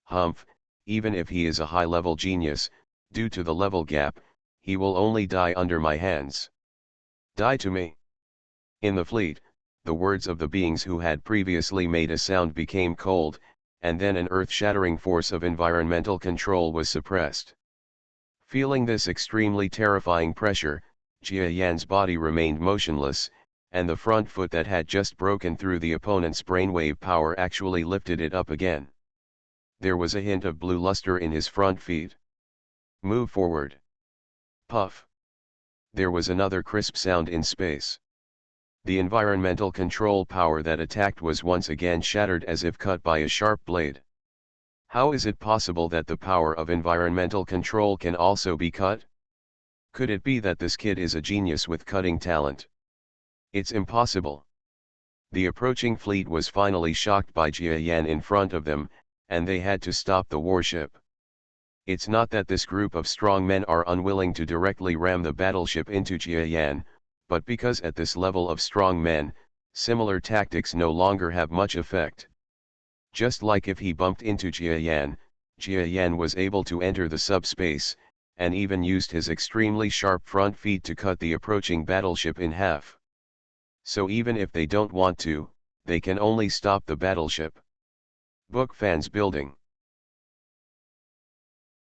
A: Humph, even if he is a high-level genius, due to the level gap, he will only die under my hands. Die to me. In the fleet, the words of the beings who had previously made a sound became cold, and then an earth-shattering force of environmental control was suppressed. Feeling this extremely terrifying pressure, Jia Yan's body remained motionless, and the front foot that had just broken through the opponent's brainwave power actually lifted it up again. There was a hint of blue luster in his front feet. Move forward. Puff. There was another crisp sound in space. The environmental control power that attacked was once again shattered as if cut by a sharp blade. How is it possible that the power of environmental control can also be cut? Could it be that this kid is a genius with cutting talent? It's impossible. The approaching fleet was finally shocked by Jia Yan in front of them, and they had to stop the warship. It's not that this group of strong men are unwilling to directly ram the battleship into Jia Yan, but because at this level of strong men, similar tactics no longer have much effect. Just like if he bumped into Jia Yan was able to enter the subspace, and even used his extremely sharp front feet to cut the approaching battleship in half. So even if they don't want to, they can only stop the battleship. Book fans building.